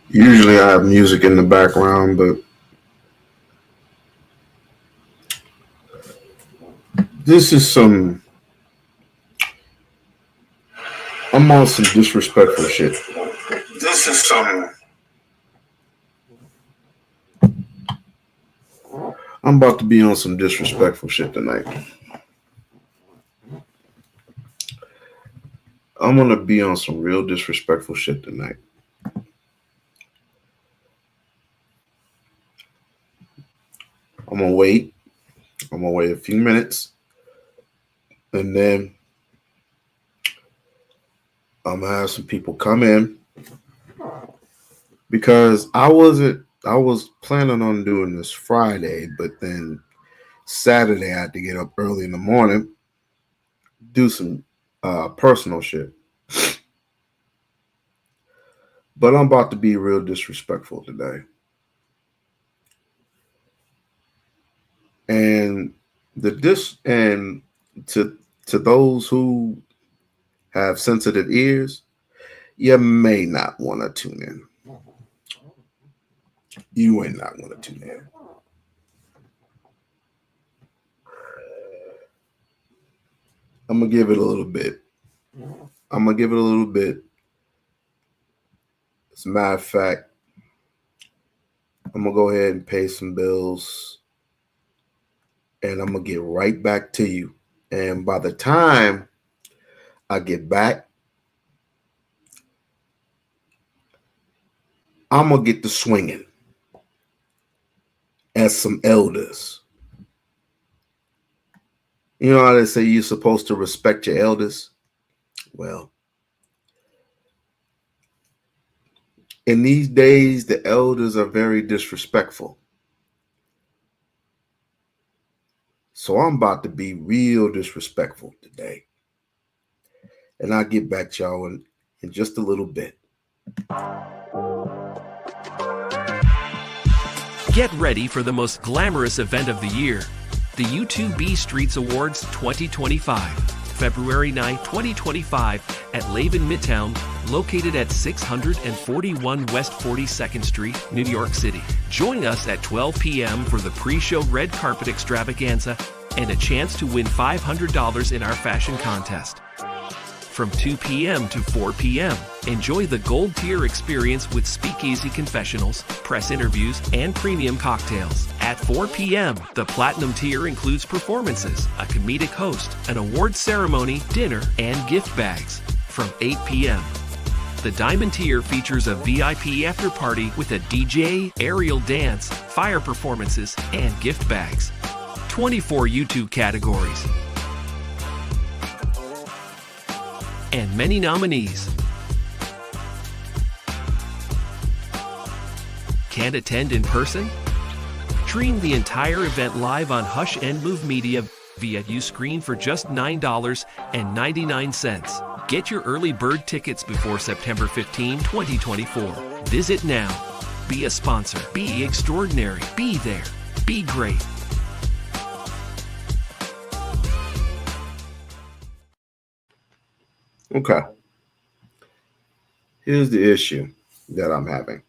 Usually I have music in the background, but this is some. I'm on some disrespectful shit. This is some. I'm about to be on some disrespectful shit tonight. I'm gonna be on some real disrespectful shit tonight. I'm gonna wait. I'm gonna wait a few minutes, and then I'm gonna have some people come in because I was planning on doing this Friday, but then Saturday I had to get up early in the morning, do some personal shit. But I'm about to be real disrespectful today. And to those who have sensitive ears, you may not want to tune in. You ain't not want to tune in. I'm gonna give it a little bit. As a matter of fact, I'm gonna go ahead and pay some bills, and I'm gonna get right back to you. And by the time I get back, I'm gonna get to swinging as some elders. You know how they say you're supposed to respect your elders? Well, in these days, the elders are very disrespectful. So I'm about to be real disrespectful today. And I'll get back to y'all in just a little bit. Get ready for the most glamorous event of the year, the U2B Streets Awards 2025, February 9, 2025, at Laven Midtown, located at 641 West 42nd Street, New York City. Join us at 12 p.m. for the pre-show red carpet extravaganza and a chance to win $500 in our fashion contest. From 2 p.m. to 4 p.m., enjoy the gold tier experience with speakeasy confessionals, press interviews, and premium cocktails. At 4 p.m., the platinum tier includes performances, a comedic host, an award ceremony, dinner, and gift bags. From 8 p.m., the diamond tier features a VIP after party with a DJ, aerial dance, fire performances, and gift bags. 24 YouTube categories, and many nominees. Can't attend in person? Stream the entire event live on Hush and Move Media via Uscreen for just $9.99. Get your early bird tickets before September 15, 2024. Visit now. Be a sponsor. Be extraordinary. Be there. Be great. Okay. Here's the issue that I'm having.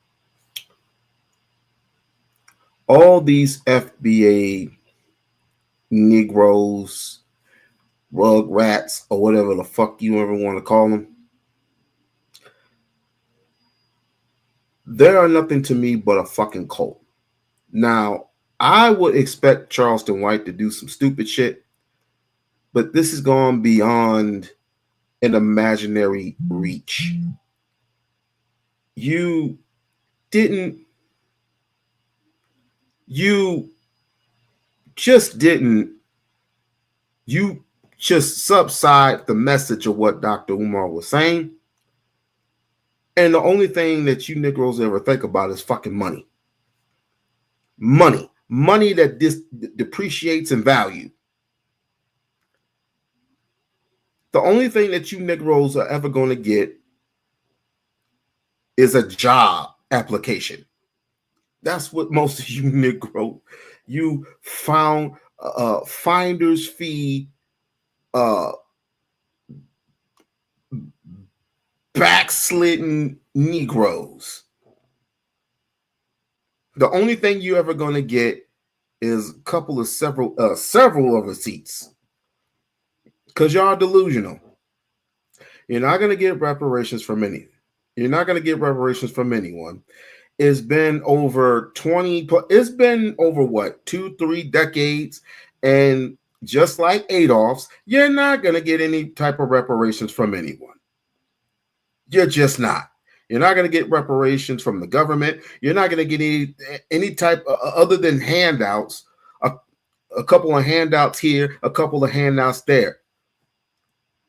All these FBA negroes, rug rats, or whatever the fuck you ever want to call them, they are nothing to me but a fucking cult. Now, I would expect Charleston White to do some stupid shit, but this is going beyond an imaginary reach. You just subside the message of what Dr. Umar was saying. And the only thing that you Negroes ever think about is fucking money. Money that depreciates in value. The only thing that you Negroes are ever going to get is a job application. That's what most of you Negro, you found finder's fee, backslidden Negroes. The only thing you ever going to get is a couple of several of receipts, because y'all delusional. You're not going to get reparations from anything. You're not going to get reparations from anyone. It's been over 20, it's been over what, 2-3 decades. And just like Adolf's, you're not going to get any type of reparations from anyone. You're just not. You're not going to get reparations from the government. You're not going to get any type other than handouts, a couple of handouts here, a couple of handouts there.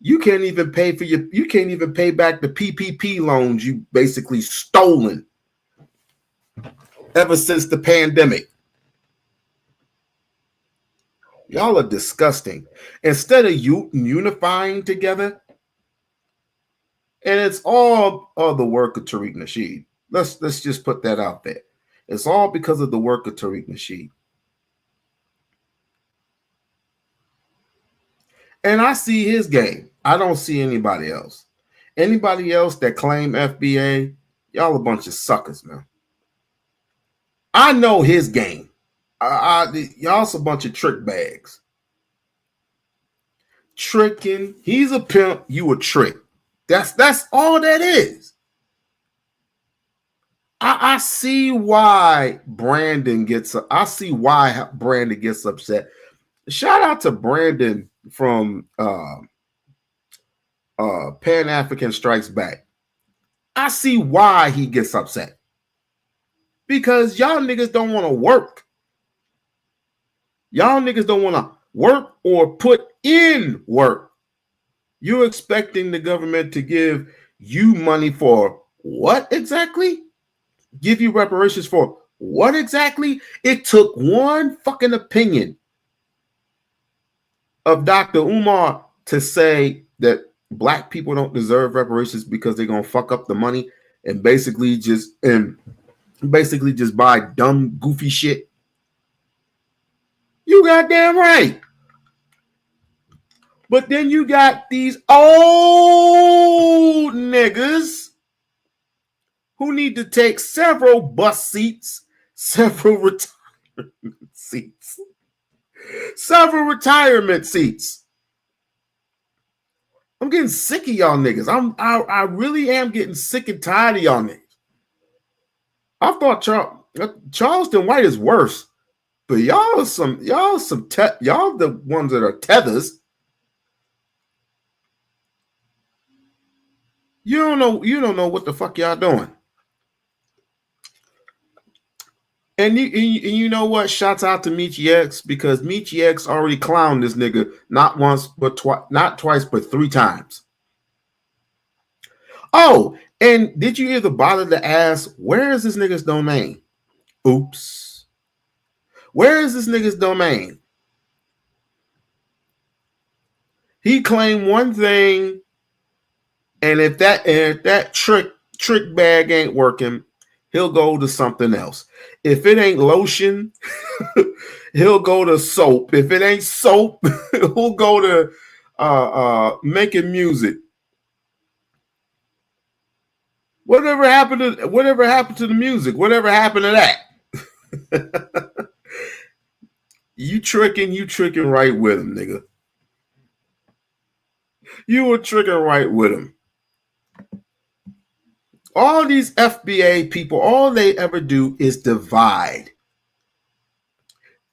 You can't even pay back the PPP loans you basically stolen ever since the pandemic. Y'all are disgusting. Instead of unifying together, and it's all the work of Tariq Nasheed. Let's just put that out there. It's all because of the work of Tariq Nasheed. And I see his game. I don't see anybody else. Anybody else that claim FBA, y'all a bunch of suckers, man. I know his game. Y'all's a bunch of trick bags. Tricking. He's a pimp. You a trick. That's all that is. I see why Brandon gets. I see why Brandon gets upset. Shout out to Brandon from Pan African Strikes Back. I see why he gets upset. Because y'all niggas don't want to work. Y'all niggas don't want to work or put in work. You're expecting the government to give you money for what exactly? Give you reparations for what exactly? It took one fucking opinion of Dr. Umar to say that black people don't deserve reparations because they're gonna fuck up the money and basically just buy dumb, goofy shit. You goddamn right. But then you got these old niggas who need to take several bus seats, several retirement seats. I'm getting sick of y'all niggas. I really am getting sick and tired of y'all niggas. I thought Charleston White is worse, but y'all the ones that are tethers. You don't know what the fuck y'all doing. And you know what? Shouts out to Meechie X, because Meechie X already clowned this nigga not once but twice but 3 times. Oh, and did you ever bother to ask, where is this nigga's domain? Oops. Where is this nigga's domain? He claimed one thing, and if that trick bag ain't working, he'll go to something else. If it ain't lotion, he'll go to soap. If it ain't soap, he'll go to making music. Whatever happened to the music? Whatever happened to that? You tricking right with him, nigga. You were tricking right with him. All these FBA people, all they ever do is divide.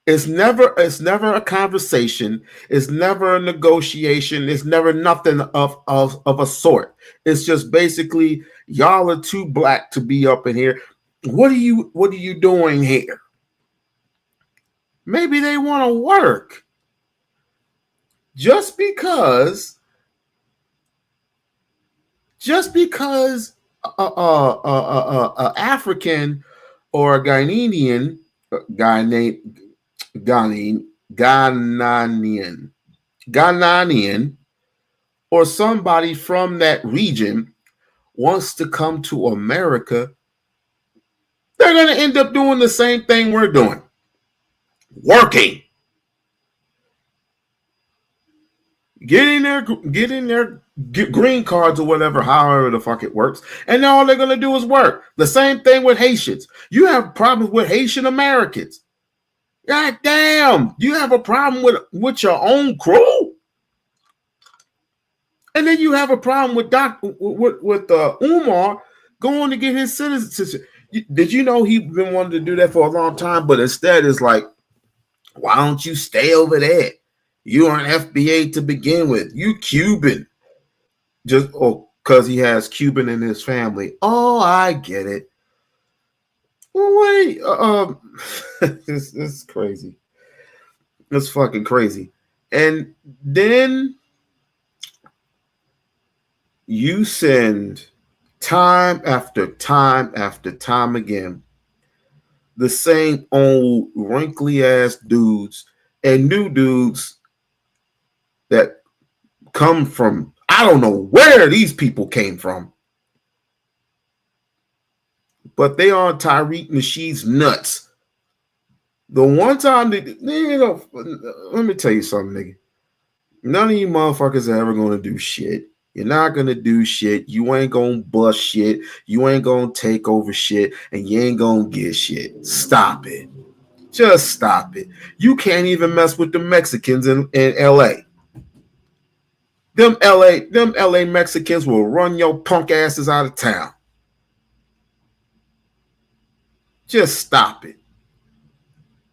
It's never a conversation. It's never a negotiation. It's never nothing of a sort. It's just basically, y'all are too black to be up in here. What are you doing here? Maybe they want to work. Just because African or a Ghanaian or somebody from that region wants to come to America, they're going to end up doing the same thing we're doing. Working. get green cards or whatever, however the fuck it works, and then all they're gonna do is work. The same thing with Haitians. You have problems with Haitian Americans. God damn, you have a problem with your own crew, and then you have a problem with Umar going to get his citizenship. Did you know he's been wanting to do that for a long time? But instead, it's like, why don't you stay over there? You aren't FBA to begin with. You Cuban. Just because he has Cuban in his family. Oh, I get it. Well, wait. It's crazy. It's fucking crazy. And then you send time after time after time again the same old wrinkly ass dudes and new dudes that come from, I don't know where these people came from, but they are Tariq Nasheed's nuts. The one time let me tell you something, nigga. None of you motherfuckers are ever gonna do shit. You're not gonna do shit. You ain't gonna bust shit. You ain't gonna take over shit, and you ain't gonna get shit. Stop it. Just stop it. You can't even mess with the Mexicans in LA. Them LA Mexicans will run your punk asses out of town. Just stop it.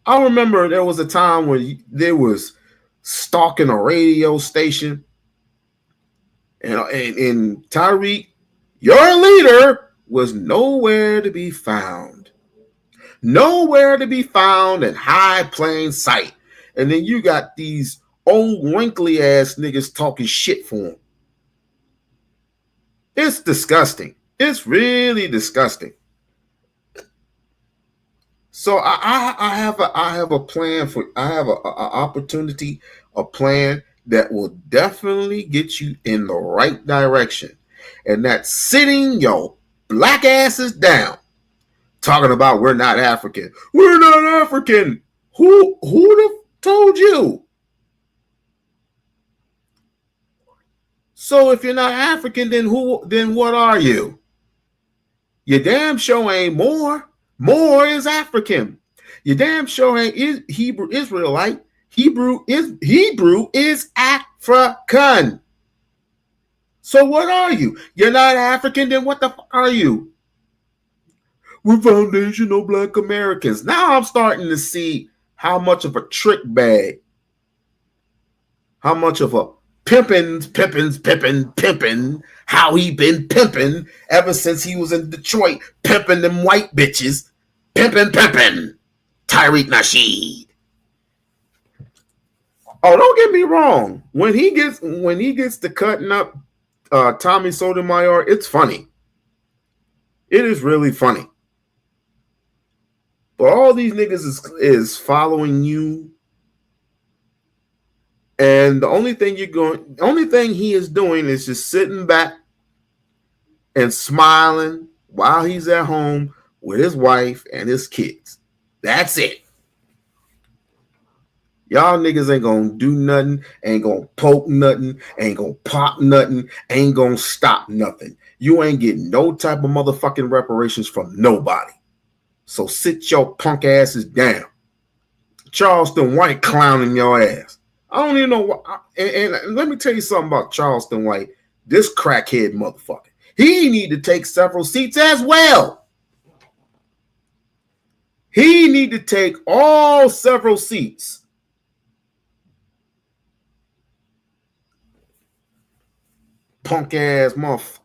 I remember there was a time when there was stalking a radio station, and Tariq, your leader, was nowhere to be found. Nowhere to be found in high plain sight. And then you got these old wrinkly ass niggas talking shit for him. It's disgusting. It's really disgusting. So I have a plan for, I have an opportunity, a plan that will definitely get you in the right direction. And that's sitting your black asses down. Talking about we're not African. We're not African. Who told you? So if you're not African, then what are you? You damn sure ain't Moor. Moor is African. You damn sure ain't Hebrew Israelite. Hebrew is African. So what are you? You're not African, then what the fuck are you? We're foundational black Americans. Now I'm starting to see how much of a trick bag, how much of a pimping, how he been pimping ever since he was in Detroit, pimping them white bitches, pimping, Tariq Nasheed. Oh, don't get me wrong. When he gets to cutting up Tommy Sotomayor, it's funny. It is really funny. But all these niggas is following you. And the only thing he is doing is just sitting back and smiling while he's at home with his wife and his kids. That's it. Y'all niggas ain't gonna do nothing, ain't gonna poke nothing, ain't gonna pop nothing, ain't gonna stop nothing. You ain't getting no type of motherfucking reparations from nobody. So sit your punk asses down. Charleston White clowning your ass. I don't even know what. And let me tell you something about Charleston White. This crackhead motherfucker. He need to take several seats as well. He need to take all several seats. Punk ass motherfucker.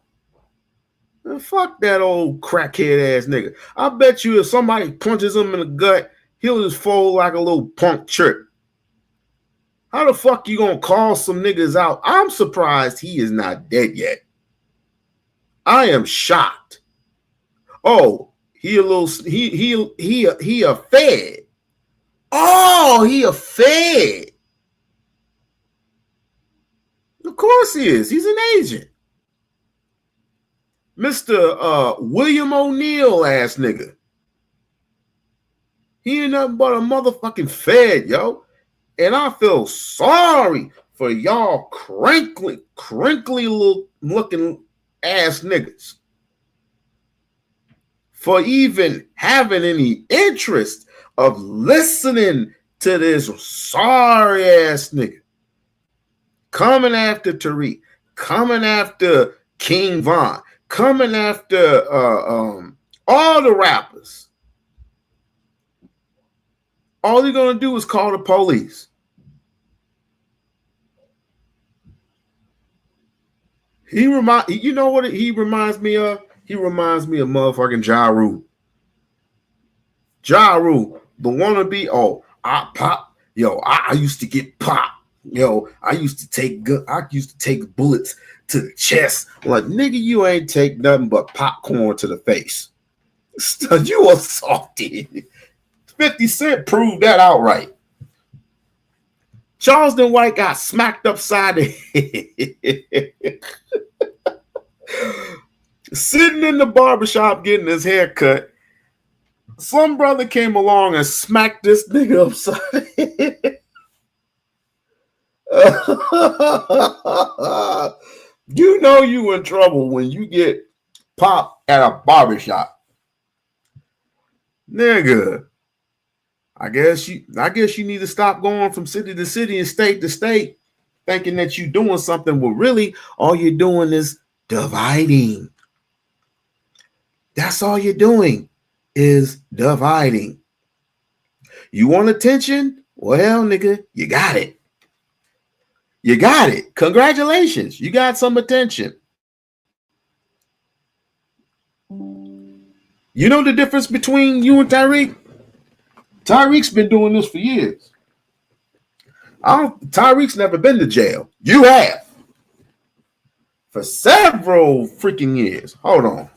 Fuck that old crackhead ass nigga. I bet you if somebody punches him in the gut, he'll just fold like a little punk trick. How the fuck you gonna call some niggas out? I'm surprised he is not dead yet. I am shocked. Oh, he a fed. Oh, he a fed. Of course he is. He's an agent. Mr. William O'Neal ass nigga. He ain't nothing but a motherfucking fed, yo. And I feel sorry for y'all crinkly looking ass niggas for even having any interest of listening to this sorry ass nigga coming after Tariq, coming after King Von, coming after all the rappers. All you're gonna do is call the police. You know what he reminds me of? He reminds me of motherfucking Ja Rule. Ja Rule, the wannabe. Oh, I pop. Yo, I used to get pop. Yo, I used to take bullets to the chest. I'm like, nigga, you ain't take nothing but popcorn to the face. You a softy. 50 Cent proved that outright. Charleston White got smacked upside the head. Sitting in the barbershop getting his hair cut. Some brother came along and smacked this nigga upside the head. You know you in trouble when you get popped at a barbershop. Nigga. I guess you need to stop going from city to city and state to state thinking that you're doing something. Well, really, all you're doing is dividing. That's all you're doing is dividing. You want attention? Well, nigga, you got it. You got it. Congratulations. You got some attention. You know the difference between you and Tyreek? Tyreek's been doing this for years. Tyreek's never been to jail. You have. For several freaking years. Hold on.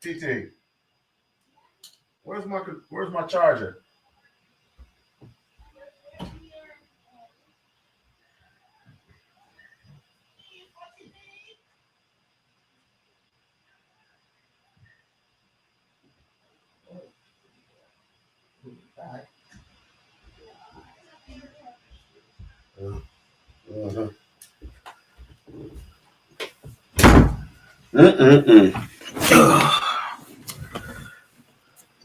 TT. Where's my charger?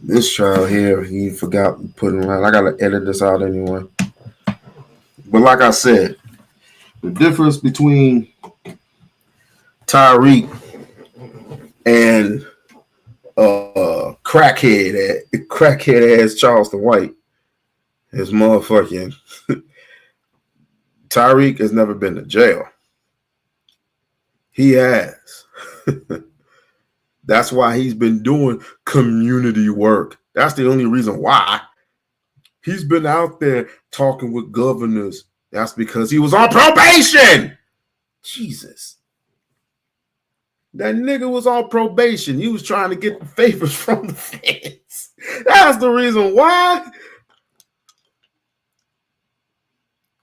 This child here, he forgot to put it on. I gotta edit this out anyway. But like I said, the difference between Tyreek and crackhead ass Charleston White is motherfucking Tyreek has never been to jail. He has. That's why he's been doing community work. That's the only reason why. He's been out there talking with governors. That's because he was on probation. Jesus. That nigga was on probation. He was trying to get the favors from the feds. That's the reason why.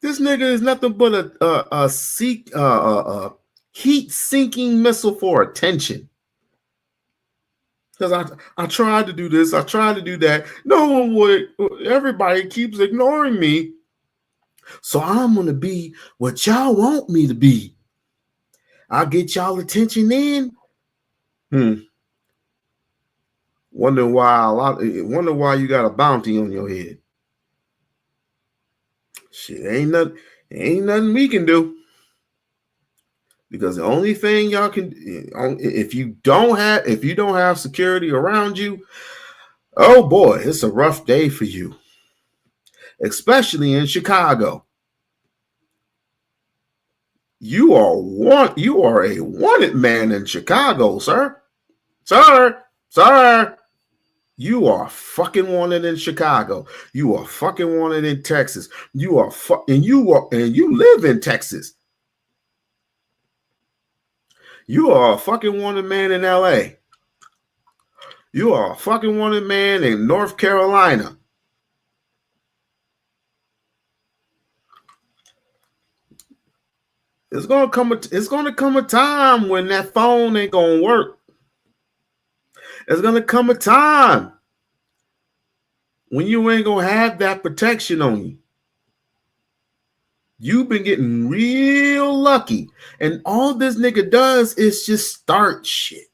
This nigga is nothing but a heat-sinking missile for attention. Because I tried to do this, I tried to do that. No one would. Everybody keeps ignoring me. So I'm going to be what y'all want me to be. I'll get y'all attention in. Wonder why you got a bounty on your head. Shit, ain't nothing we can do. Because the only thing y'all can, if you don't have security around you, oh boy, it's a rough day for you. Especially in Chicago. You are a wanted man in Chicago, sir. Sir. You are fucking wanted in Chicago. You are fucking wanted in Texas. You live in Texas. You are a fucking wanted man in LA. You are a fucking wanted man in North Carolina. It's gonna come a time when that phone ain't gonna work. It's gonna come a time when you ain't gonna have that protection on you. You've been getting real lucky. And all this nigga does is just start shit.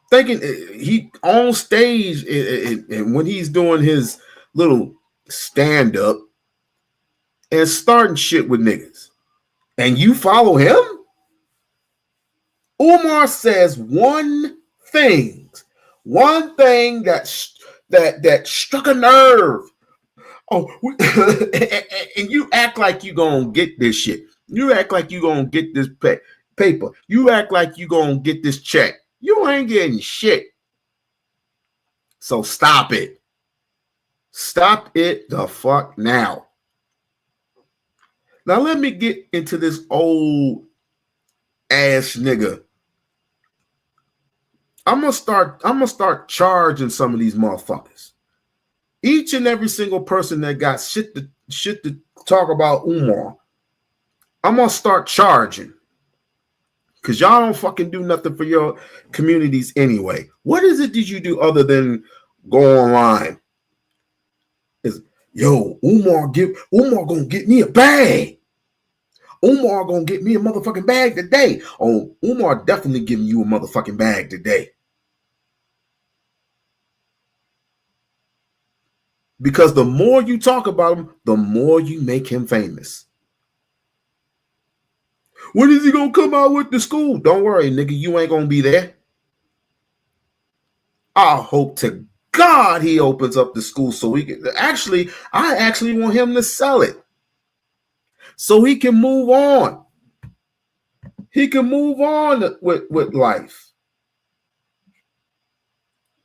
Thinking he on stage and when he's doing his little stand-up and starting shit with niggas. And you follow him? Umar says one thing that struck a nerve. Oh, and you act like you gonna get this shit. You act like you gonna get this paper. You act like you gonna get this check. You ain't getting shit. So stop it. Stop it the fuck now. Now let me get into this old ass nigga. I'm gonna start charging some of these motherfuckers. Each and every single person that got shit to talk about Umar, I'm gonna start charging. Because y'all don't fucking do nothing for your communities anyway. What is it that you do other than go online? Is Umar gonna get me a bag. Umar gonna get me a motherfucking bag today. Oh, Umar definitely giving you a motherfucking bag today. Because the more you talk about him, the more you make him famous. When is he gonna come out with the school? Don't worry, nigga, you ain't gonna be there. I hope to God he opens up the school so we can I actually want him to sell it. So he can move on. He can move on with life.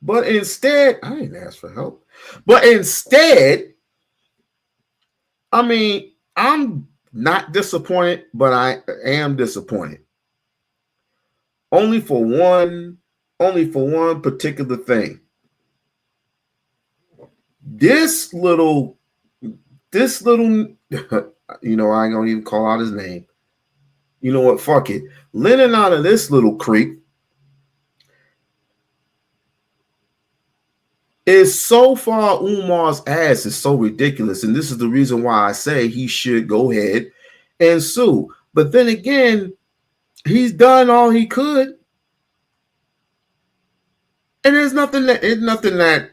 But instead, I didn't ask for help. But instead, I mean, I'm not disappointed, but I am disappointed. Only for one particular thing. This little, you know, I ain't gonna even call out his name. You know what? Fuck it. Lending out of this little creep is so far Umar's ass is so ridiculous. And this is the reason why I say he should go ahead and sue. But then again, he's done all he could. And there's nothing that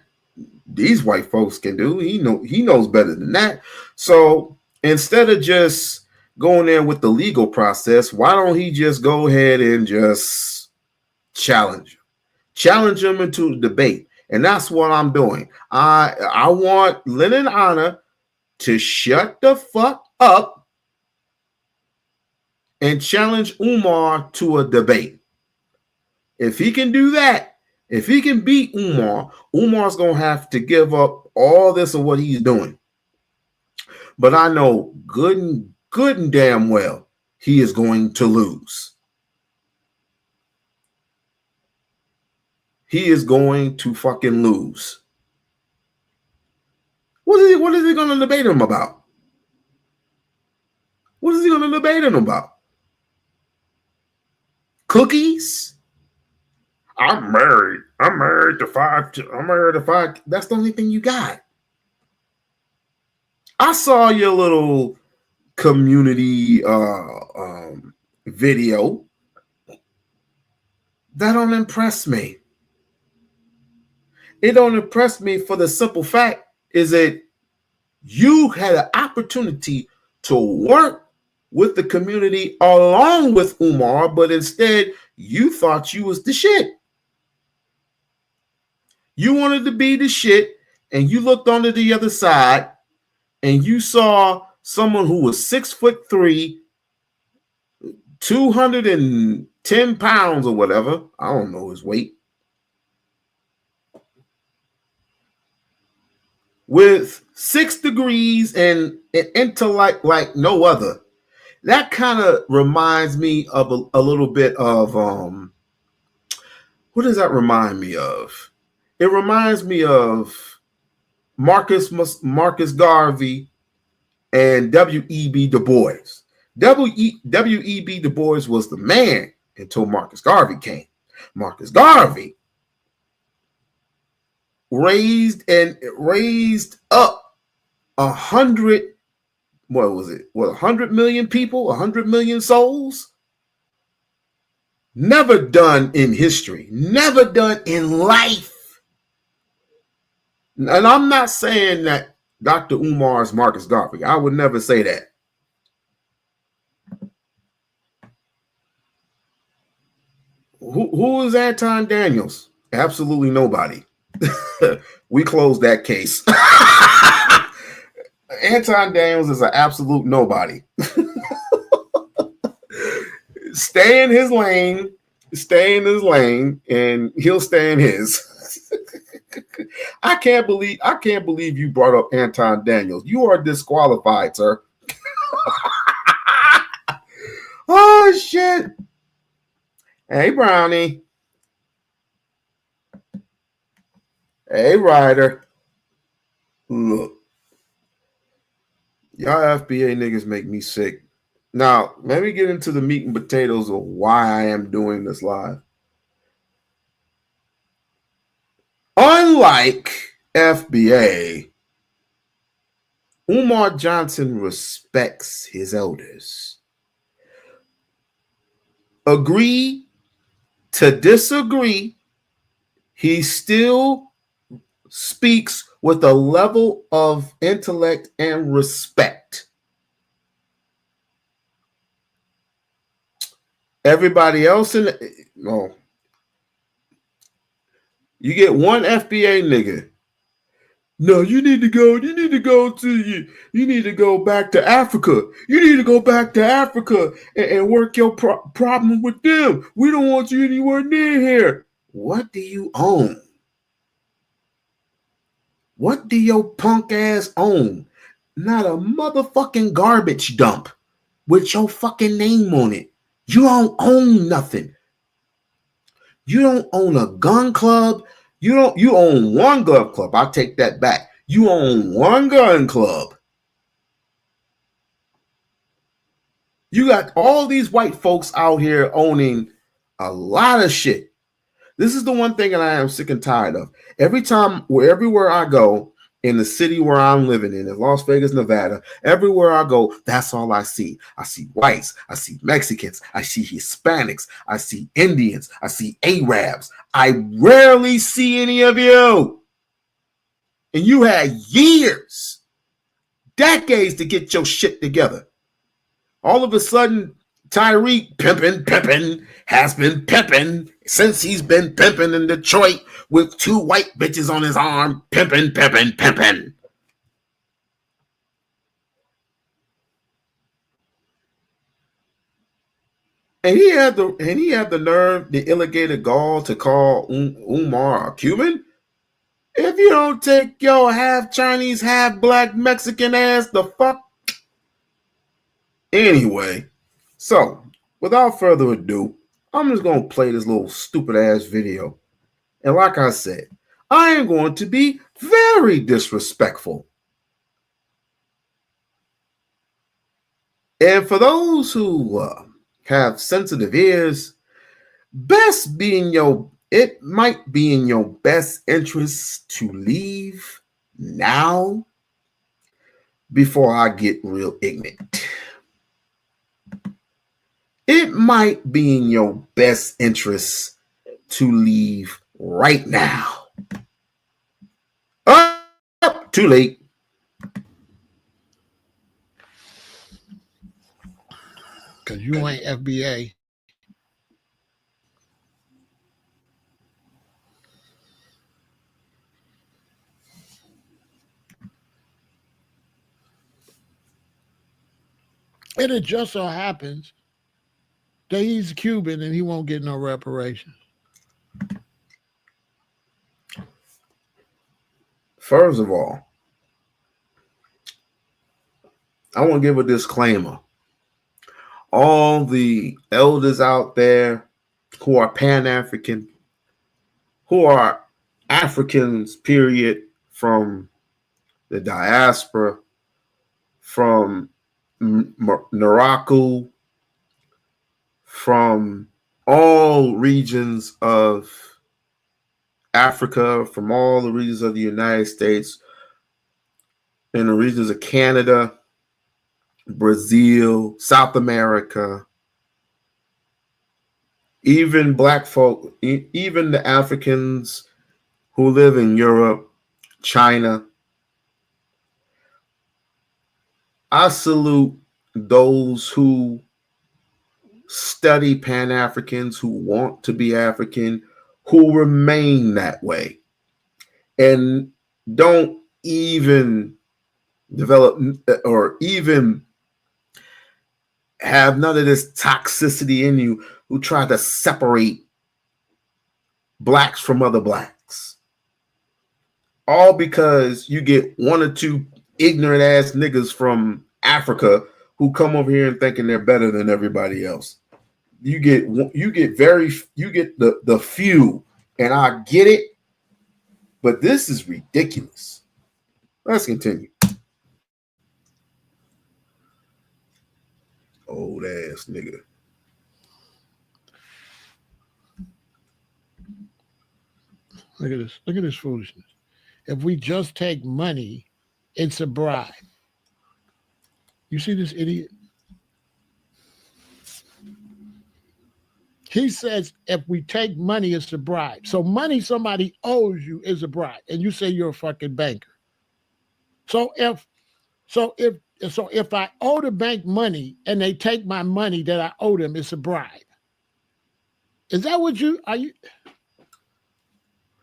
these white folks can do. He knows better than that. So instead of just going there with the legal process, why don't he just go ahead and just challenge him into a debate? And that's what I'm doing. I want Lennon Anna to shut the fuck up and challenge Umar to a debate. If he can do that, if he can beat Umar, Umar's going to have to give up all this of what he's doing. But I know good and damn well he is going to lose. He is going to fucking lose. What is he going to debate him about? What is he going to debate him about? Cookies? I'm married. I'm married to five. That's the only thing you got. I saw your little community video. That don't impress me. It don't impress me for the simple fact is that you had an opportunity to work with the community along with Umar, but instead you thought you was the shit. You wanted to be the shit, and you looked onto the other side, and you saw someone who was 6'3", 210 pounds or whatever. I don't know his weight. With 6 degrees and an intellect like no other. That kind of reminds me of a little bit of what does that remind me of? It reminds me of Marcus Garvey and W.E.B. Du Bois. W.E.B. Du Bois was the man until Marcus Garvey came. Marcus Garvey raised up 100, what was it? 100 million people, 100 million souls? Never done in history, never done in life. And I'm not saying that Dr. Umar is Marcus Garvey. I would never say that. Who is Anton Daniels? Absolutely nobody. We closed that case. Anton Daniels is an absolute nobody. Stay in his lane, and he'll stay in his. I can't believe you brought up Anton Daniels. You are disqualified, sir. Oh shit. Hey Brownie. Hey Ryder. Look. Y'all FBA niggas make me sick. Now, let me get into the meat and potatoes of why I am doing this live. Unlike FBA, Umar Johnson respects his elders. Agree to disagree, he still speaks with a level of intellect and respect. Everybody else you get one FBA nigga. No, you need to go back to Africa. You need to go back to Africa and work your problem with them. We don't want you anywhere near here. What do you own? What do your punk ass own? Not a motherfucking garbage dump with your fucking name on it. You don't own nothing. You don't own a gun club. You own one gun club. I'll take that back. You own one gun club. You got all these white folks out here owning a lot of shit. This is the one thing that I am sick and tired of. Everywhere I go in the city where I'm living in Las Vegas, Nevada, everywhere I go, that's all I see. I see whites, I see Mexicans, I see Hispanics, I see Indians, I see Arabs. I rarely see any of you. And you had years, decades to get your shit together. All of a sudden, Tyreek pimping, has been pimping since he's been pimping in Detroit with two white bitches on his arm, pimping. And he had the nerve, the illegated gall to call Umar a Cuban. If you don't take your half Chinese, half black Mexican ass the fuck. Anyway, so without further ado, I'm just going to play this little stupid ass video. And like I said, I am going to be very disrespectful. And for those who have sensitive ears, it might be in your best interest to leave now before I get real ignorant. It might be in your best interest to leave right now. Too late. Because you ain't FBA. And it just so happens that he's Cuban and he won't get no reparations. First of all, I want to give a disclaimer. All the elders out there who are Pan-African, who are Africans, period, from the diaspora, from Morocco, from all regions of Africa, from all the regions of the United States, and the regions of Canada, Brazil, South America, even black folk, even the Africans who live in Europe, China. I salute those who study Pan-Africans, who want to be African, who remain that way, and don't even develop or even have none of this toxicity in you, who try to separate blacks from other blacks. All because you get one or two ignorant ass niggas from Africa who come over here and thinking they're better than everybody else. You get the few, and I get it, but this is ridiculous. Let's continue. Old ass nigga. Look at this. Look at this foolishness. If we just take money, it's a bribe. You see this idiot? He says if we take money, it's a bribe. So money somebody owes you is a bribe, and you say you're a fucking banker. So if I owe the bank money and they take my money that I owe them, it's a bribe. Is that what you are? You?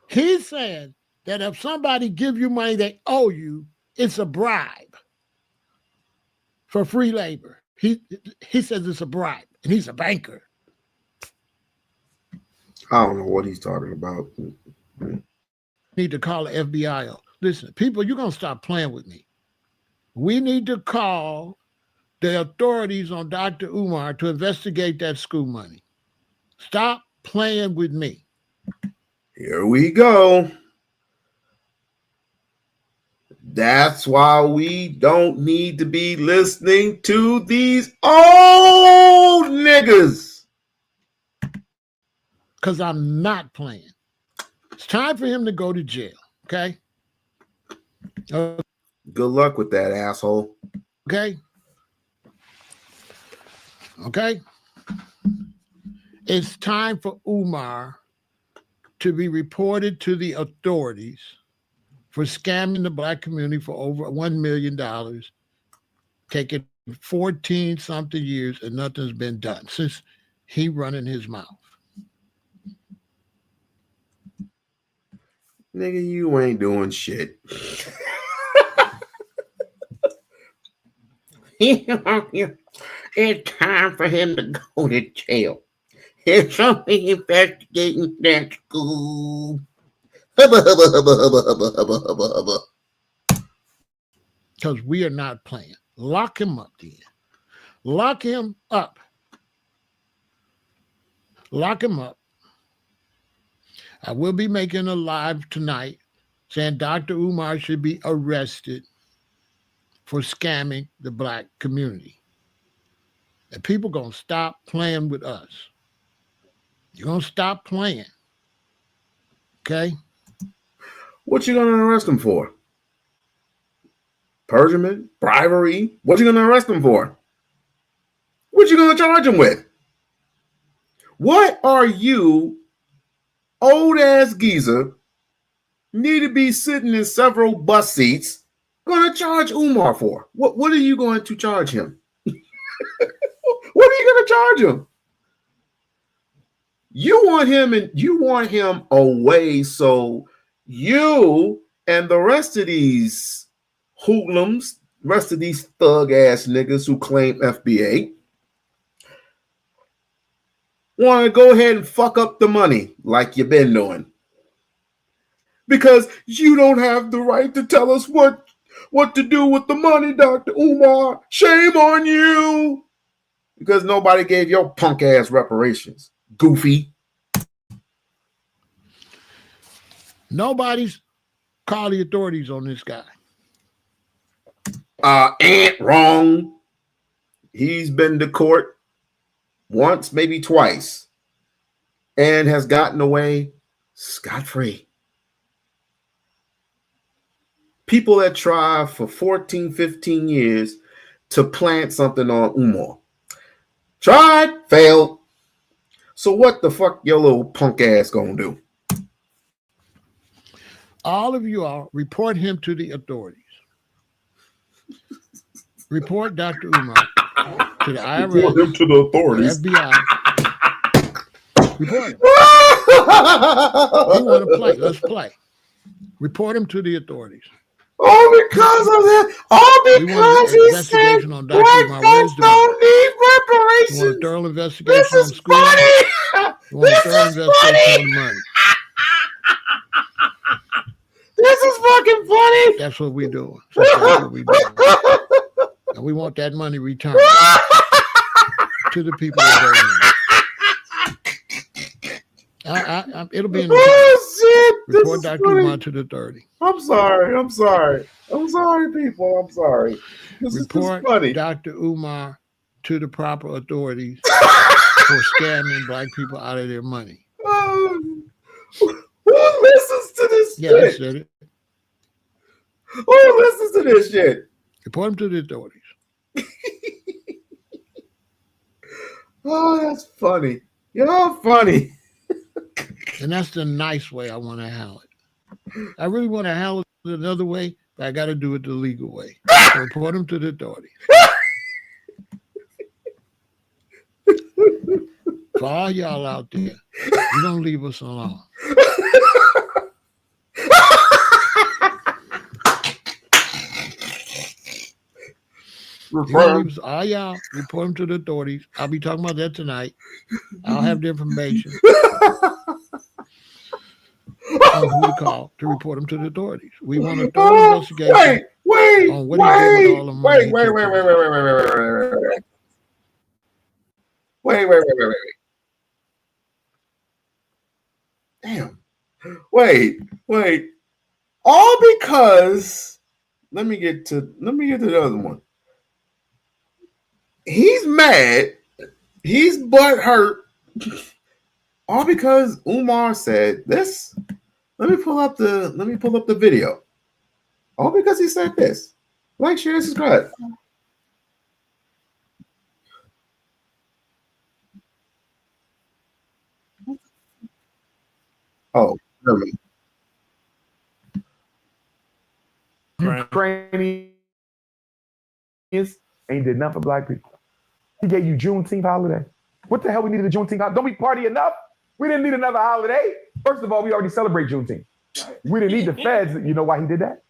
He's saying that if somebody give you money they owe you, it's a bribe for free labor. He says it's a bribe, and he's a banker. I don't know what he's talking about. Need to call the FBI. Listen, people, you're going to stop playing with me. We need to call the authorities on Dr. Umar to investigate that school money. Stop playing with me. Here we go. That's why we don't need to be listening to these old niggas. Because I'm not playing. It's time for him to go to jail, okay? Good luck with that, asshole. Okay? Okay? It's time for Umar to be reported to the authorities for scamming the black community for over $1 million, taking 14-something years, and nothing's been done since he running his mouth. Nigga, you ain't doing shit. It's time for him to go to jail. It's something investigating that school. Because we are not playing. Lock him up then. Lock him up. Lock him up. I will be making a live tonight saying Dr. Umar should be arrested for scamming the black community. And people going to stop playing with us. You're going to stop playing. Okay? What you going to arrest him for? Perjury? Bribery? What you going to arrest him for? What you going to charge him with? What are you, old ass geezer, need to be sitting in several bus seats, going to charge Umar for? What are you going to charge him? What are you going to charge him? You want him away so you and the rest of these hoodlums, rest of these thug ass niggas who claim FBA, want to go ahead and fuck up the money like you've been doing. Because you don't have the right to tell us what to do with the money, Dr. Umar. Shame on you. Because nobody gave your punk ass reparations. Goofy. Nobody's called the authorities on this guy. Ain't wrong. He's been to court once, maybe twice, and has gotten away scot-free. people that try for 14, 15 years to plant something on Umar. Tried, failed. So what the fuck your little punk ass gonna do? All of you all report him to the authorities. Report Dr. Umar to the IRS. Report him to the authorities. The FBI. Report him. We want to play. Let's play. Report him to the authorities. All because of that. All because he said on black folks don't need reparations. You want a thorough investigation This is on school? funny. You want a thorough investigation on money? This is fucking funny. That's what we do. That's what we do. And we want that money returned to the people that don't need it. It'll be in the shit. report Dr. Umar to the 30. I'm sorry, people. I'm sorry. This report is funny. Dr. Umar to the proper authorities for scamming black people out of their money. Who listens to this Yeah, shit? I said it. Who listens to this shit? Report them to the authorities. Oh, that's funny. You're funny. And that's the nice way I want to handle it. I really want to handle it another way, but I got to do it the legal way. So report them to the authorities. For all y'all out there, you don't leave us alone. All y'all report them to the authorities. I'll be talking about that tonight. I'll have the information on who to call to report them to the authorities. We want a thorough investigation on what he did with all the money. Wait. Damn. Wait. All because let me get to the other one. He's mad. He's butthurt. All because Umar said this. Let me pull up the video. All because he said this. Like, share, and subscribe. Oh, Ukrainians ain't did nothing for black people. He gave you Juneteenth holiday. What the hell we needed a Juneteenth holiday? Don't we party enough? We didn't need another holiday. First of all, we already celebrate Juneteenth. We didn't need the feds. You know why he did that?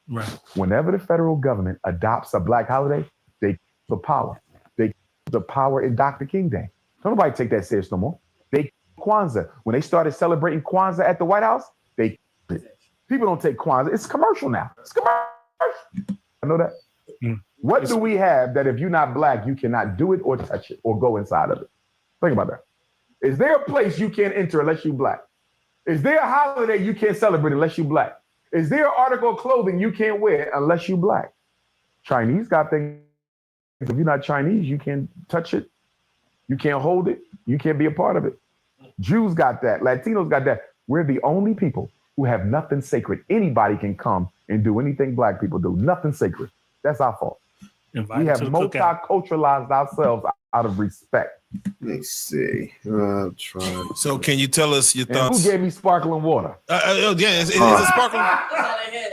Right. Whenever the federal government adopts a black holiday, they keep the power. They keep the power in Dr. King Day. Don't nobody take that serious no more. They keep Kwanzaa. When they started celebrating Kwanzaa at the White House, they keep it. People don't take Kwanzaa. It's commercial now. It's commercial. I know that. What do we have that if you're not black, you cannot do it or touch it or go inside of it? Think about that. Is there a place you can't enter unless you're black? Is there a holiday you can't celebrate unless you're black? Is there an article of clothing you can't wear unless you're black? Chinese got things. If you're not Chinese, you can't touch it. You can't hold it. You can't be a part of it. Jews got that. Latinos got that. We're the only people who have nothing sacred. Anybody can come and do anything black people do. Nothing sacred. That's our fault. We have multiculturalized ourselves out of respect. Let's see. I'm trying. So can you tell us your thoughts? Who gave me sparkling water? Yeah, is it sparkling?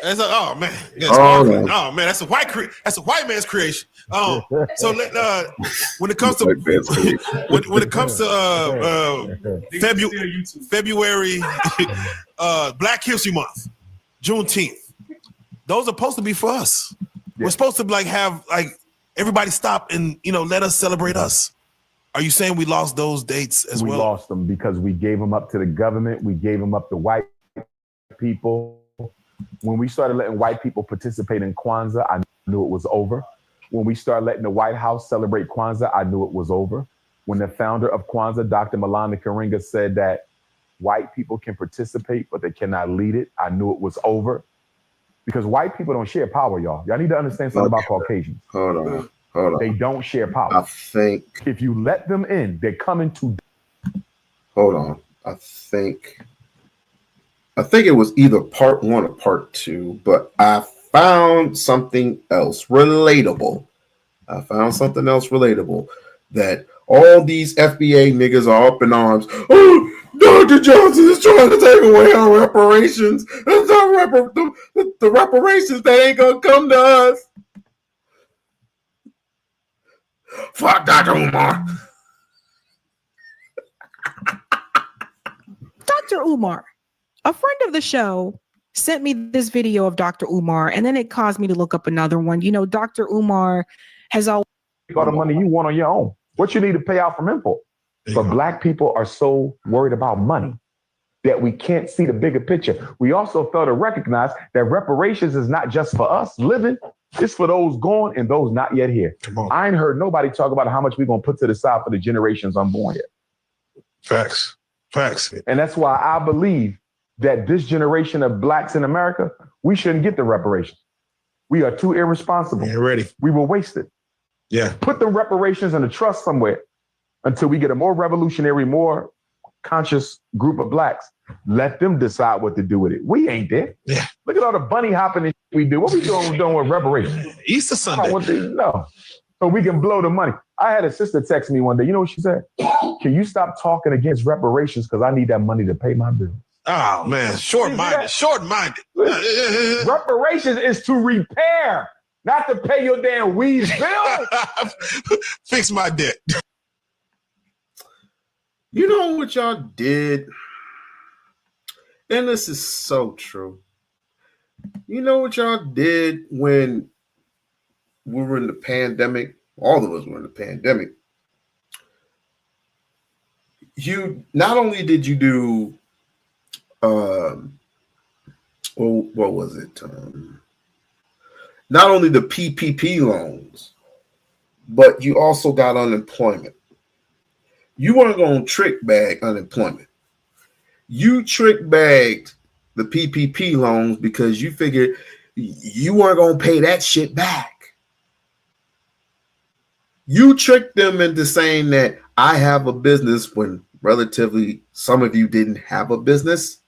Oh man, oh man, that's a white man's creation. So when it comes to February, Black History Month, Juneteenth, those are supposed to be for us. Yeah. We're supposed to have everybody stop and let us celebrate us. Are you saying we lost those dates as well? We lost them because we gave them up to the government. We gave them up to white people. When we started letting white people participate in Kwanzaa, I knew it was over. When we started letting the White House celebrate Kwanzaa, I knew it was over. When the founder of Kwanzaa, Dr. Malana Karinga, said that white people can participate, but they cannot lead it, I knew it was over. Because white people don't share power, y'all. Y'all need to understand something about Caucasians. Hold on. They don't share power. I think if you let them in, they're coming to. Hold on. I think I think it was either part 1 or part 2, but I found something else relatable. That all these FBA niggas are up in arms. Oh, Dr. Johnson is trying to take away our reparations. The reparations that ain't gonna come to us. Fuck Dr. Umar. Dr. Umar, a friend of the show, sent me this video of Dr. Umar, and then it caused me to look up another one. You know, Dr. Umar has always all the money you want on your own. What you need to pay out from import. But Black people are so worried about money that we can't see the bigger picture. We also fail to recognize that reparations is not just for us living, it's for those gone and those not yet here. I ain't heard nobody talk about how much we're going to put to the side for the generations unborn yet. Facts. And that's why I believe that this generation of Blacks in America, we shouldn't get the reparations. We are too irresponsible. Yeah, ready. We were wasted. Yeah. Put the reparations in a trust somewhere until we get a more revolutionary, more conscious group of Blacks. Let them decide what to do with it. We ain't there. Yeah. Look at all the bunny hopping we do. What we doing with reparations? Easter Sunday. No. So we can blow the money. I had a sister text me one day. You know what she said? Can you stop talking against reparations? Because I need that money to pay my bills. Oh, man. Short-minded. Reparations is to repair, not to pay your damn weed bill. Fix my debt. You know what y'all did? And this is so true. You know what y'all did when we were in the pandemic? All of us were in the pandemic. You not only did you do, what was it? Not only the PPP loans, but you also got unemployment. You weren't going to trick bag unemployment. You trick bagged the PPP loans because you figured you weren't going to pay that shit back. You tricked them into saying that I have a business when relatively some of you didn't have a business.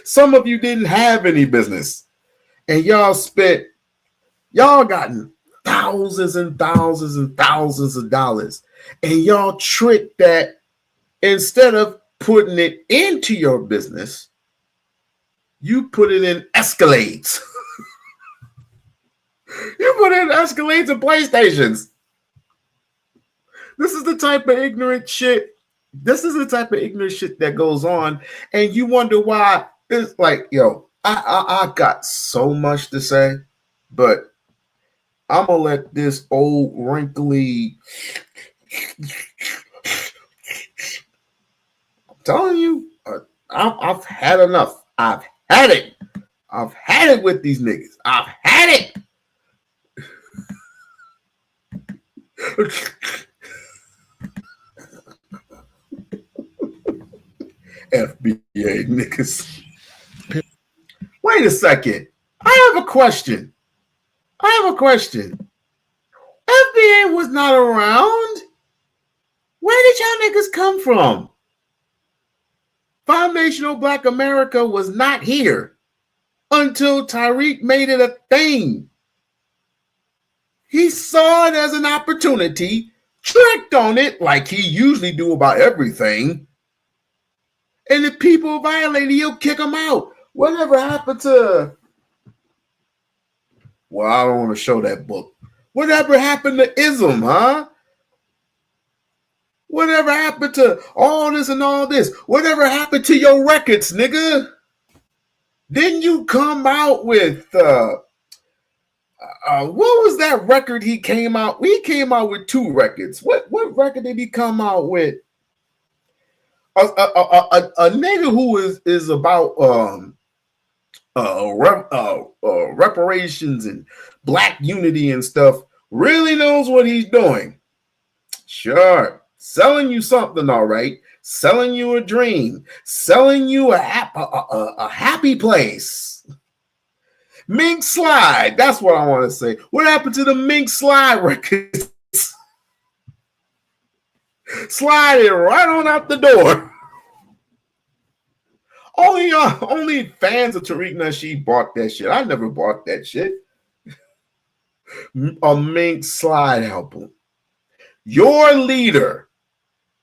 Some of you didn't have any business. And y'all gotten thousands and thousands and thousands of dollars. And y'all tricked that instead of putting it into your business, you put it in Escalades. You put in Escalades and PlayStations. This is the type of ignorant shit. This is the type of ignorant shit that goes on. And you wonder why. It's like, yo, I got so much to say, but I'm going to let this old wrinkly... I'm telling you, I've had enough. I've had it. I've had it with these niggas. I've had it. FBA niggas. Wait a second. I have a question. FBA was not around. Where did y'all niggas come from? Foundational Black America was not here until Tariq made it a thing. He saw it as an opportunity, tricked on it like he usually do about everything. And if people violate it, he'll kick them out. Whatever happened to... Well, I don't want to show that book. Whatever happened to ism, huh? Whatever happened to all this and all this? Whatever happened to your records, nigga? Didn't you come out with... what was that record he came out? He came out with 2 records. What record did he come out with? A nigga who is about reparations and Black unity and stuff really knows what he's doing. Sure, selling you something, all right. Selling you a dream. Selling you a happy place. Mink Slide. That's what I want to say. What happened to the Mink Slide records? Slide it right on out the door. Only fans of Tariq Nasheed bought that shit. I never bought that shit. A Mink Slide album. Your leader,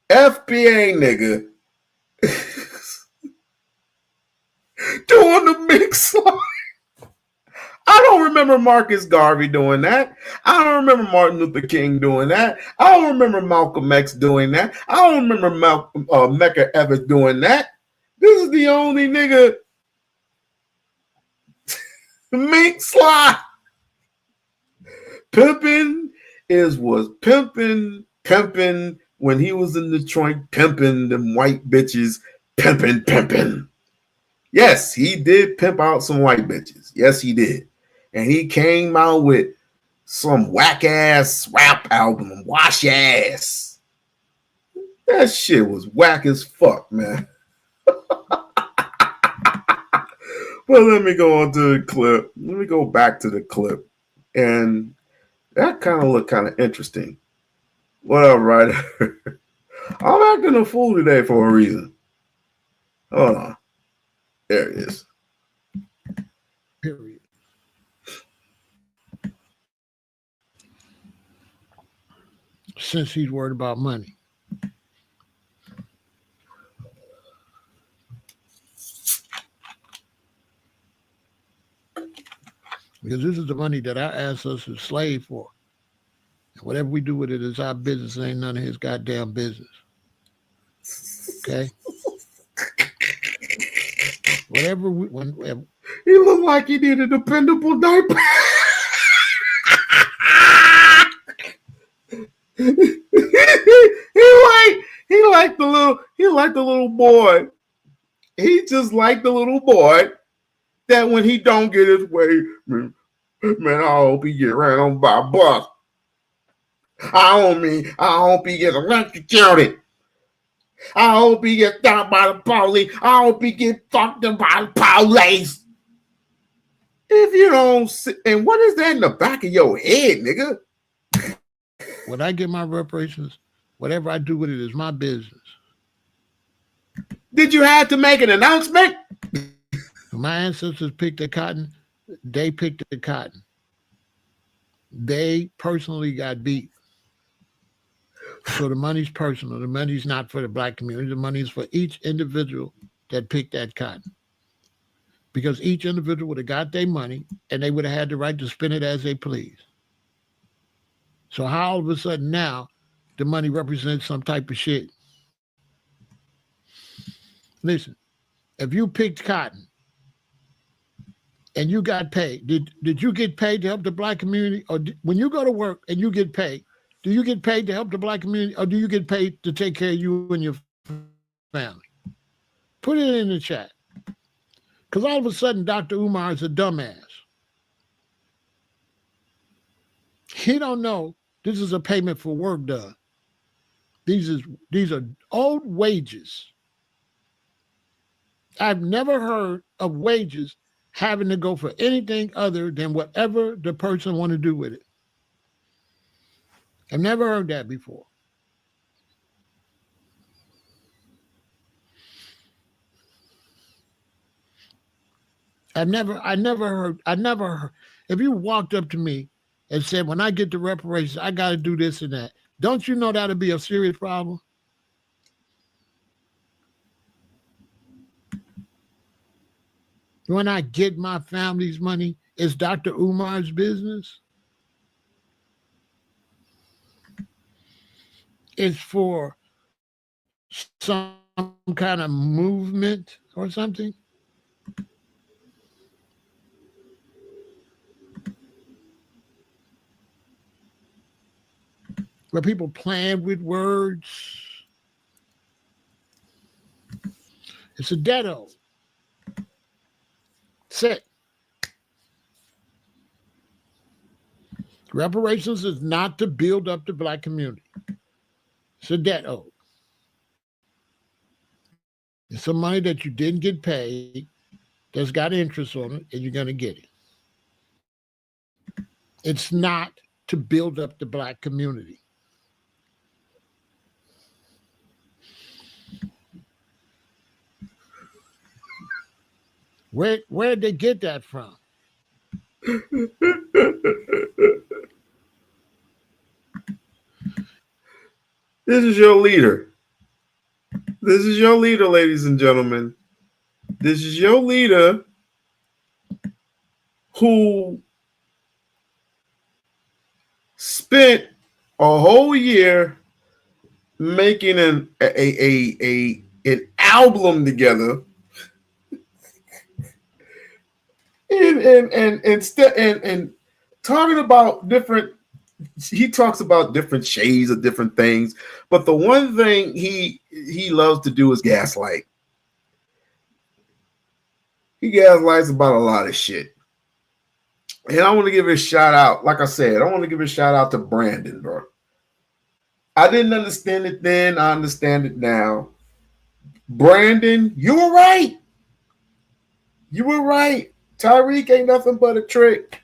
FBA nigga, doing the Mink Slide. I don't remember Marcus Garvey doing that. I don't remember Martin Luther King doing that. I don't remember Malcolm X doing that. I don't remember Medgar Evers doing that. This is the only nigga. Mink Slide. Pimpin' was pimping when he was in Detroit, pimping them white bitches, pimping. Yes, he did pimp out some white bitches. Yes, he did. And he came out with some whack ass rap album, Wash Ass. That shit was whack as fuck, man. But let me go on to the clip. Let me go back to the clip. And that kind of looked kind of interesting. What up, Ryder? I'm acting a fool today for a reason. Hold on. There it is. Period. Since he's worried about money. Because this is the money that our ancestors slaved for. And whatever we do with it is our business. It ain't none of his goddamn business. Okay? Whatever He looked like he needed a dependable diaper. he liked the little boy. He just like the little boy that when he don't get his way, man, I hope he get ran on by a bus. I hope he gets electrocuted. I hope he gets stopped by the police. I hope he gets fucked up by the police. If you don't see, and what is that in the back of your head, nigga? When I get my reparations, whatever I do with it is my business. Did you have to make an announcement? My ancestors picked the cotton. They picked the cotton. They personally got beat. So the money's personal. The money's not for the black community. The money is for each individual that picked that cotton. Because each individual would have got their money and they would have had the right to spend it as they please. So how all of a sudden now the money represents some type of shit? Listen, if you picked cotton and you got paid, did you get paid to help the black community? Or when you go to work and you get paid, do you get paid to help the black community, or do you get paid to take care of you and your family? Put it in the chat. Because all of a sudden, Dr. Umar is a dumbass. He don't know this is a payment for work done. These are old wages. I've never heard of wages having to go for anything other than whatever the person want to do with it. I've never heard that before. I never heard, if you walked up to me and said, when I get the reparations, I got to do this and that, don't you know that'll be a serious problem? When I get my family's money, it's Dr. Umar's business. It's for some kind of movement or something. Where people playing with words. It's a deado. Sit. Reparations is not to build up the black community. It's a deado. It's some money that you didn't get paid that's got interest on it, and you're going to get it. It's not to build up the black community. Where'd they get that from? This is your leader. This is your leader, ladies and gentlemen. This is your leader who spent a whole year making an album together, and talking about different. He talks about different shades of different things, but the one thing he loves to do is gaslight. He gaslights about a lot of shit. And I want to give a shout out. Like I said, I want to give a shout out to Brandon, bro. I didn't understand it then. I understand it now. Brandon, you were right. You were right. Tyreek ain't nothing but a trick.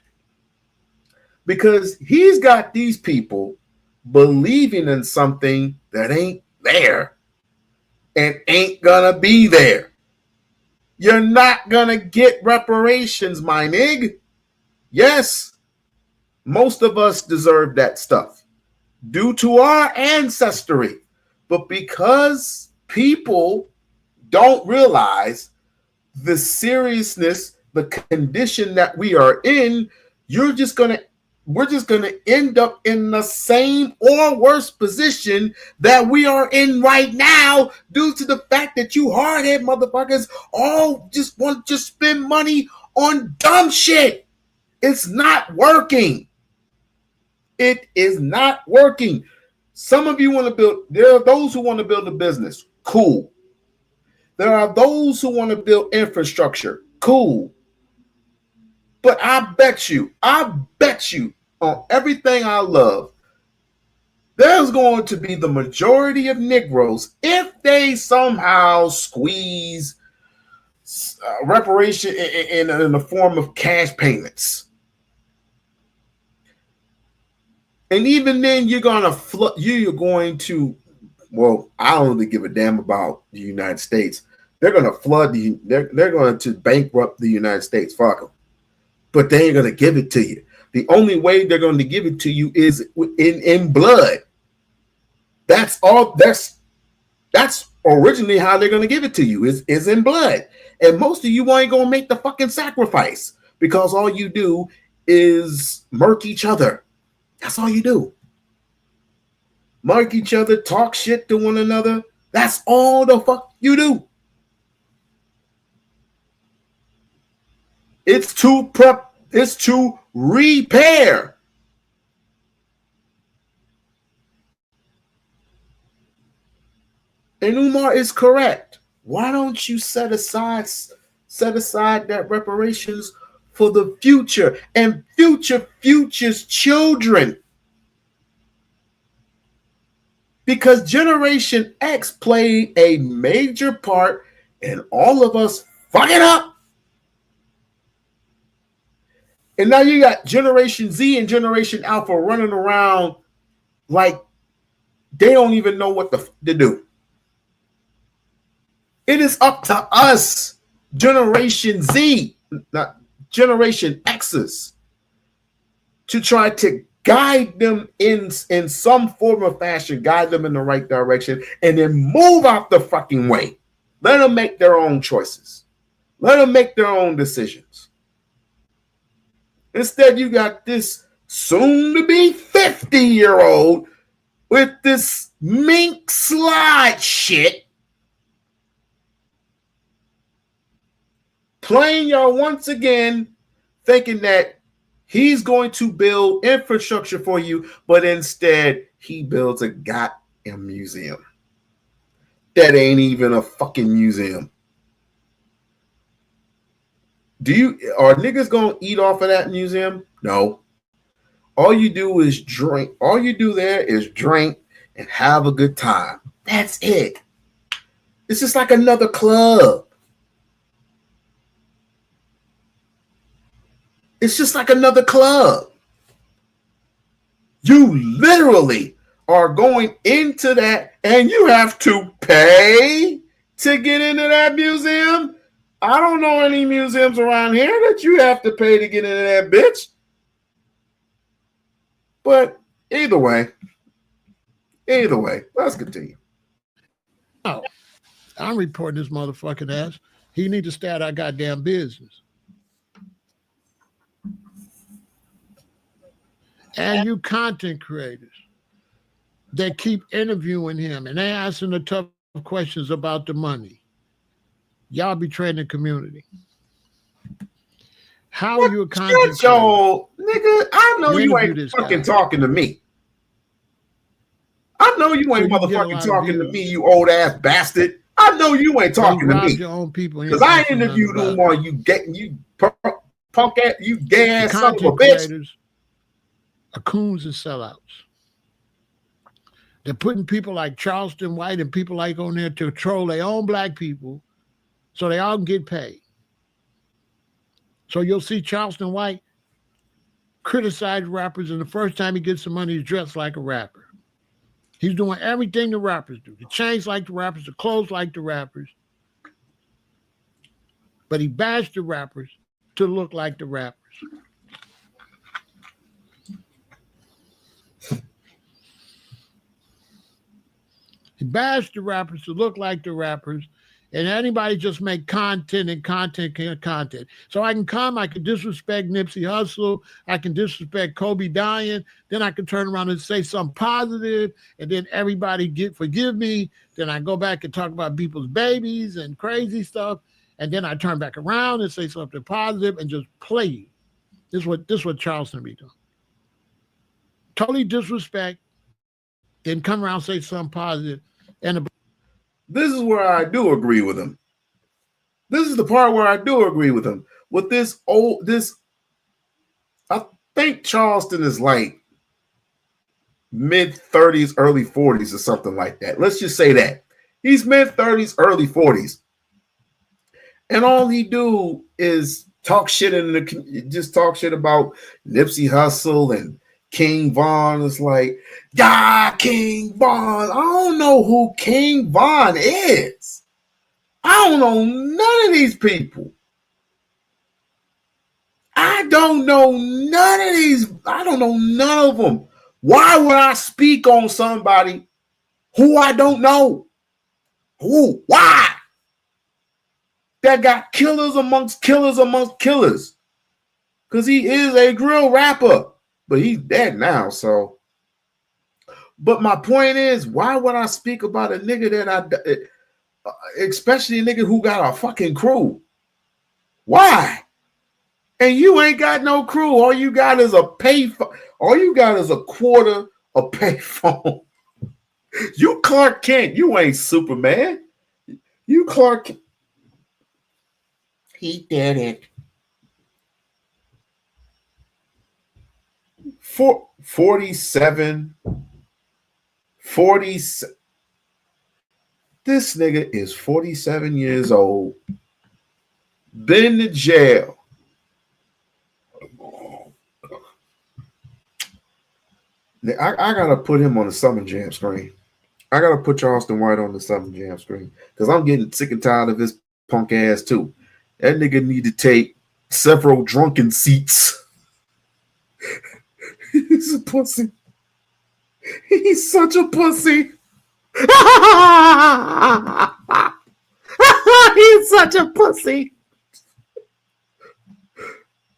Because he's got these people believing in something that ain't there and ain't gonna be there. You're not gonna get reparations, my nig. Yes, most of us deserve that stuff due to our ancestry. But because people don't realize the seriousness, the condition that we are in, we're just going to end up in the same or worse position that we are in right now due to the fact that you hardhead motherfuckers all just want to spend money on dumb shit. It's not working. It is not working. Some of you want to build, there are those who want to build a business. Cool. There are those who want to build infrastructure. Cool. But I bet you on everything I love, there's going to be the majority of Negroes, if they somehow squeeze reparation in the form of cash payments. And even then, you're going to, well, I don't really give a damn about the United States. They're going to flood they're going to bankrupt the United States. Fuck them. But they ain't going to give it to you. The only way they're going to give it to you is in blood. That's all. That's originally how they're going to give it to you is in blood. And most of you ain't going to make the fucking sacrifice because all you do is murk each other. That's all you do. Murk each other, talk shit to one another. That's all the fuck you do. It's to repair. And Umar is correct. Why don't you set aside that reparations for the future and future's children? Because Generation X played a major part in all of us fucking up. And now you got Generation Z and Generation Alpha running around like they don't even know what to do. It is up to us, Generation Z, not Generation X's, to try to guide them in some form of fashion, guide them in the right direction, and then move out the fucking way. Let them make their own choices. Let them make their own decisions. Instead, you got this soon-to-be 50-year-old with this mink slide shit playing y'all once again, thinking that he's going to build infrastructure for you, but instead he builds a goddamn museum. That ain't even a fucking museum. Are niggas gonna eat off of that museum? No. All you do is drink. All you do there is drink and have a good time. That's it. It's just like another club. It's just like another club. You literally are going into that and you have to pay to get into that museum. I don't know any museums around here that you have to pay to get into that bitch. But either way, let's continue. Oh, I'm reporting this motherfucking ass. He need to stay out of our goddamn business. And you content creators that keep interviewing him and they asking the tough questions about the money. Y'all betraying the community. How are you a content creator? Nigga, I know you ain't fucking talking to me. I know you ain't motherfucking talking to me, you old ass bastard. I know you ain't talking to me. Your own people because I interviewed Umar. You punk ass, you gay ass son of a bitch. Are coons and sellouts. They're putting people like Charleston White and people like on there to troll their own black people so they all can get paid. So you'll see Charleston White criticize rappers, and the first time he gets some money, he's dressed like a rapper. He's doing everything the rappers do. The chains like the rappers, the clothes like the rappers. But he bashed the rappers to look like the rappers. He bashed the rappers to look like the rappers, and anybody just make content and content. So I can come, I can disrespect Nipsey Hussle, I can disrespect Kobe dying, then I can turn around and say something positive, and then everybody forgive me. Then I go back and talk about people's babies and crazy stuff, and then I turn back around and say something positive and just play you. This is what Charleston be doing. Totally disrespect, then come around and say something positive. And this is where I do agree with him. This is the part where I do agree with him. With I think Charleston is like mid-30s, early 40s or something like that. Let's just say that. He's mid-30s, early 40s. And all he do is talk shit talk shit about Nipsey Hussle and King Von. Is like, King Von. I don't know who King Von is. I don't know none of these people. I don't know none of these. I don't know none of them. Why would I speak on somebody who I don't know? Who? Why? That got killers amongst killers amongst killers. Because he is a grill rapper. But he's dead now, so. But my point is, why would I speak about a nigga that especially a nigga who got a fucking crew? Why? And you ain't got no crew. All you got is a all you got is a quarter of payphone. You Clark Kent. You ain't Superman. You Clark Kent. He did it. 47. This nigga is 47 years old. Been to jail. I gotta put him on the Summer Jam screen. I gotta put Charleston White on the Summer Jam screen because I'm getting sick and tired of his punk ass too. That nigga need to take several drunken seats. He's a pussy. He's such a pussy. He's such a pussy.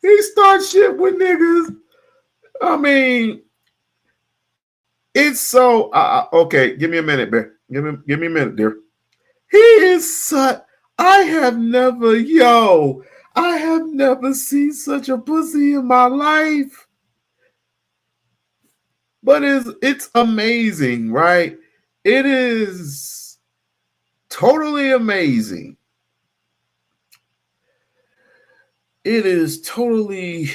He starts shit with niggas. I mean, it's so okay. Give me a minute, bear. Give me a minute, dear. He is such. I have never seen such a pussy in my life. But it's amazing, right? It is totally amazing. It is totally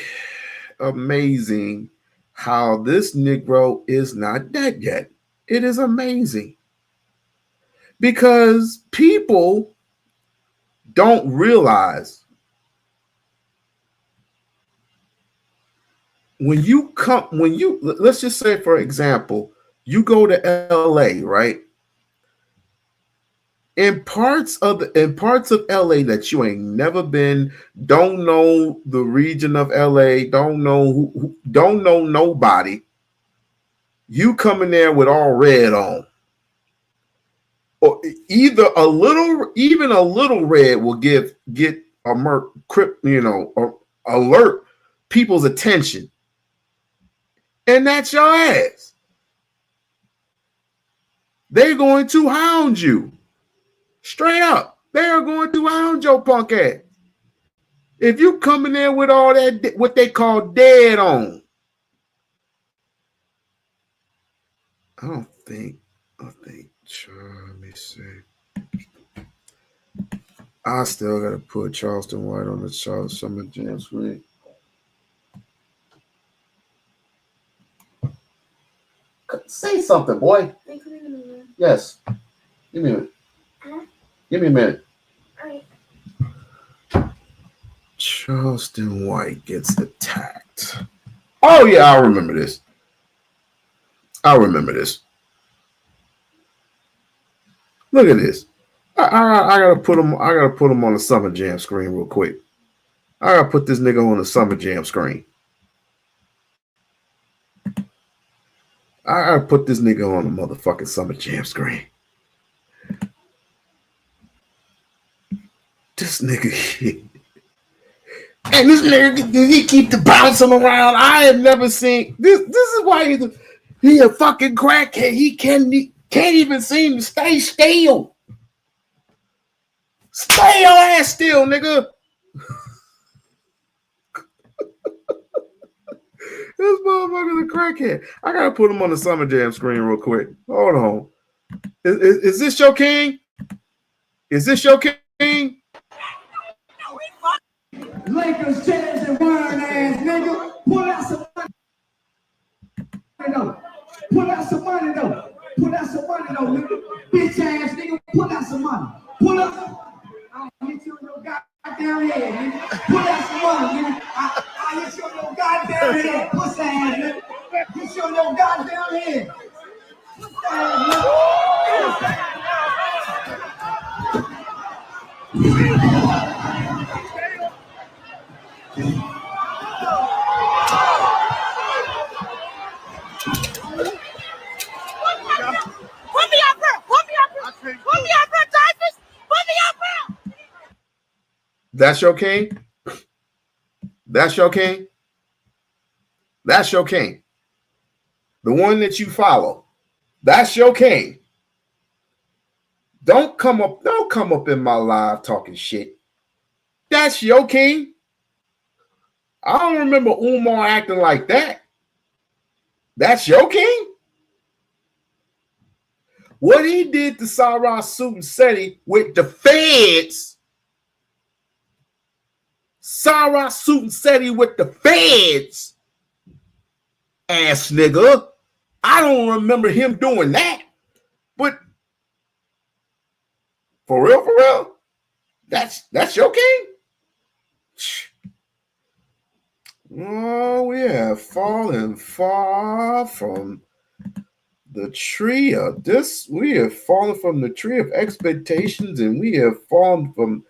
amazing how this Negro is not dead yet. It is amazing. Because people don't realize let's just say, for example, you go to LA, right? in parts of LA that you ain't never been, don't know the region of LA, don't know don't know nobody. You coming there with all red on, or either even a little red will get alert people's attention, and that's your ass. They're going to hound you. Straight up, they are going to hound your punk ass. If you come in there with all that, what they call dead on, I think, let me see. I still got to put Charleston White on the Charles Summer Jam screen. Say something, boy. Yes. Give me a minute. Give me a minute. Charleston White gets attacked. Oh yeah, I remember this. Look at this. I gotta put him on the Summer Jam screen real quick. I gotta put this nigga on the Summer Jam screen. I gotta put this nigga on the motherfucking Summer Jam screen. This nigga. And this nigga, he keep the bouncing around. I have never seen this. This is why he a fucking crackhead. He can't even seem to stay still. Stay your ass still, nigga. This motherfucker's a crackhead. I gotta put him on the Summer Jam screen real quick. Hold on. Is this your king? Is this your king? Lakers chance and wine ass nigga. Pull out some money though. Pull out some money though. Pull out some money though, nigga. Bitch ass nigga. Pull out some money. Pull up. I'll hit you on your goddamn head, nigga. Pull out some money, nigga. I'll hit you on your goddamn head. Puss ass nigga. Hit you on your goddamn head. Puss ass That's your king? That's your king? That's your king. The one that you follow. That's your king. Don't come up in my live talking shit. That's your king. I don't remember Umar acting like that. That's your king? What he did to Sarah Seti with the feds. Sarah Seti with the feds. Ass nigga. I don't remember him doing that. But for real, that's your king? Oh, we have fallen far from the tree of this. We have fallen from the tree of expectations, and we have fallen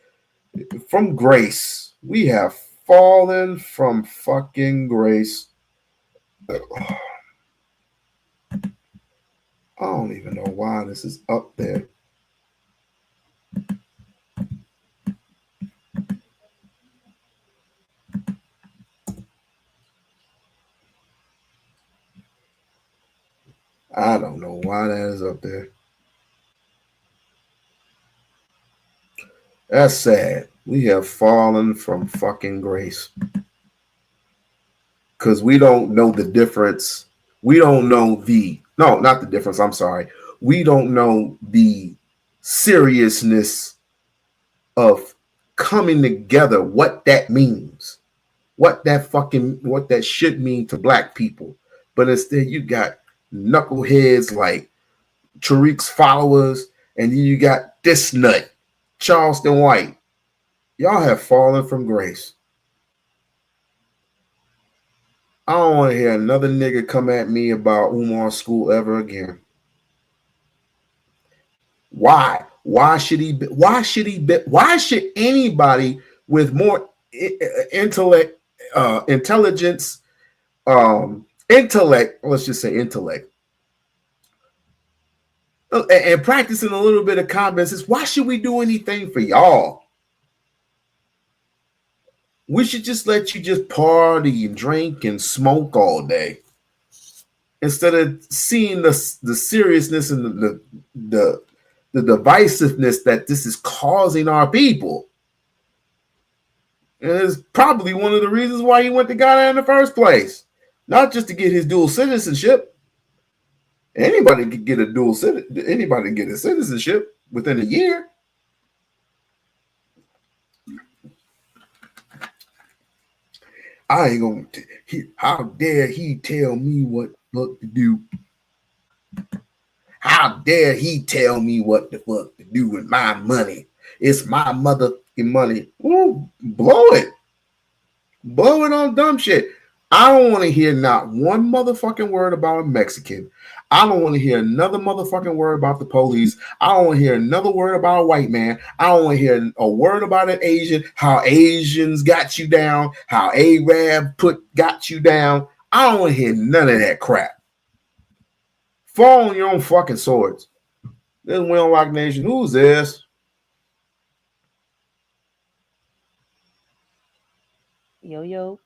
from grace. We have fallen from fucking grace. I don't even know why this is up there. I don't know why that is up there. That's sad. We have fallen from fucking grace. Because we don't know the difference. We don't know not the difference. I'm sorry. We don't know the seriousness of coming together, what that means, what that should mean to black people. But instead, you got knuckleheads like Tariq's followers, and then you got this nut, Charleston White. Y'all have fallen from grace. I don't want to hear another nigga come at me about Umar's school ever again. Why? Why should he? Why should he? Why should anybody with more intellect, intelligence, intellect? Let's just say intellect, and practicing a little bit of common sense. Why should we do anything for y'all? We should just let you just party and drink and smoke all day, instead of seeing the seriousness and the divisiveness that this is causing our people. And it's probably one of the reasons why he went to Ghana in the first place, not just to get his dual citizenship. Anybody could get a dual citizenship. Anybody can get a citizenship within a year. I ain't gonna. How dare he tell me what the fuck to do? How dare he tell me what the fuck to do with my money? It's my motherfucking money. Ooh, blow it on dumb shit. I don't want to hear not one motherfucking word about a Mexican. I don't want to hear another motherfucking word about the police. I don't want to hear another word about a white man. I don't want to hear a word about an Asian, how Asians got you down, how Arab got you down. I don't want to hear none of that crap. Fall on your own fucking swords. This is We-On-Loc Nation. Who's this? Yo.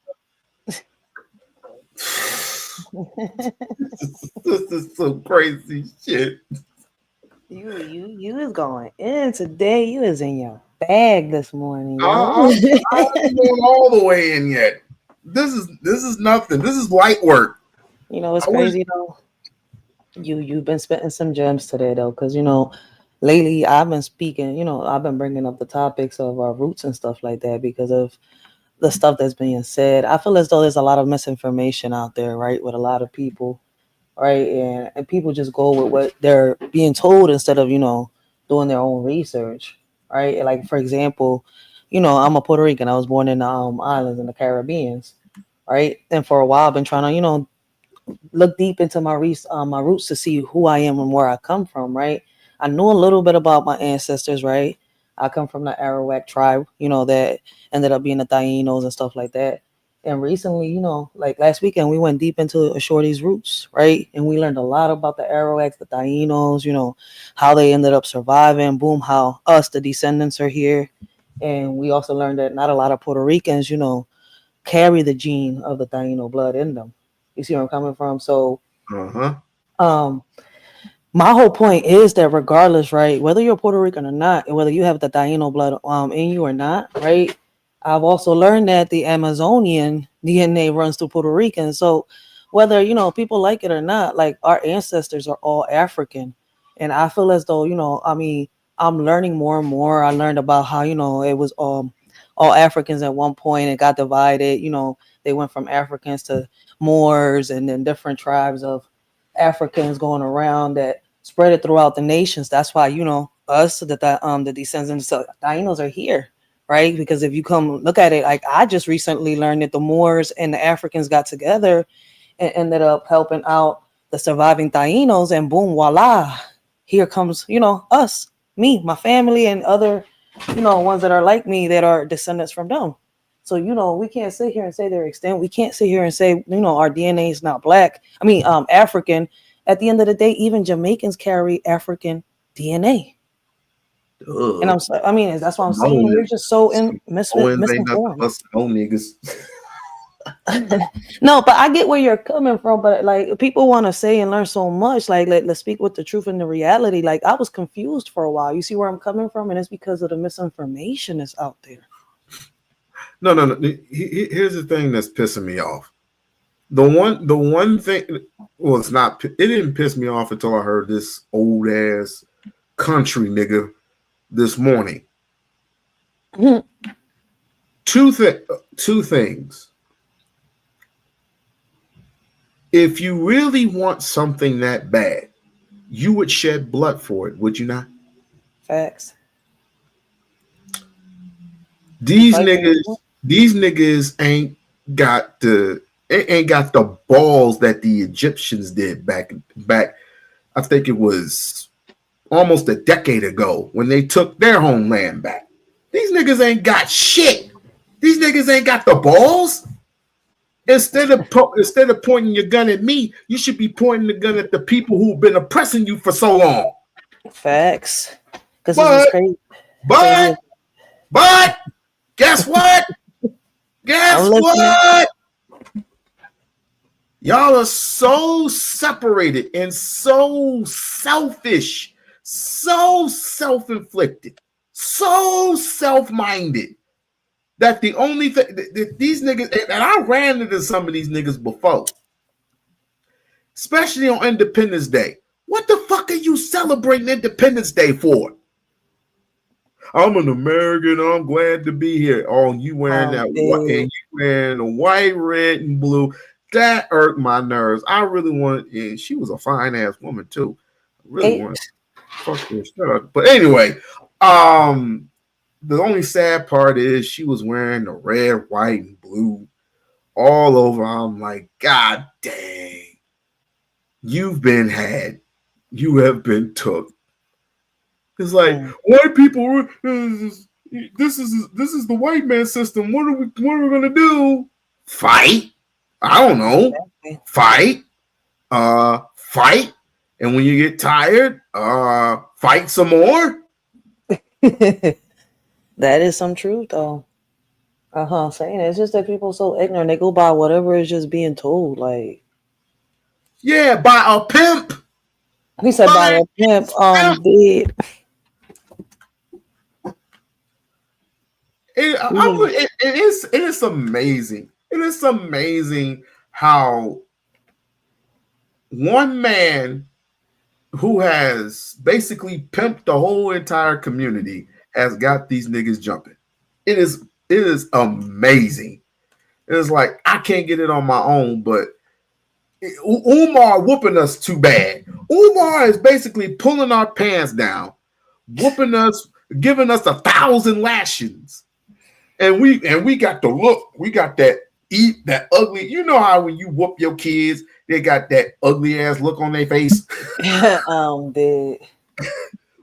This is some crazy shit. You is going in today. You is in your bag this morning. I'm not going all the way in yet. This is nothing. This is light work. You know, it's crazy though. You've been spitting some gems today though, because lately I've been speaking. I've been bringing up the topics of our roots and stuff like that because of the stuff that's being said. I feel as though there's a lot of misinformation out there, right, with a lot of people, right, and people just go with what they're being told instead of doing their own research, right? Like for example, I'm a Puerto Rican. I was born in the islands in the Caribbean, right? And for a while I've been trying to look deep into my roots to see who I am and where I come from, right? I know a little bit about my ancestors, right? I come from the Arawak tribe, that ended up being the Tainos and stuff like that. And recently, like last weekend, we went deep into a shorty's roots, right? And we learned a lot about the Arawaks, the Tainos, how they ended up surviving, boom, how us, the descendants, are here. And we also learned that not a lot of Puerto Ricans, carry the gene of the Taino blood in them. You see where I'm coming from? So, my whole point is that regardless, right, whether you're Puerto Rican or not, and whether you have the Taino blood in you or not, right, I've also learned that the Amazonian DNA runs through Puerto Rican. So whether, people like it or not, like our ancestors are all African. And I feel as though, I'm learning more and more. I learned about how, it was all Africans at one point. It got divided. They went from Africans to Moors and then different tribes of Africans going around that spread it throughout the nations. That's why us, the descendants of Tainos are here, right? Because if you come look at it, like I just recently learned that the Moors and the Africans got together and ended up helping out the surviving Tainos, and boom, voila, here comes us, me, my family, and other ones that are like me that are descendants from them. So, we can't sit here and say they're extinct. We can't sit here and say, our DNA is not black. African. At the end of the day, even Jamaicans carry African DNA. And that's what I'm saying. We're just so misinformed. No niggas. No, but I get where you're coming from. But like people want to say and learn so much. Like let's speak with the truth and the reality. Like I was confused for a while. You see where I'm coming from, and it's because of the misinformation that's out there. No. Here's the thing that's pissing me off. The one thing, well, it's not. It didn't piss me off until I heard this old ass country nigga this morning. Mm-hmm. Two things. If you really want something that bad, you would shed blood for it, would you not? Facts. These niggas ain't got the balls that the Egyptians did back. I think it was almost a decade ago when they took their homeland back. These niggas ain't got shit. These niggas ain't got the balls. Instead of pointing your gun at me, you should be pointing the gun at the people who've been oppressing you for so long. Facts. Because this is crazy. But guess what? Guess what? Y'all are so separated and so selfish, so self-inflicted, so self-minded that the only thing that these niggas, and I ran into some of these niggas before, especially on Independence Day. What the fuck are you celebrating Independence Day for? I'm an American. I'm glad to be here. Oh, you wearing that white, and you wearing the white, red, and blue. That irked my nerves. I really wanted, and she was a fine ass woman too. I really wanted to fuck her stuff. But anyway, the only sad part is she was wearing the red, white, and blue all over. I'm like, God dang, you've been had. You have been took. It's like white people. This is the white man system. What are we gonna do? Fight? I don't know. Fight. Fight. And when you get tired, fight some more. That is some truth, though. Saying it's just that people are so ignorant. They go by whatever is just being told. Like, yeah, by a pimp. He said by a pimp. Dude. It is amazing. It is amazing how one man who has basically pimped the whole entire community has got these niggas jumping. It is amazing. It's like I can't get it on my own, but Umar whooping us too bad. Umar is basically pulling our pants down, whooping us, giving us 1,000 lashings. And we got the look. We got that ugly. You know how when you whoop your kids, they got that ugly ass look on their face. Yeah,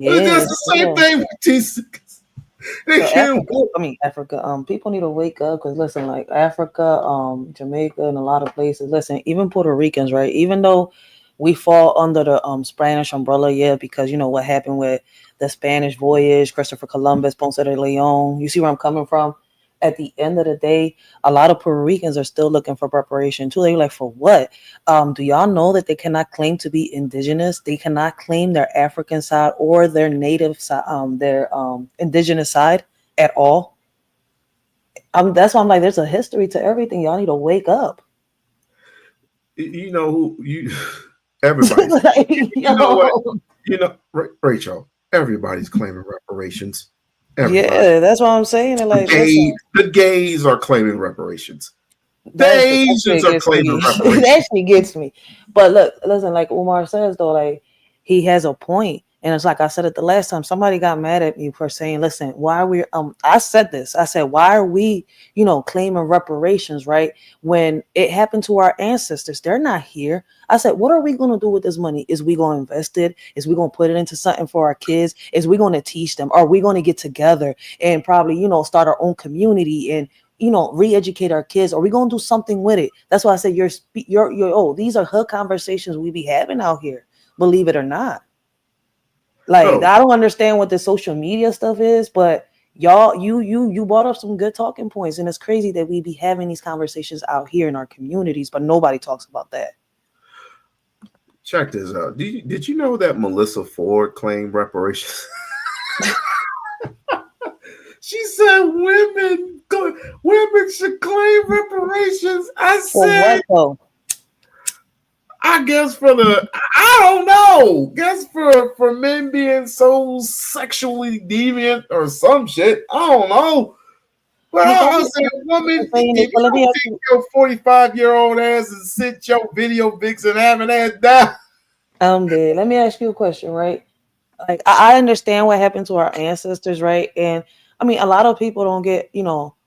it's the same thing with these. Africa. People need to wake up because listen, like Africa, Jamaica, and a lot of places. Listen, even Puerto Ricans, right? Even though we fall under the Spanish umbrella, yeah, because you know what happened with the Spanish voyage, Christopher Columbus, Ponce de Leon. You see where I'm coming from? At the end of the day, a lot of Puerto Ricans are still looking for preparation too. They're like, for what? Do y'all know that they cannot claim to be indigenous? They cannot claim their African side or their native side, their indigenous side at all. That's why I'm like, there's a history to everything. Y'all need to wake up. You know who everybody. Like, you know what? You know, Rachel. Everybody's claiming reparations. Everybody. Yeah, that's what I'm saying. Like the gays are claiming reparations. The Asians are claiming reparations. It actually gets me. But look, listen, like Umar says though, like he has a point. And it's like I said it the last time, somebody got mad at me for saying, listen, why are we I said this. I said, why are we, claiming reparations, right? When it happened to our ancestors, they're not here. I said, what are we going to do with this money? Is we going to invest it? Is we going to put it into something for our kids? Is we going to teach them? Are we going to get together and probably, start our own community and, re-educate our kids? Are we going to do something with it? That's why I said, these are hood conversations we be having out here, believe it or not. Like, I don't understand what the social media stuff is, but y'all, you brought up some good talking points, and it's crazy that we be having these conversations out here in our communities, but nobody talks about that. Check this out. Did you know that Melissa Ford claimed reparations? She said women should claim reparations. I said, what, I guess I don't know. Guess for men being so sexually deviant or some shit. I don't know. But I was saying, woman, if you don't take your 45-year-old ass and sit your video vixen having ass down. I'm dead. Let me ask you a question, right? Like, I understand what happened to our ancestors, right? And I mean, a lot of people don't get,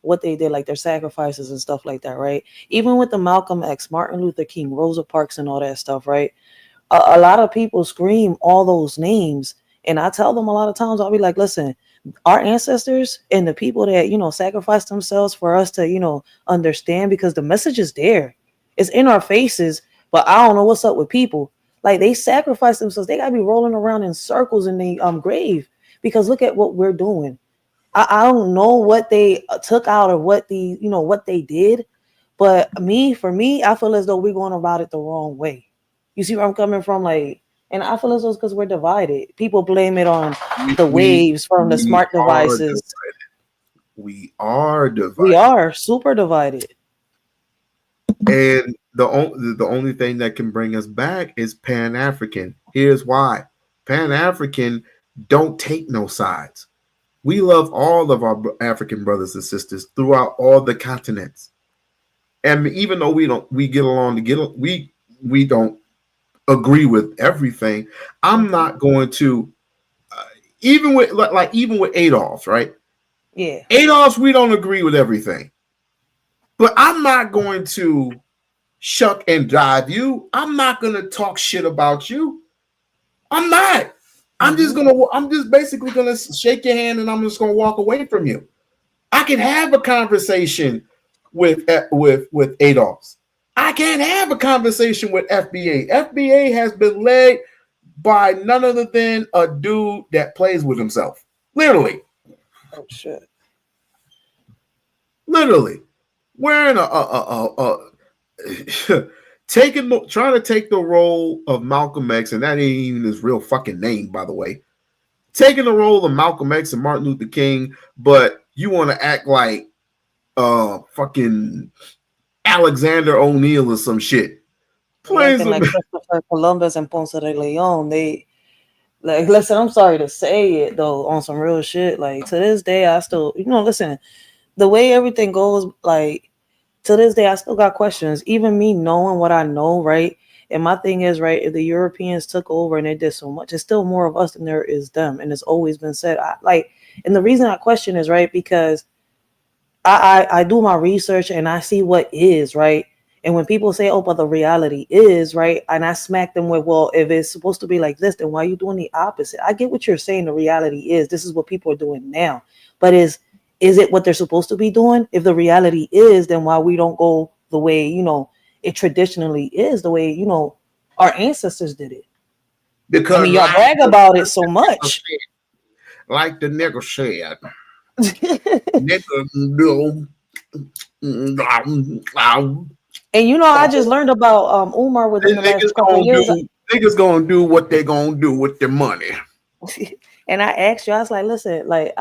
what they did, like their sacrifices and stuff like that, right? Even with the Malcolm X, Martin Luther King, Rosa Parks, and all that stuff, right? A lot of people scream all those names, And I tell them a lot of times, I'll be like, listen, our ancestors and the people that, you know, sacrificed themselves for us to, you know, understand, because the message is there. It's in our faces, but I don't know what's up with people. Like, they sacrifice themselves. They got to be rolling around in circles in the grave, because look at what we're doing. I don't know what they took out or what the, you know, what they did. But for me, I feel as though we're going about it the wrong way. You see where I'm coming from? Like, and I feel as though it's because we're divided. People blame it on the waves from the smart devices. We are divided. We are super divided. And the only thing that can bring us back is Pan-African. Here's why. Pan-African don't take no sides. We love all of our African brothers and sisters throughout all the continents. And even though we get along together, we don't agree with everything. I'm not going to even with Adolf, right? Yeah. Adolf, we don't agree with everything. But I'm not going to shuck and jive you. I'm not going to talk shit about you. I'm not. I'm just basically going to shake your hand and I'm just going to walk away from you. I can have a conversation with Adolf. I can't have a conversation with FBA. FBA has been led by none other than a dude that plays with himself. Literally. Oh shit. Literally. Wearing trying to take the role of Malcolm X, and that ain't even his real fucking name, by the way. Taking the role of Malcolm X and Martin Luther King, but you want to act like fucking Alexander O'Neill or some shit. Like Christopher Columbus and Ponce de Leon. They, like, listen, I'm sorry to say it though, on some real shit. Like, to this day, I still, you know, listen, the way everything goes, like, to this day, I still got questions. Even me knowing what I know, right? And my thing is, right, if the Europeans took over and they did so much, it's still more of us than there is them. And it's always been said. And the reason I question is, right, because I do my research and I see what is, right? And when people say, oh, but the reality is, right? And I smack them with, well, if it's supposed to be like this, then why are you doing the opposite? I get what you're saying. The reality is, this is what people are doing now. But is it what they're supposed to be doing? If the reality is, then why we don't go the way, you know, it traditionally is, the way, you know, our ancestors did it? Because I mean, y'all brag about it so much. Like the nigga said. And you know, I just learned about Umar within the last couple of years. Niggas gonna do what they gonna do with their money. And I asked you, I was like, listen, like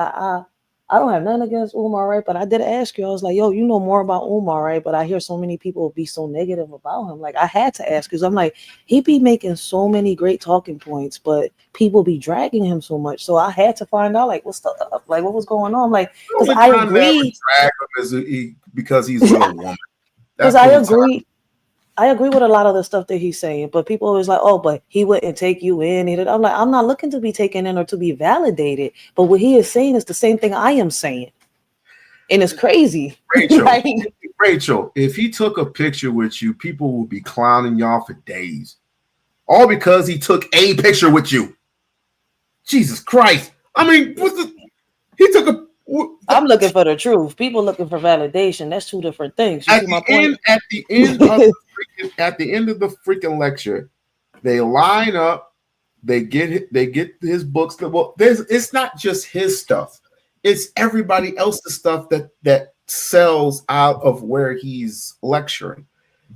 I don't have nothing against Umar, right? But I did ask you, I was like, yo, you know more about Umar, right? But I hear so many people be so negative about him. Like, I had to ask, because I'm like, he be making so many great talking points, but people be dragging him so much. So I had to find out, like, what's the like, what was going on? Like, because I agree. Because he's with a woman. Because I agree with a lot of the stuff that he's saying, but people always like, oh, but he wouldn't take you in. I'm like, I'm not looking to be taken in or to be validated. But what he is saying is the same thing I am saying. And it's crazy. Rachel, if he took a picture with you, people will be clowning y'all for days. All because he took a picture with you. Jesus Christ. I mean, he took a... I'm looking for the truth. People looking for validation. That's two different things. You see my point? At the end of the freaking lecture, they line up. They get his books. Well, it's not just his stuff. It's everybody else's stuff that sells out of where he's lecturing.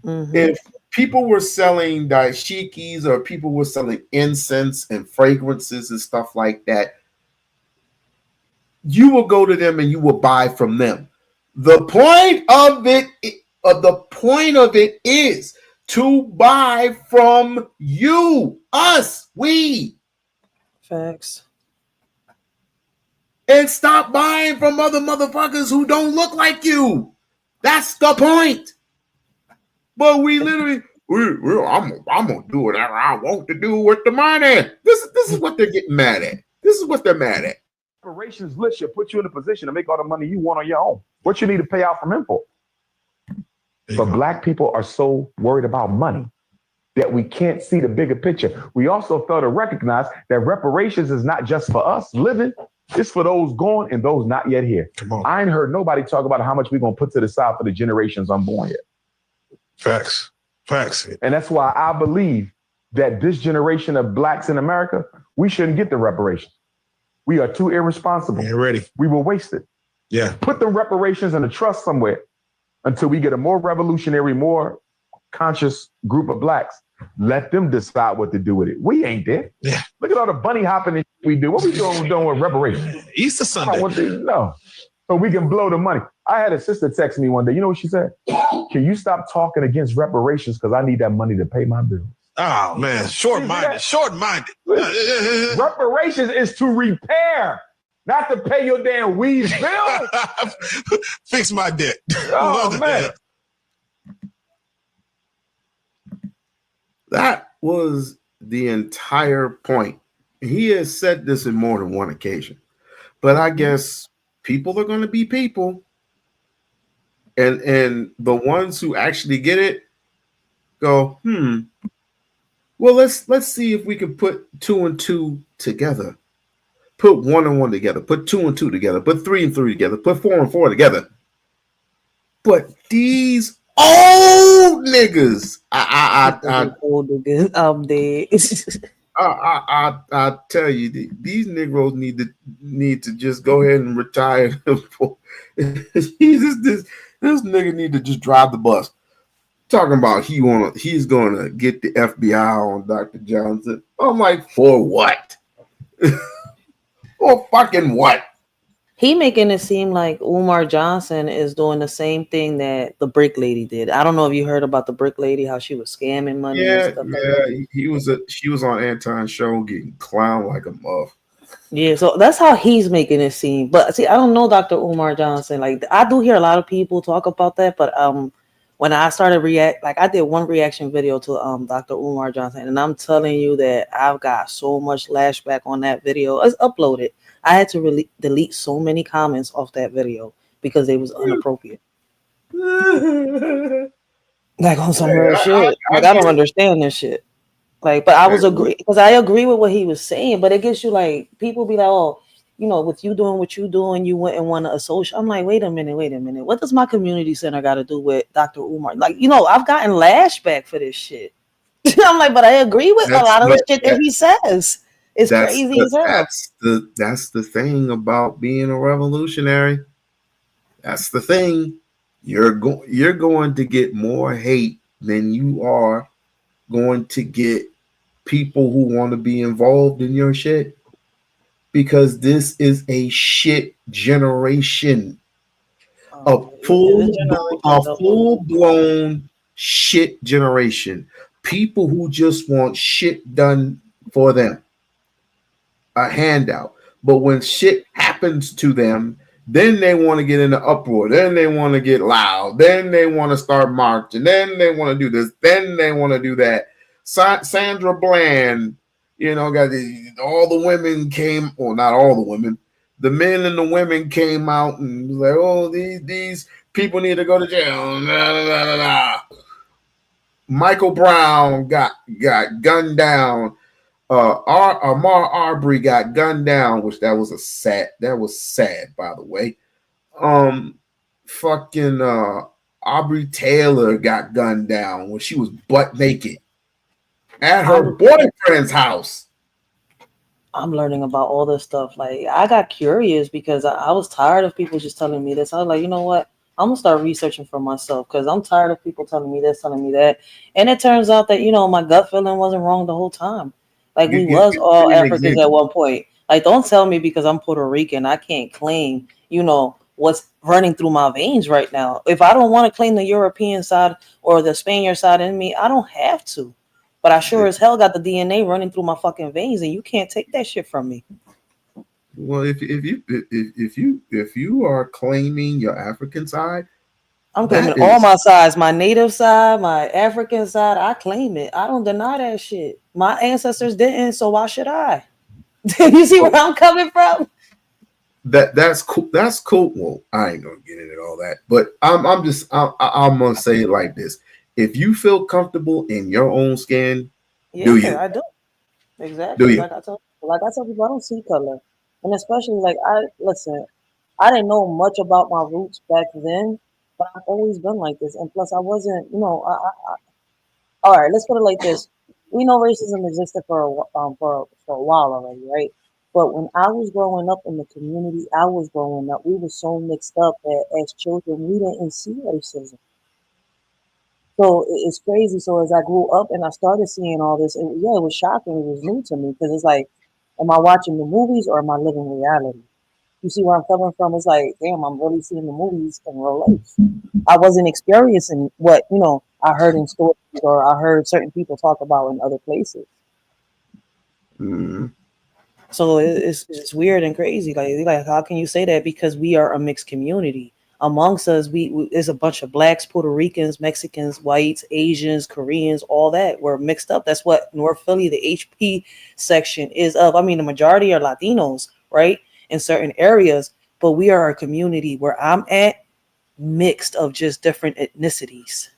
Mm-hmm. If people were selling dashikis or people were selling incense and fragrances and stuff like that, you will go to them and you will buy from them. The point of it is to buy from you, us, we. Facts. And stop buying from other motherfuckers who don't look like you. That's the point. But we literally, I'm gonna do whatever I want to do with the money. This is what they're getting mad at. This is what they're mad at. Reparations list should put you in a position to make all the money you want on your own. What you need to pay out from him for? But black people are so worried about money that we can't see the bigger picture. We also fail to recognize that reparations is not just for us living, it's for those gone and those not yet here. Come on. I ain't heard nobody talk about how much we're going to put to the side for the generations unborn yet. Facts. And that's why I believe that this generation of blacks in America, we shouldn't get the reparations. We are too irresponsible. You're ready. We will waste it. Yeah. Put the reparations in a trust somewhere until we get a more revolutionary, more conscious group of blacks. Let them decide what to do with it. We ain't there. Yeah. Look at all the bunny hopping we do. What we doing with reparations? Easter Sunday. No. So we can blow the money. I had a sister text me one day. You know what she said? Can you stop talking against reparations? Because I need that money to pay my bills. Oh, man. Short-minded. Reparations is to repair, not to pay your damn weeds bill. Fix my debt. Oh, man. That was the entire point. He has said this in more than one occasion, but I guess people are going to be people, and the ones who actually get it go, well, let's see if we can put 2 and 2 together, put 1 and 1 together, put 2 and 2 together, put 3 and 3 together, put 4 and 4 together. But these old niggas, old niggas, I'm dead. I tell you, these Negroes need to just go ahead and retire. This nigga need to just drive the bus. Talking about he's gonna get the FBI on Dr. Johnson. I'm like, for what? For fucking what? He making it seem like Umar Johnson is doing the same thing that the brick lady did. I don't know if you heard about the brick lady, how she was scamming money and stuff like that. She was on Anton's show getting clowned like a muff. Yeah, so that's how he's making it seem. But see, I don't know Dr. Umar Johnson. Like, I do hear a lot of people talk about that, but when I started I did one reaction video to Dr. Umar Johnson, and I'm telling you that I've got so much lashback on that video. It's uploaded. I had to delete so many comments off that video because it was inappropriate. Like on some real shit. Like, I don't understand this shit. Like, but I was because I agree with what he was saying, but it gets you like, people be like, oh, you know, with you doing what you doing, you wouldn't want to associate. I'm like, wait a minute. What does my community center got to do with Dr. Umar? Like, you know, I've gotten lashback for this shit. I'm like, but I agree with a lot of the shit that he says. It's crazy as hell. That's the thing about being a revolutionary. That's the thing. You're going to get more hate than you are going to get people who want to be involved in your shit, because this is a shit generation. A full-blown shit generation. People who just want shit done for them. A handout. But when shit happens to them, then they want to get in the uproar. Then they want to get loud. Then they want to start marching. Then they want to do this. Then they want to do that. Sandra Bland, you know, all the women came, or not all the women, the men and the women came out and was like, oh, these people need to go to jail. Michael Brown got gunned down. Ahmaud Arbery got gunned down, which that was sad, by the way. Aubrey Taylor got gunned down when she was butt naked at her boyfriend's house. I'm learning about all this stuff. Like, I got curious because I was tired of people just telling me this. I was like, you know what? I'm gonna start researching for myself because I'm tired of people telling me this, telling me that. And it turns out that, you know, my gut feeling wasn't wrong the whole time. Like, we was all Africans at one point. Like, don't tell me because I'm Puerto Rican, I can't claim, you know, what's running through my veins right now. If I don't want to claim the European side or the Spaniard side in me, I don't have to. But I sure as hell got the DNA running through my fucking veins, and you can't take that shit from me. Well, if you are claiming your African side, I'm claiming all my sides, my native side, my African side. I claim it. I don't deny that shit. My ancestors didn't, so why should I? You see where I'm coming from? That's cool. That's cool. Well, I ain't gonna get into all that, but I'm gonna say it like this: If you feel comfortable in your own skin, Yeah, do you? I do. Do Exactly. you? Like I tell people, I don't see color, and especially like I listen. I didn't know much about my roots back then, but I've always been like this. And plus, I wasn't, all right, let's put it like this. We know racism existed for a while already, right? But when I was growing up in the community I was growing up, we were so mixed up that as children we didn't see racism. So it's crazy. So as I grew up and I started seeing all this, and yeah, it was shocking. It was new to me because it's like, am I watching the movies or am I living reality? You see where I'm coming from? It's like, damn, I'm really seeing the movies in real life. I wasn't experiencing what, I heard in stories or I heard certain people talk about in other places. Mm. So it's weird and crazy. Like how can you say that? Because we are a mixed community. Amongst us, we there's a bunch of blacks, Puerto Ricans, Mexicans, whites, Asians, Koreans, all that. We're mixed up. That's what North Philly, the HP section is of. I mean, the majority are Latinos, right? In certain areas, but we are a community where I'm at mixed of just different ethnicities.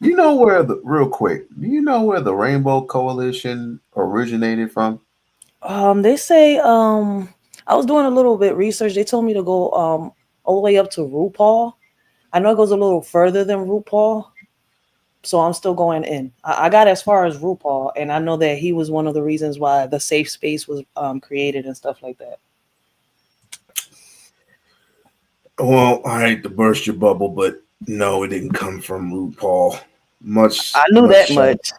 You know where the real quick? Do you know where the Rainbow Coalition originated from? They say I was doing a little bit research. They told me to go all the way up to RuPaul. I know it goes a little further than RuPaul, so I'm still going in. I got as far as RuPaul, and I know that he was one of the reasons why the safe space was created and stuff like that. Well, I hate to burst your bubble, but no, it didn't come from RuPaul. I knew that much.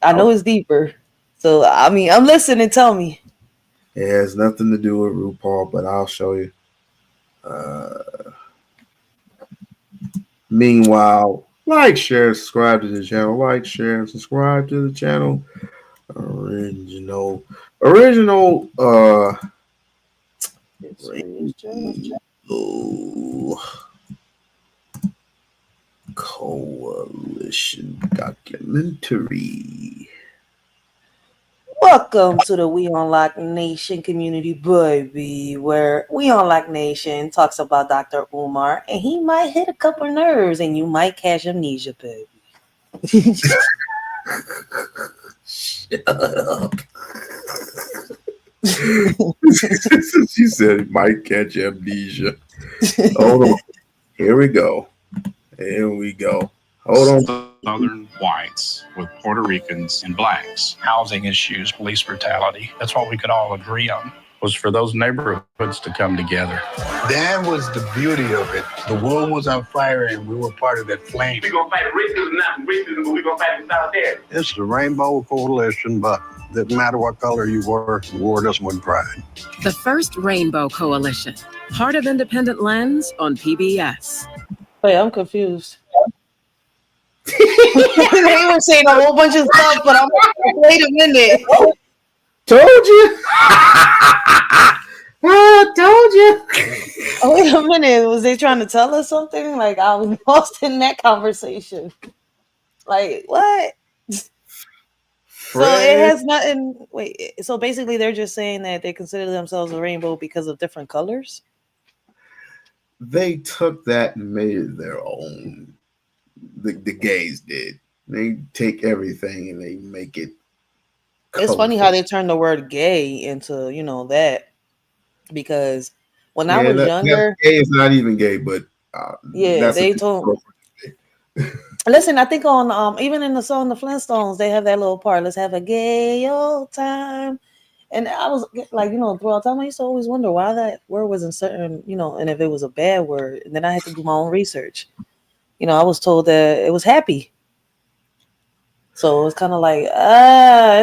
I know it's deeper. So I mean, I'm listening. Tell me. It has nothing to do with RuPaul, but I'll show you. Meanwhile, like, share, subscribe to the channel. Like, share, and subscribe to the channel. Original. Rainbow Coalition documentary. Welcome to the We-On-Loc Nation community, baby, where We-On-Loc Nation talks about Dr. Umar, and he might hit a couple nerves, and you might catch amnesia, baby. Shut up. She said it might catch amnesia. Hold on. Here we go. Hold on. Southern whites with Puerto Ricans and blacks. Housing issues, police brutality. That's what we could all agree on, was for those neighborhoods to come together. That was the beauty of it. The world was on fire and we were part of that flame. We're going to fight racism, not racism, but we're going to fight it out there. It's the Rainbow Coalition, but it didn't matter what color you wore this with pride. The first Rainbow Coalition. Heart of Independent Lens on PBS. Wait, I'm confused. They were saying a whole bunch of stuff, but I'm like, wait a minute. Told you. I told you. Oh, wait a minute. Was they trying to tell us something? Like, I was lost in that conversation. Like, what? So it has nothing. Wait, so basically they're just saying that they consider themselves a rainbow because of different colors? They took that and made it their own. The gays did. They take everything and they make it colorful. It's funny how they turned the word gay into, that. Because when I was younger, gay is not even gay, but they told. Listen, I think on even in the song The Flintstones, they have that little part. Let's have a gay old time. And I was like, throughout time, I used to always wonder why that word wasn't certain, and if it was a bad word. And then I had to do my own research. I was told that it was happy. So it's kind of like,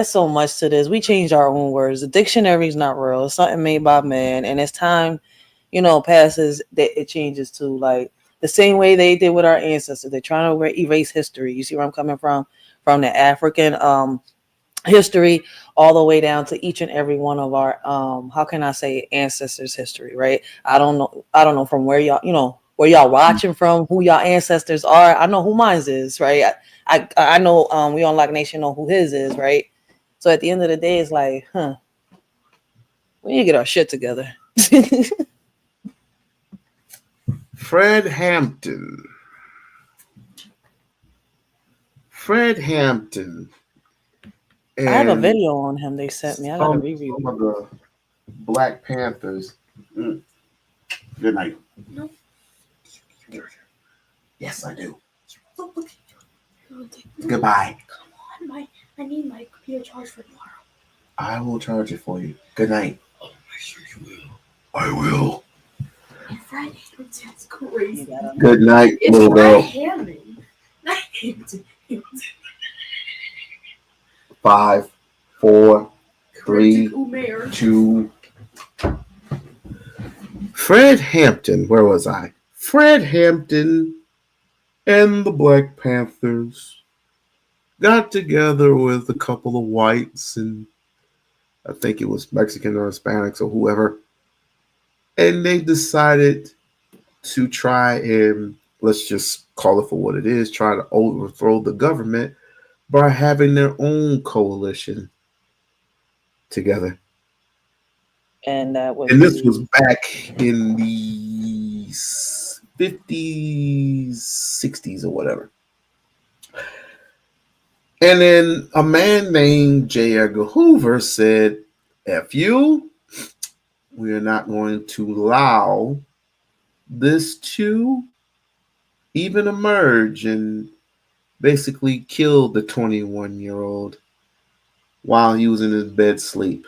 it's so much to this. We changed our own words. The dictionary is not real. It's something made by man. And as time, passes, it changes to like the same way they did with our ancestors. They're trying to erase history. You see where I'm coming from? From the African history all the way down to each and every one of our, how can I say, ancestors' history, right? I don't know from where y'all, where y'all watching from, who y'all ancestors are. I know who mine is, right? I know We-On-Loc Nation know who his is, right? So at the end of the day, it's like, we need to get our shit together. Fred Hampton. Fred Hampton. I have a and video on him they sent me. I got to review. some of the Black Panthers. Good night. No. Yes, I do. Look, look. Goodbye. Come on, I need my computer charged for tomorrow. I will charge it for you. Good night. Oh, I sure you will. I will. Fred Hampton's crazy. Good night, It's little Fred girl. Hampton. Not Hampton. 5, 4, 3, Umar. 2. Fred Hampton. Where was I? Fred Hampton and the Black Panthers got together with a couple of whites and I think it was Mexican or Hispanics or whoever. And they decided to try and, let's just call it for what it is, try to overthrow the government by having their own coalition together. And that was. And this was back in the 50s, 60s, or whatever. And then a man named J. Edgar Hoover said, F you, we are not going to allow this to even emerge, and basically killed the 21-year-old while he was in his bed sleep.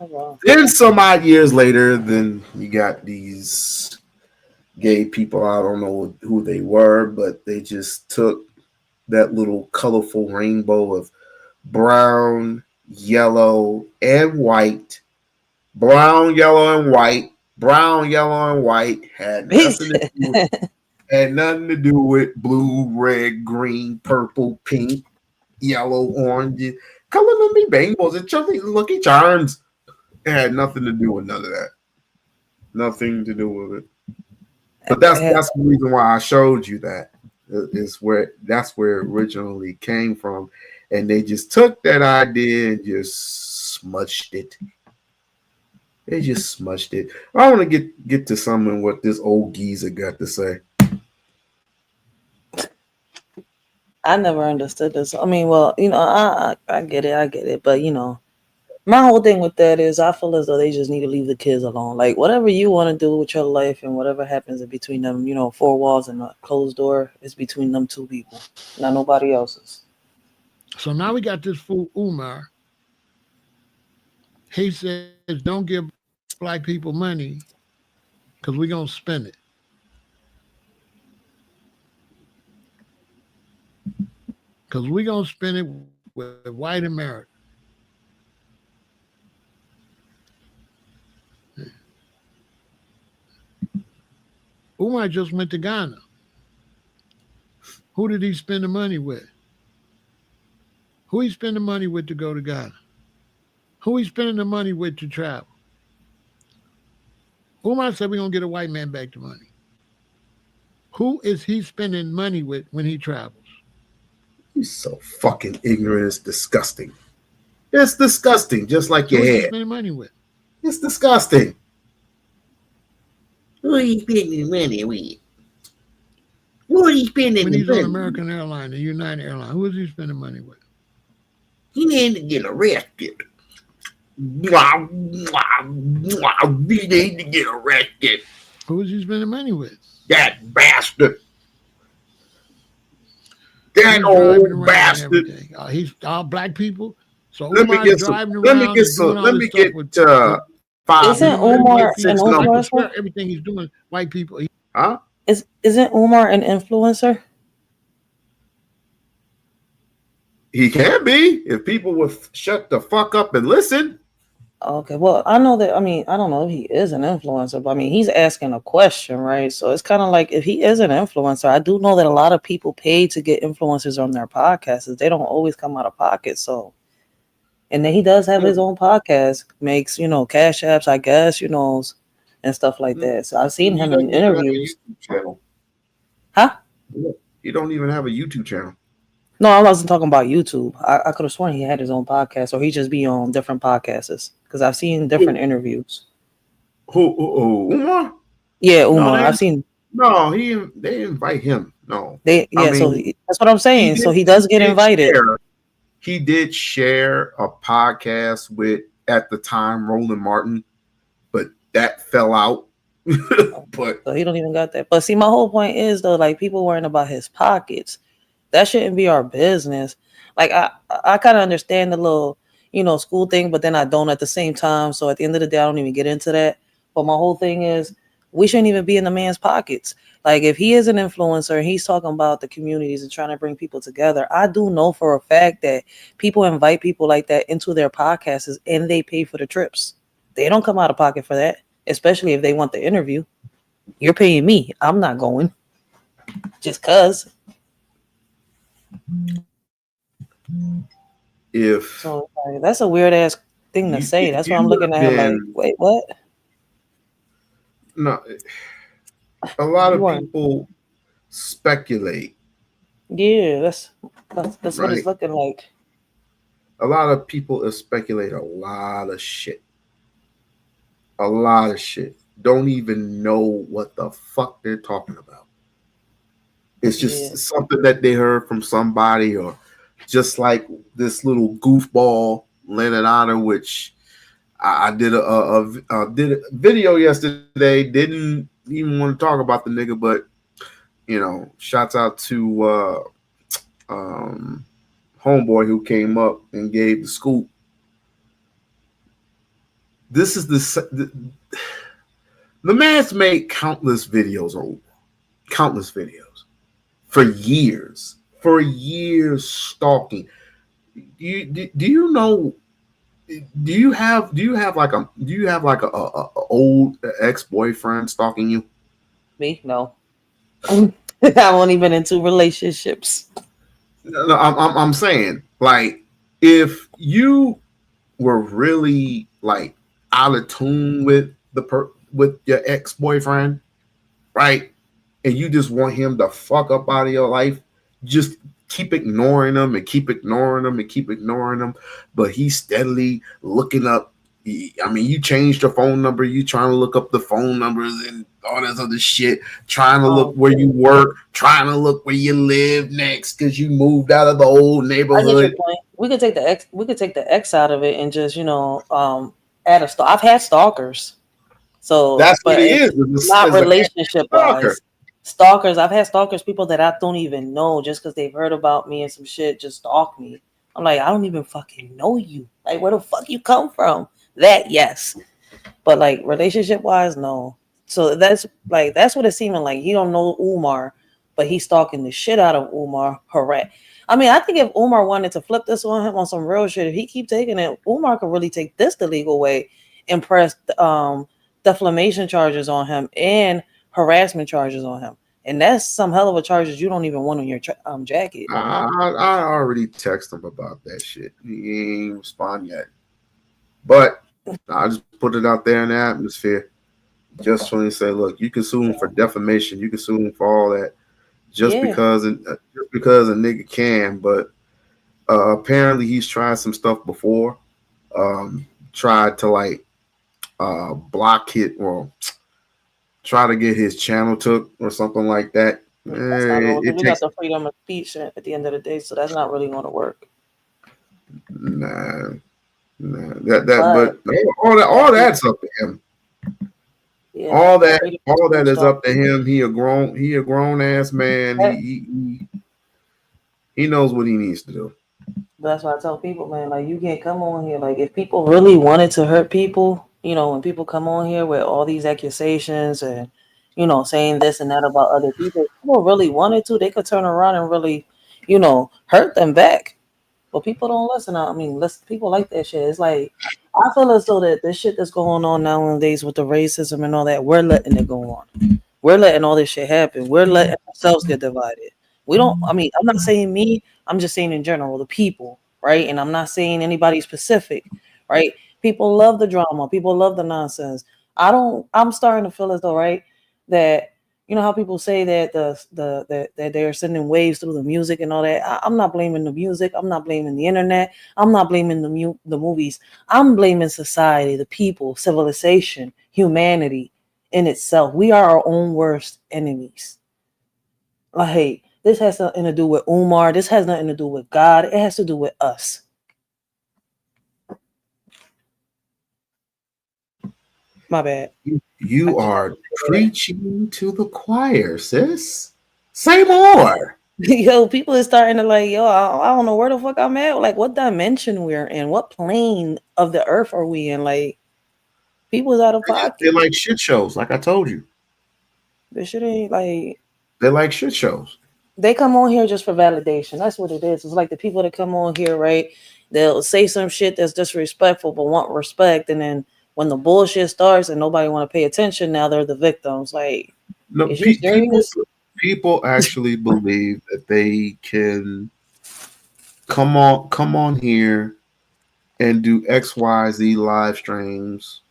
Oh, wow. Then some odd years later, then you got these gay people. I don't know who they were, but they just took that little colorful rainbow of brown, yellow, and white. Brown, yellow, and white. Brown, yellow, and white had nothing to do with blue, red, green, purple, pink, yellow, orange. Color them be bangles and chunky Lucky Charms. It had nothing to do with none of that. Nothing to do with it. But that's the reason why I showed you that. That's where it originally came from. And they just took that idea and just smudged it. They just smudged it. I want to get to something what this old geezer got to say. I never understood this. I mean, well, I get it. But, my whole thing with that is I feel as though they just need to leave the kids alone. Like, whatever you want to do with your life and whatever happens in between them, 4 walls and a closed door is between them 2 people, not nobody else's. So now we got this fool Umar. He says, don't give black people money because we're going to spend it. Because we're going to spend it with white America. Umar just went to Ghana. Who did he spend the money with? Who he spend the money with to go to Ghana? Who he spending the money with to travel? Umar said we're going to get a white man back the money. Who is he spending money with when he travels? He's so fucking ignorant. It's disgusting. It's disgusting, just like your Who is he head. spending money with? It's disgusting. Who are you spending money with? Who are you spending When he's money on American Airlines, the United Airlines, who is he spending money with? He need to get arrested. He need to get arrested. Who is he spending money with? That bastard. That old bastard. He's all black people. So Let me Umar's get some. driving Let me around get and some. doing all Let this me stuff get with 5. Isn't Umar an 6 numbers. influencer? Everything he's doing, white people. Huh? Isn't Umar an influencer? He can be if people would shut the fuck up and listen. Okay, well, I know that. I mean, I don't know if he is an influencer, but I mean, he's asking a question, right? So it's kind of like if he is an influencer, I do know that a lot of people pay to get influencers on their podcasts. They don't always come out of pocket. So, and then he does have his own podcast, makes, cash apps, I guess, and stuff like that. So I've seen him in interviews. Huh? You don't even have a YouTube channel. No, I wasn't talking about YouTube. I could have sworn he had his own podcast, or he just be on different podcasts because I've seen different interviews. Who? Umar? Yeah, Umar. I've seen they invite him. No, They I so mean that's what I'm saying. So he does get invited. He did share a podcast with at the time Roland Martin, but that fell out. But So he don't even got that. But see, my whole point is though, like people worrying about his pockets. That shouldn't be our business. Like I kind of understand the little, school thing, but then I don't at the same time. So at the end of the day, I don't even get into that. But my whole thing is we shouldn't even be in the man's pockets. Like if he is an influencer and he's talking about the communities and trying to bring people together, I do know for a fact that people invite people like that into their podcasts and they pay for the trips. They don't come out of pocket for that, especially if they want the interview. You're paying me. I'm not going just cause. So that's a weird ass thing to say. That's why I'm looking at him like, wait, what? No, a lot of people speculate. Yeah, that's what it's looking like. A lot of people speculate a lot of shit. A lot of shit. Don't even know what the fuck they're talking about. It's just something that they heard from somebody, or just like this little goofball Leonard Otter, which I did a video yesterday. Didn't even want to talk about the nigga, but shouts out to homeboy who came up and gave the scoop. This is the man's made countless videos for years stalking. Do you have like a old ex-boyfriend stalking you? Me? No. I've only been in 2 relationships. No, I'm saying, like, if you were really like out of tune with with your ex-boyfriend, right, and you just want him to fuck up out of your life, just keep ignoring them and keep ignoring them and keep ignoring them. But he's steadily looking up. I mean, you changed your phone number. You trying to look up the phone numbers and all this other shit. Trying to look where you work. Trying to look where you live next because you moved out of the old neighborhood. I get your point. We could take the X. We could take the X out of it and just add a stalk. I've had stalkers, so that's what it is. Not relationship wise. Stalkers. I've had stalkers, people that I don't even know, just because they've heard about me and some shit, just stalk me. I'm like, I don't even fucking know you. Like, where the fuck you come from? That yes, but like relationship wise, no. So that's what it's seeming like. He don't know Umar, but he's stalking the shit out of Umar. I mean, I think if Umar wanted to flip this on him on some real shit, if he keep taking it, Umar could really take this the legal way and press defamation charges on him and harassment charges on him. And that's some hell of a charges you don't even want on your jacket. I already texted him about that shit. He ain't respond yet. But I just put it out there in the atmosphere. Just trying to say, look, you can sue him for defamation. You can sue him for all that. Just because a nigga can. But apparently he's tried some stuff before. Tried to block it or try to get his channel took or something like that. We got the freedom of speech at the end of the day, so that's not really going to work. Nah. But all that's up to him. Yeah, all that is up to him. He a grown ass man. He knows what he needs to do. That's why I tell people, man, like you can't come on here. Like if people really wanted to hurt people, when people come on here with all these accusations and saying this and that about other people, if people really wanted to, they could turn around and really, hurt them back. But people don't listen. I mean, people like that shit. It's like I feel as though that this shit that's going on nowadays with the racism and all that, we're letting it go on. We're letting all this shit happen. We're letting ourselves get divided. We don't. I mean, I'm not saying me. I'm just saying in general, the people, right? And I'm not saying anybody specific, right? People love the drama. People love the nonsense. I'm starting to feel as though, right, that. You know how people say that that they're sending waves through the music and all that. I'm not blaming the music. I'm not blaming the internet. I'm not blaming the movies. I'm blaming society, the people, civilization, humanity, in itself. We are our own worst enemies. Like, this has nothing to do with Umar. This has nothing to do with God. It has to do with us. My bad. You are preaching to the choir, sis. Say more. Yo, people are starting to like, yo, I don't know where the fuck I'm at. Like, what dimension we're in? What plane of the earth are we in? Like, people's out of pocket. They like shit shows, like I told you. This shit ain't like. They like shit shows. They come on here just for validation. That's what it is. It's like the people that come on here, right? They'll say some shit that's disrespectful, but want respect, and then when the bullshit starts and nobody want to pay attention, now they're the victims. Like, no, people actually believe that they can come on here and do XYZ live streams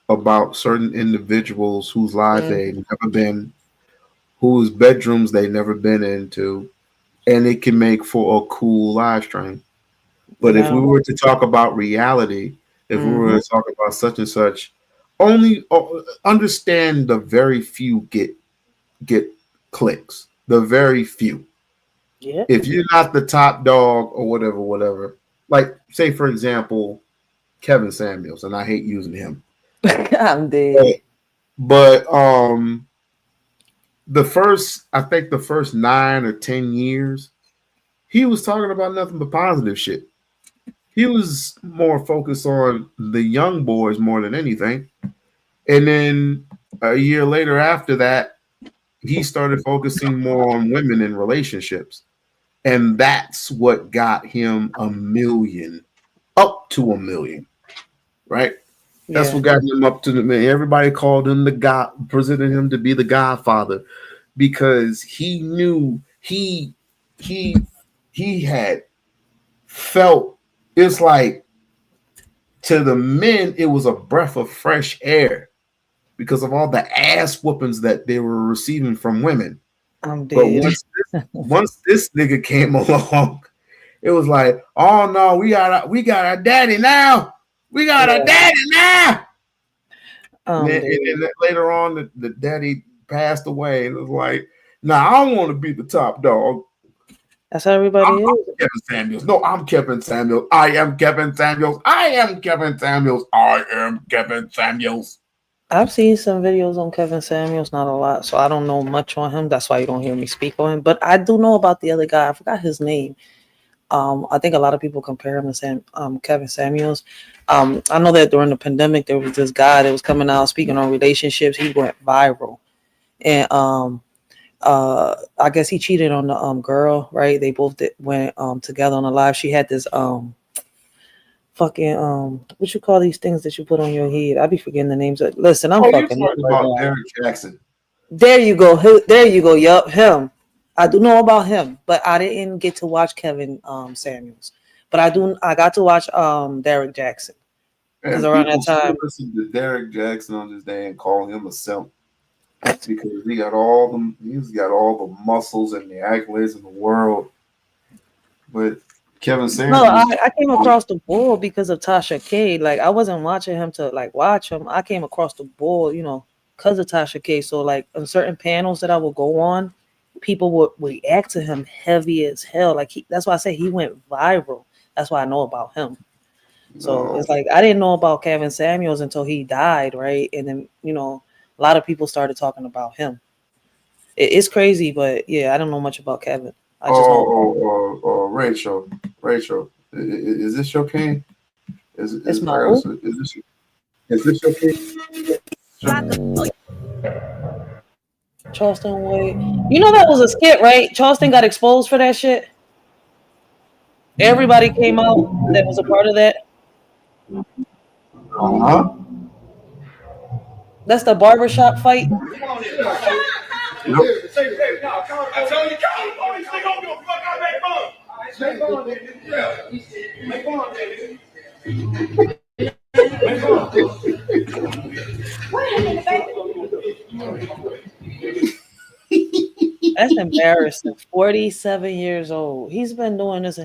about certain individuals whose lives they've never been, whose bedrooms they've never been into, and it can make for a cool live stream. But if we were to talk about reality, if we were to talk about such and such, only understand the very few get clicks. The very few. Yeah. If you're not the top dog or whatever, like say for example, Kevin Samuels, and I hate using him. I'm dead. But the first 9 or 10 years, he was talking about nothing but positive shit. He was more focused on the young boys more than anything. And then a year later after that, he started focusing more on women and relationships. And that's what got him up to 1 million, right? That's what got him up to the million. Everybody called him the God, presented him to be the Godfather, because he knew he had felt. It's like, to the men, it was a breath of fresh air because of all the ass whoopings that they were receiving from women. I'm dead. But once this nigga came along, it was like, oh no, we got our daddy now. We got our daddy now. And then later on, the daddy passed away, and it was like, nah, I don't want to be the top dog. That's how everybody is. Kevin Samuels. No, I'm Kevin Samuels. I am Kevin Samuels. I am Kevin Samuels. I am Kevin Samuels. I've seen some videos on Kevin Samuels, not a lot, so I don't know much on him. That's why you don't hear me speak on him. But I do know about the other guy. I forgot his name. I think a lot of people compare him to Kevin Samuels. I know that during the pandemic, there was this guy that was coming out speaking on relationships. He went viral. And I guess he cheated on the girl, right? They both went together on a live. She had this fucking what you call these things that you put on your head? I be forgetting the names. Listen, I'm fucking about Derek Jackson. There you go. There you go. Yup, him. I do know about him, but I didn't get to watch Kevin Samuels. But I got to watch Derek Jackson. Because around that time, listen to Derek Jackson on this day and call him a simp. Because he's got all the muscles and the accolades in the world. But Kevin Samuels. No, I came across the board because of Tasha K. Like, I wasn't watching him to like watch him. I came across the board, because of Tasha K. So like on certain panels that I would go on, people would react to him heavy as hell. Like that's why I say he went viral. That's why I know about him. So it's like I didn't know about Kevin Samuels until he died, right? And then a lot of people started talking about him. It's crazy, but yeah, I don't know much about Kevin. I just know. Rachel, is this your king? It's my is this your king? Charleston White. That was a skit, right? Charleston got exposed for that shit. Everybody came out that was a part of that. That's the barbershop fight. That's embarrassing. 47 years old. He's been doing this.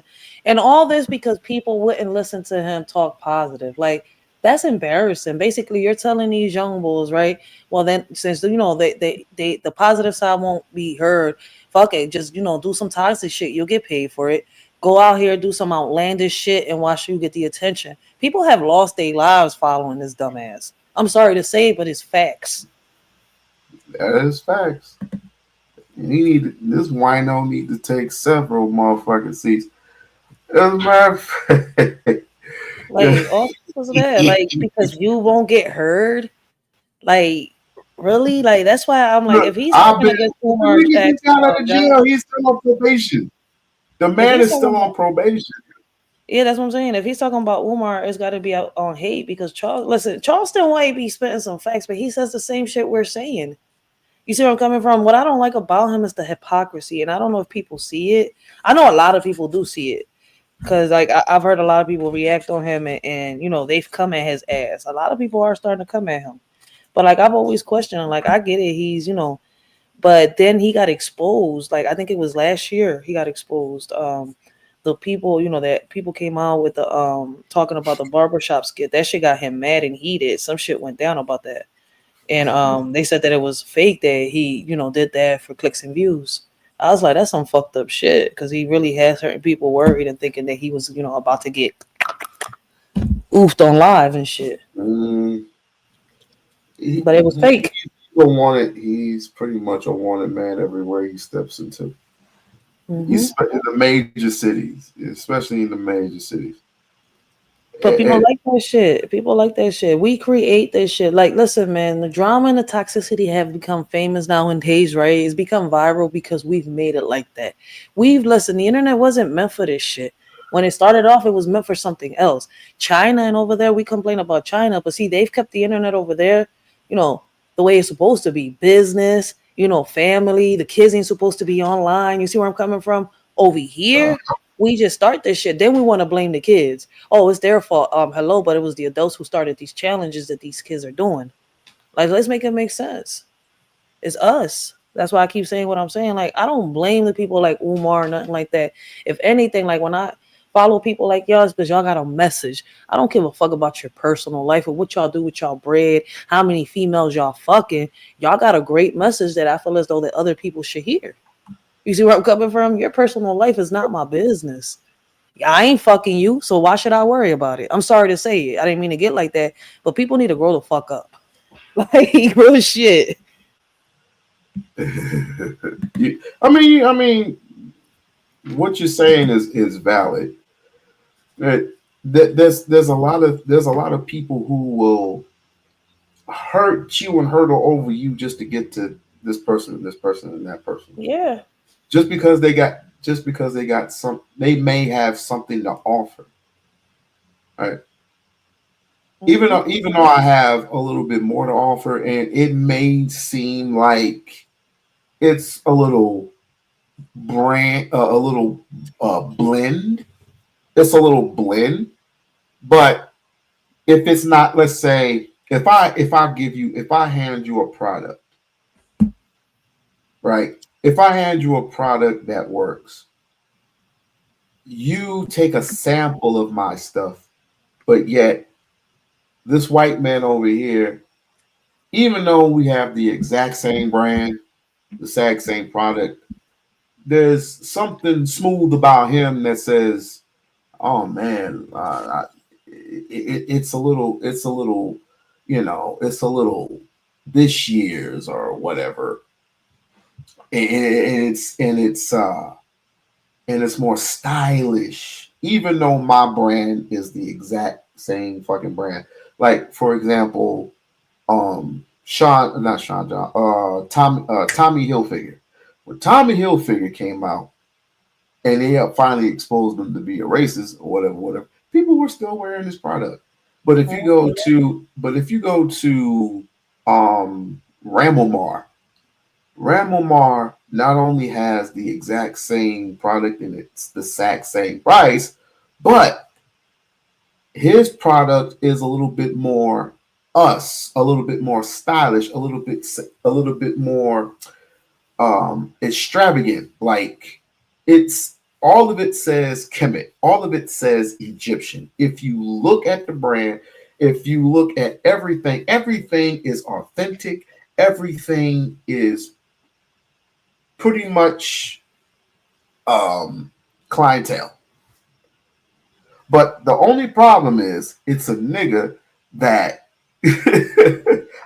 And all this because people wouldn't listen to him talk positive. Like, That's embarrassing. Basically, you're telling these young bulls, right? Well, then, since you know they the positive side won't be heard, fuck it, just do some toxic shit. You'll get paid for it. Go out here, do some outlandish shit, and watch you get the attention. People have lost their lives following this dumbass. I'm sorry to say, but it's facts. That is facts. This wino need to take several motherfucking seats. As a matter of fact, like all because of that, like because you won't get heard. Like really, like that's why I'm like, if he's talking against Umar, he just got out of jail. He's still on probation. The man is still on probation. Yeah, that's what I'm saying. If he's talking about Umar, it's got to be out on hate because Charleston White be spitting some facts, but he says the same shit we're saying. You see where I'm coming from? What I don't like about him is the hypocrisy, and I don't know if people see it. I know a lot of people do see it because, like, I've heard a lot of people react on him, and they've come at his ass. A lot of people are starting to come at him, but like I've always questioned him. Like I get it, he's but then he got exposed. Like I think it was last year he got exposed. The people, that people came out with the talking about the barbershop skit. That shit got him mad and heated. Some shit went down about that. And they said that it was fake that he, did that for clicks and views. I was like, that's some fucked up shit because he really had certain people worried and thinking that he was, about to get oofed on live and shit. But it was fake. He's pretty much a wanted man everywhere he steps into. He's in the major cities, especially in the major cities. But people like that shit. People like that shit. We create this shit. Like, listen, man, the drama and the toxicity have become famous nowadays, right? It's become viral because we've made it like that. Listen, the internet wasn't meant for this shit. When it started off, it was meant for something else. China and over there, we complain about China, but see, they've kept the internet over there, the way it's supposed to be. Business, family, the kids ain't supposed to be online. You see where I'm coming from? Over here, we just start this shit. Then we want to blame the kids. Oh, it's their fault. Hello, but it was the adults who started these challenges that these kids are doing. Like, let's make it make sense. It's us. That's why I keep saying what I'm saying. Like, I don't blame the people like Umar or nothing like that. If anything, like when I follow people like y'all, it's because y'all got a message. I don't give a fuck about your personal life or what y'all do with y'all bread, how many females y'all fucking. Y'all got a great message that I feel as though that other people should hear. You see where I'm coming from? Your personal life is not my business. I ain't fucking you, so why should I worry about it? I'm sorry to say it. I didn't mean to get like that, but people need to grow the fuck up. Like, real shit. I mean, what you're saying is valid. There's a lot of people who will hurt you and hurdle over you just to get to this person and that person. Yeah. Just because they got some, they may have something to offer. Right. Even though I have a little bit more to offer, and it may seem like it's a little blend. It's a little blend, but if it's not, let's say, if I hand you a product, right? If I hand you a product that works, you take a sample of my stuff, but yet this white man over here, even though we have the exact same brand, the exact same product, there's something smooth about him that says, "Oh man, it's a little, it's a little this year's or whatever." And it's more stylish, even though my brand is the exact same fucking brand. Like, for example, Tommy Hilfiger. When Tommy Hilfiger came out and they finally exposed him to be a racist or whatever, people were still wearing this product. But if you go to Ramomar not only has the exact same product and it's the exact same price, but his product is a little bit more us, a little bit more stylish, a little bit more extravagant. Like, it's all of it says Kemet, all of it says Egyptian. If you look at the brand, if you look at everything, everything is authentic. Everything is pretty much clientele. But the only problem is it's a nigga that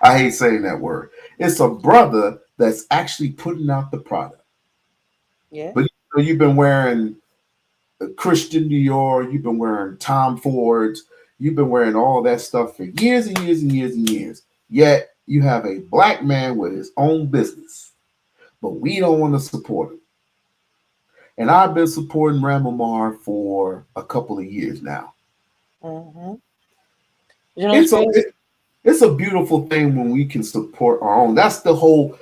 I hate saying that word. It's a brother that's actually putting out the product. Yeah. But you've been wearing Christian Dior, you've been wearing Tom Fords, you've been wearing all that stuff for years and years and years and years. Yet you have a black man with his own business, but we don't want to support him. And I've been supporting Ramamar for a couple of years now. Mm-hmm. You know, it's a beautiful thing when we can support our own. That's the whole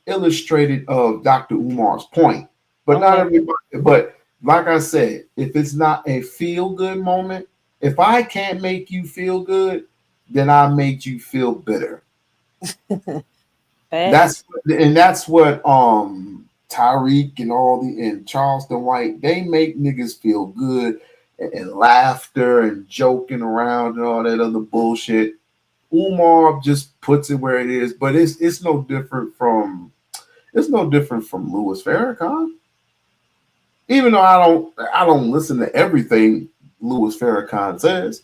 illustrated of Dr. Umar's point. But not everybody. But like I said, if it's not a feel-good moment, if I can't make you feel good, then I make you feel bitter. That's what Tyreek and Charleston White, they make niggas feel good and laughter and joking around and all that other bullshit. Umar just puts it where it is, but it's no different from Louis Farrakhan. Even though I don't listen to everything Louis Farrakhan says.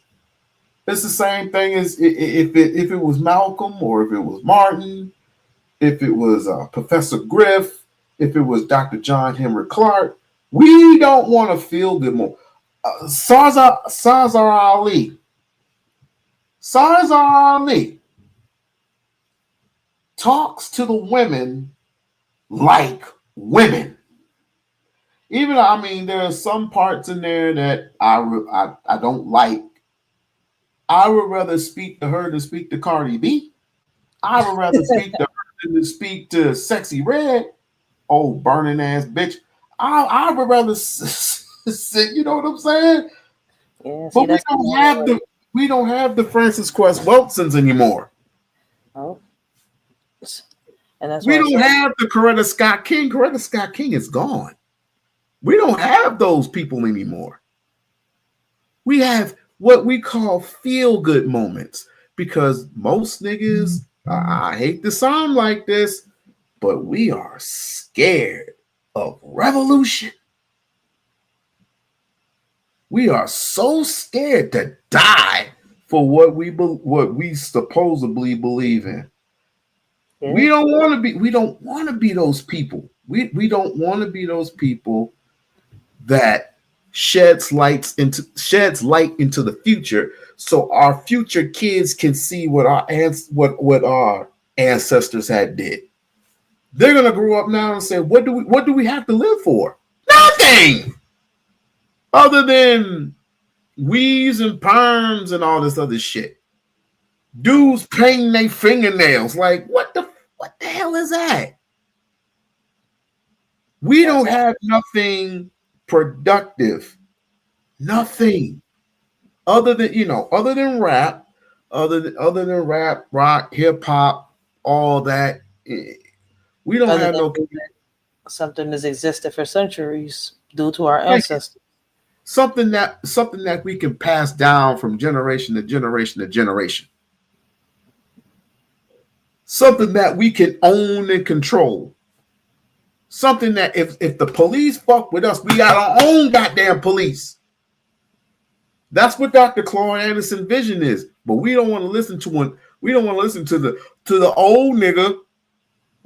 It's the same thing as if it was Malcolm or if it was Martin, if it was Professor Griff, if it was Dr. John Henry Clark. We don't want to feel good more. Sazar Ali talks to the women like women. Even there are some parts in there that I don't like. I would rather speak to her than speak to Cardi B. I would rather speak to her than to speak to Sexy Red. Oh, burning ass bitch. I would rather sit. You know what I'm saying? Yeah, but we don't have the Francis Quest Wilsons anymore. Oh. And that's we don't have the Coretta Scott King. Coretta Scott King is gone. We don't have those people anymore. We have what we call feel-good moments because most niggas, I hate to sound like this, but we are scared of revolution. We are so scared to die for what we supposedly believe in. Yeah. We don't want to be those people. We don't want to be those people that sheds light into the future, so our future kids can see what our ancestors had did. They're gonna grow up now and say, what do we have to live for? Nothing other than weaves and perms and all this other shit. Dudes painting their fingernails. Like, what the hell is that? We don't have nothing productive. Nothing. Other than rap, rock, hip hop, all that. We don't have no something that's existed for centuries due to our ancestors. Something that we can pass down from generation to generation to generation. Something that we can own and control. Something that if the police fuck with us, we got our own goddamn police. That's what Dr. Claude Anderson's vision is. But we don't want to listen to one. We don't want to listen to the old nigga.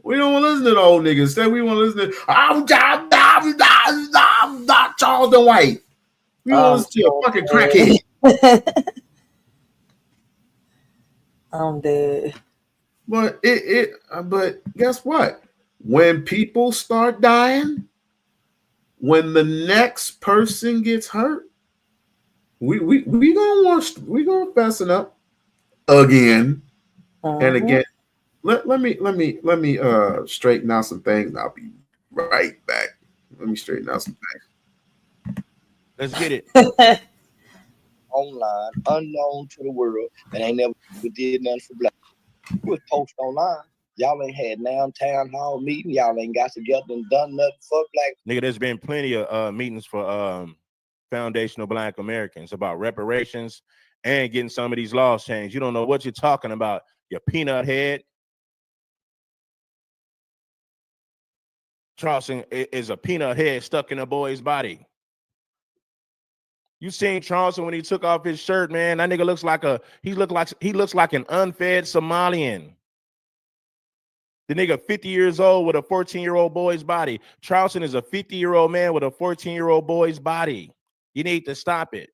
We don't want to listen to the old niggas. Instead, we want to listen to I'm not Charleston White. We want to listen to a fucking crackhead. I'm dead. But but guess what? When people start dying, when the next person gets hurt, we gonna fasten up again and again. Let me straighten out some things. I'll be right back. Let me straighten out some things. Let's get it. Online, unknown to the world, and ain't never did nothing for black. You was post online. Y'all ain't had now town hall meeting. Y'all ain't got together and done nothing for black. Nigga, there's been plenty of meetings for foundational Black Americans about reparations and getting some of these laws changed. You don't know what you're talking about, you peanut head. Charleston is a peanut head stuck in a boy's body. You seen Charleston when he took off his shirt, man? That nigga looks like he looks like an unfed Somalian. The nigga 50 years old with a 14-year-old boy's body. Charleston is a 50-year-old man with a 14-year-old boy's body. You need to stop it.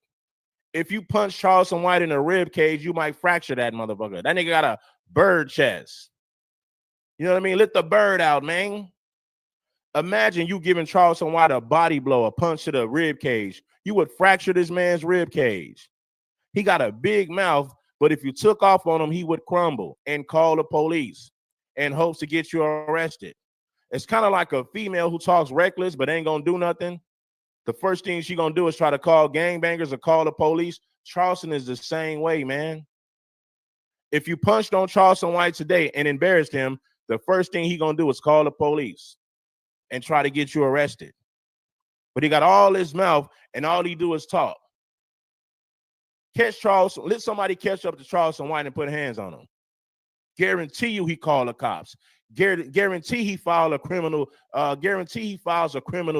If you punch Charleston White in the rib cage, you might fracture that motherfucker. That nigga got a bird chest. You know what I mean? Let the bird out, man. Imagine you giving Charleston White a body blow, a punch to the rib cage. You would fracture this man's rib cage. He got a big mouth, but if you took off on him, he would crumble and call the police and hopes to get you arrested. It's kind of like a female who talks reckless but ain't gonna do nothing. The first thing she gonna do is try to call gangbangers or call the police. Charleston is the same way, man. If you punched on Charleston White today and embarrassed him, the first thing he gonna do is call the police and try to get you arrested. But he got all his mouth and all he do is talk. Catch Charleston, let somebody catch up to Charleston White and put hands on him. Guarantee you he call the cops. Guarantee he files a criminal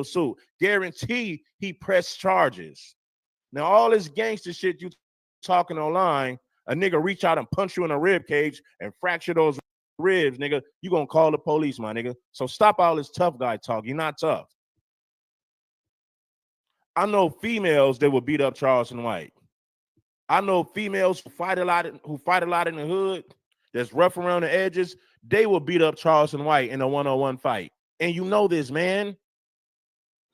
suit. Guarantee he press charges. Now, all this gangster shit you talking online, a nigga reach out and punch you in a rib cage and fracture those ribs, nigga, you gonna call the police, my nigga. So stop all this tough guy talk. You're not tough. I know females that will beat up Charleston White. I know females who fight a lot in the hood, that's rough around the edges, they will beat up Charleston White in a one-on-one fight. And you know this, man.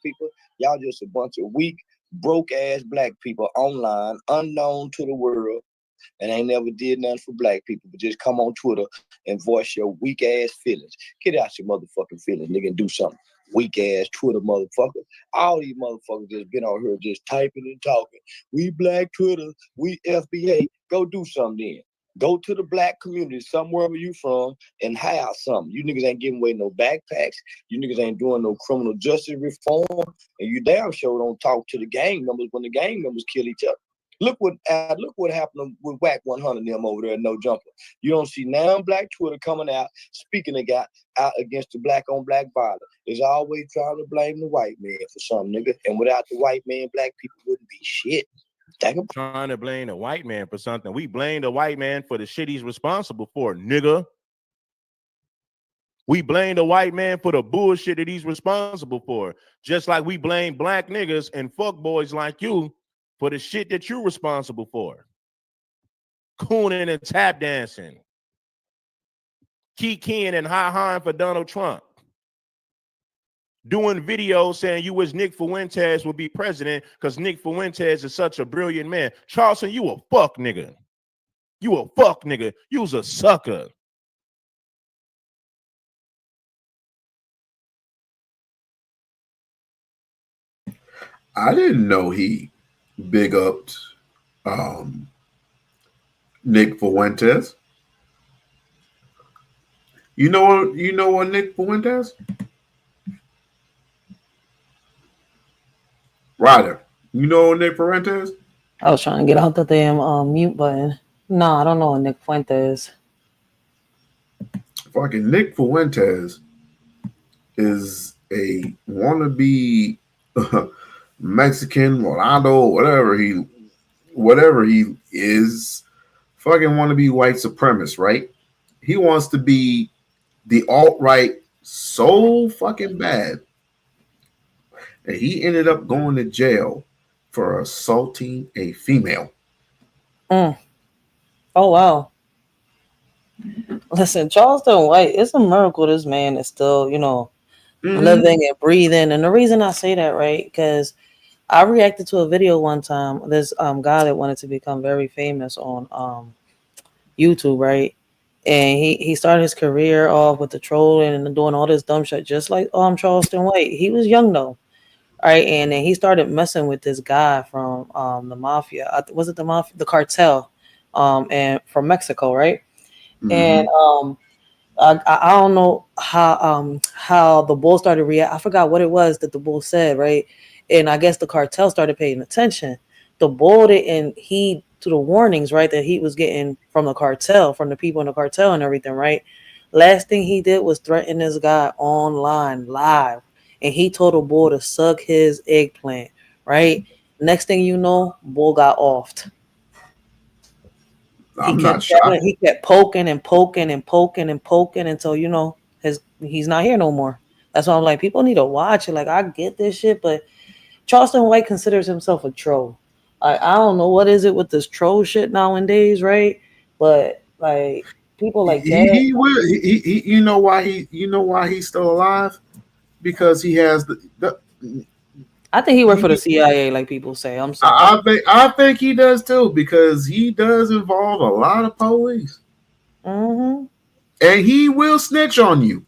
People, y'all just a bunch of weak, broke-ass black people online, unknown to the world, and ain't never did nothing for black people, but just come on Twitter and voice your weak-ass feelings. Get out your motherfucking feelings, nigga, and do something. Weak-ass Twitter motherfucker. All these motherfuckers just been out here just typing and talking. We black Twitter, we FBA. Go do something then. Go to the black community, somewhere where you from, and have something. You niggas ain't giving away no backpacks. You niggas ain't doing no criminal justice reform. And you damn sure don't talk to the gang members when the gang members kill each other. Look what happened with Whack 100 and them over there, No Jumper. You don't see now black Twitter coming out, speaking out against the black on black violence. It's always trying to blame the white man for something, nigga. And without the white man, black people wouldn't be shit. Trying to blame the white man for something. We blame the white man for the shit he's responsible for, nigga. We blame the white man for the bullshit that he's responsible for. Just like we blame black niggas and fuck boys like you for the shit that you're responsible for. Cooning and tap dancing. Kikiing and high-high for Donald Trump. Doing videos saying you wish Nick Fuentes would be president because Nick Fuentes is such a brilliant man. Charleston, you a fuck nigga. You a fuck nigga. You was a sucker. I didn't know he big upped Nick Fuentes. You know what Nick Fuentes? Ryder, you know Nick Fuentes? I was trying to get out the damn mute button. No, I don't know what Nick Fuentes. Fucking Nick Fuentes is a wannabe Mexican, Ronaldo, whatever he is, fucking wannabe white supremacist, right? He wants to be the alt-right so fucking bad. And he ended up going to jail for assaulting a female. Oh, wow. Listen, Charleston White, it's a miracle this man is still, living and breathing. And the reason I say that, right, because I reacted to a video one time. This guy that wanted to become very famous on YouTube, right? And he started his career off with the trolling and doing all this dumb shit, just like Charleston White. He was young, though. Right, and then he started messing with this guy from the mafia. Was it the mafia? The cartel, and from Mexico, right? Mm-hmm. And I don't know how the bull started react. I forgot what it was that the bull said, right? And I guess the cartel started paying attention. The bull didn't heed to the warnings, right, that he was getting from the cartel, from the people in the cartel and everything, right? Last thing he did was threaten this guy online, live. And he told a boy to suck his eggplant, right? Next thing you know, boy got offed. I'm not shocked. He kept poking and poking and poking and poking until, you know, he's not here no more. That's why I'm like, people need to watch it. Like, I get this shit, but Charleston White considers himself a troll. I don't know what is it with this troll shit nowadays, right? But like people like that. He will. He you know why he's still alive? Because he has the I think he worked for the CIA, like people say. I'm sorry. I think he does too, because he does involve a lot of police. Mm-hmm. And he will snitch on you.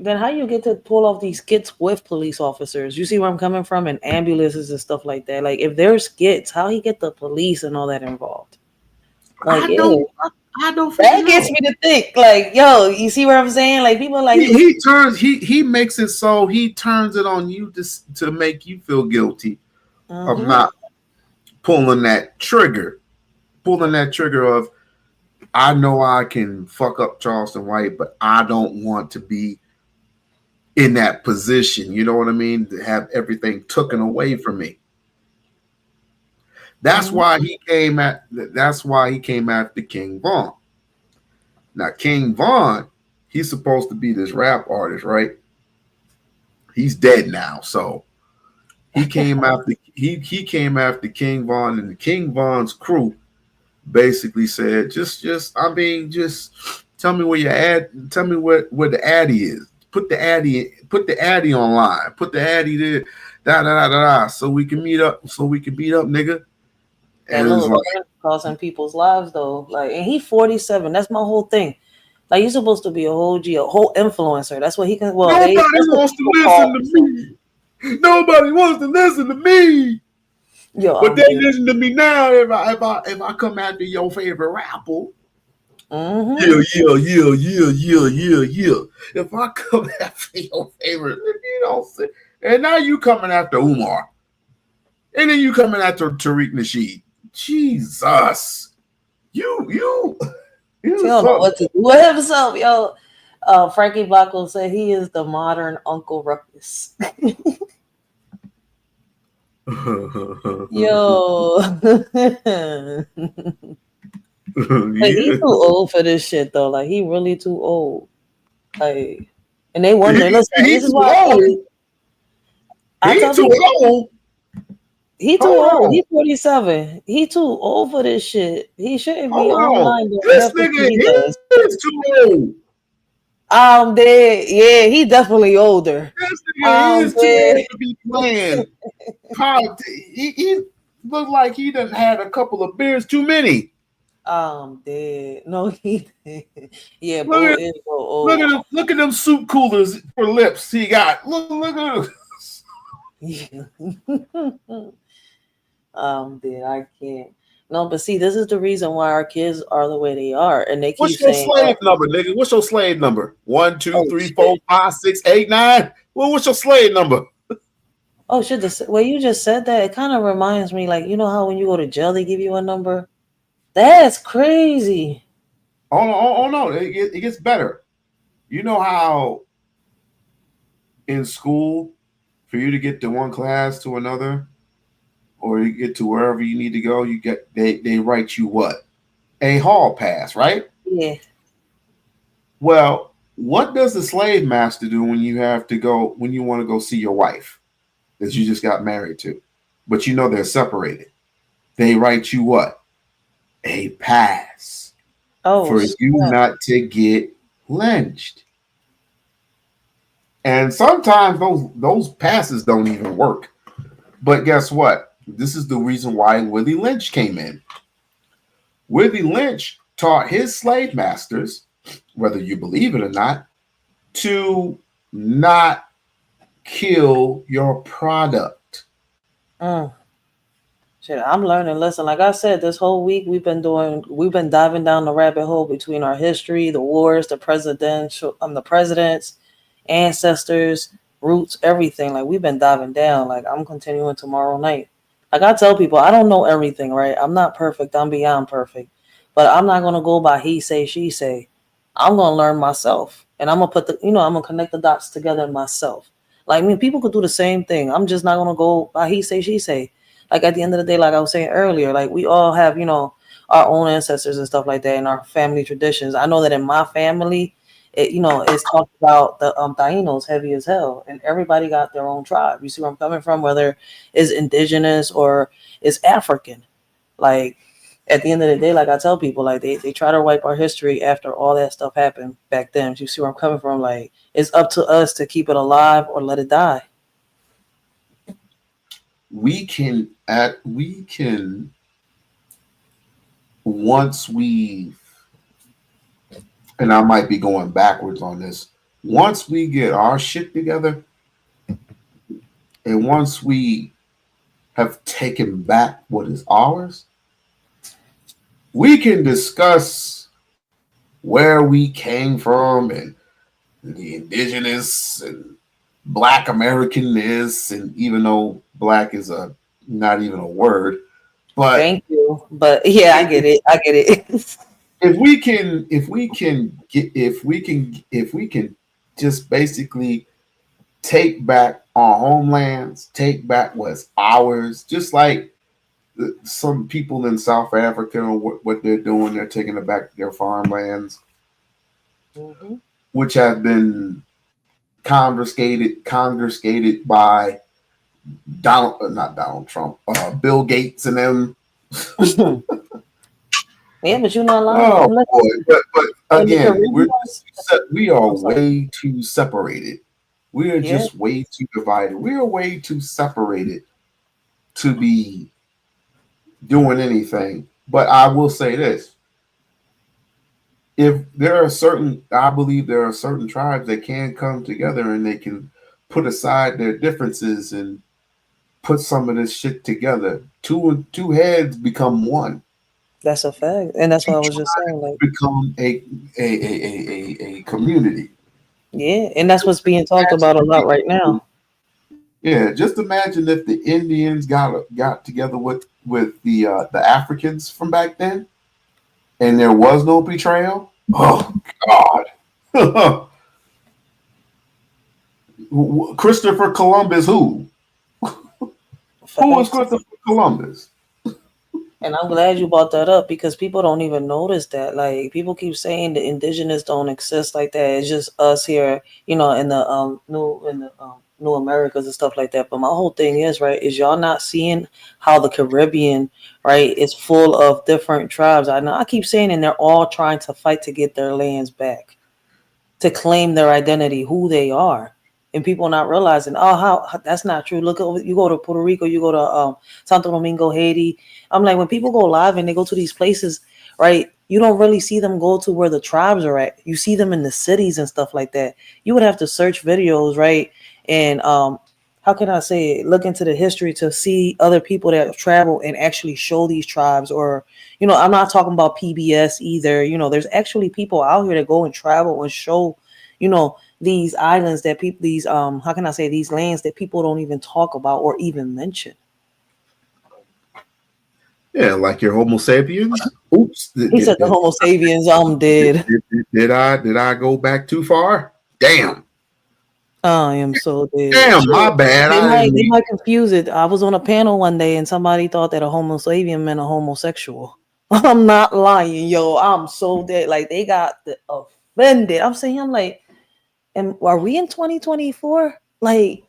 Then how you get to pull off these skits with police officers? You see where I'm coming from? And ambulances and stuff like that. Like, if there's skits, how he get the police and all that involved? Like, I don't that gets me to think, like, yo, you see what I'm saying? Like, people like he makes it so he turns it on you to make you feel guilty of not pulling that trigger of, I know I can fuck up Charleston White, but I don't want to be in that position. You know what I mean? To have everything taken away from me. That's why he came after King Von. Now, King Von, he's supposed to be this rap artist, right? He's dead now, so he came after King Von, and the King Von's crew basically said, just tell me where your ad, tell me where the addy is. Put the addy online. Put the addy there, so we can meet up, nigga. And look, like, causing people's lives though. Like, and he 47. That's my whole thing. Like, you're supposed to be a whole influencer. That's what he can. Well, nobody wants to listen to me. Nobody wants to listen to me. Yo, but they listen to me now if I come after your favorite rapper. Yeah. If I come after your favorite, you don't say, and now you coming after Umar, and then you coming after Tariq Nasheed. Jesus, you don't know what to do with himself, yo. Frankie Blanco said he is the modern Uncle Ruckus. Yo. Like, he's too old for this shit though. Like, he really too old. Like, and they wonder, listen, this is why he's too old. He too old. He's 47. He too old for this shit. He shouldn't be online. This nigga is too old. I'm dead. Yeah, he definitely older. This nigga is too old to be playing. He looked like he done had a couple of beers too many. I'm dead. No, he did. Yeah, look is so old. Look at them soup coolers for lips he got. Look at them. Dude, I can't. No, but see, this is the reason why our kids are the way they are, and they keep What's your saying, slave number, nigga? What's your slave number? 1, 2, 3, 4, 5, 6, 8, 9. Well, what's your slave number? Oh shit! Well, you just said that. It kind of reminds me, like, you know how when you go to jail, they give you a number. That's crazy. Oh no! It gets better. You know how in school, for you to get to one class to another, or you get to wherever you need to go, they write you what? A hall pass, right? Yeah. Well, what does the slave master do when you want to go see your wife that you just got married to, but you know they're separated? They write you what? A pass for you not to get lynched. And sometimes those passes don't even work. But guess what? This is the reason why Willie Lynch came in. Willie Lynch taught his slave masters, whether you believe it or not, to not kill your product. Shit, I'm learning. Listen, like I said, this whole week we've been diving down the rabbit hole between our history, the wars, the presidents, ancestors, roots, everything. Like, we've been diving down. Like, I'm continuing tomorrow night. Like I tell people, I don't know everything, right? I'm not perfect. I'm beyond perfect. But I'm not gonna go by he say, she say. I'm gonna learn myself. And I'm gonna put I'm gonna connect the dots together myself. Like I mean, people could do the same thing. I'm just not gonna go by he say, she say. Like at the end of the day, like I was saying earlier, like we all have, our own ancestors and stuff like that and our family traditions. I know that in my family, it's talked about the Tainos heavy as hell, and everybody got their own tribe. You see where I'm coming from? Whether it's indigenous or it's African. Like at the end of the day, like I tell people, like they try to wipe our history after all that stuff happened back then. You see where I'm coming from? Like it's up to us to keep it alive or let it die. We can once we, and I might be going backwards on this, once we get our shit together and once we have taken back what is ours, we can discuss where we came from and the indigenous and Black Americanness, and even though Black is not even a word, but thank you. But yeah, I get it. if we can just basically take back our homelands, take back what's ours, just like some people in South Africa, what they're doing, they're taking back their farmlands, which have been confiscated by not Donald Trump, Bill Gates and them. Yeah, but you're not lying. Oh boy, but again, we are way too separated. We are just way too divided. We are way too separated to be doing anything. But I will say this: I believe there are certain tribes that can come together and they can put aside their differences and put some of this shit together. Two heads become one. That's a fact, and that's what I was just saying. Like become a community. Yeah, and that's what's being talked about a lot right now. Yeah, just imagine if the Indians got together with the Africans from back then, and there was no betrayal. Oh God! Christopher Columbus, who? Who was Christopher Columbus? And I'm glad you brought that up because people don't even notice that. Like people keep saying the indigenous don't exist like that. It's just us here, in the New Americas and stuff like that. But my whole thing is is y'all not seeing how the Caribbean is full of different tribes. I know I keep saying, and they're all trying to fight to get their lands back, to claim their identity, who they are. And people not realizing, how that's not true. Look, you go to Puerto Rico, you go to Santo Domingo, Haiti. I'm like, when people go live and they go to these places, you don't really see them go to where the tribes are at. You see them in the cities and stuff like that. You would have to search videos, and how can I say it? Look into the history to see other people that travel and actually show these tribes. Or, I'm not talking about PBS either. There's actually people out here that go and travel and show, these islands that people, these how can I say, these lands that people don't even talk about or even mention. Yeah, like your Homo sapiens. Oops. He said the Homo sapiens. I'm dead. Did I go back too far? Damn. I am so dead. Damn, my bad. They might confuse it. I was on a panel one day and somebody thought that a Homo sapien meant a homosexual. I'm not lying, yo. I'm so dead. Like they got offended. I'm like, and are we in 2024? Like,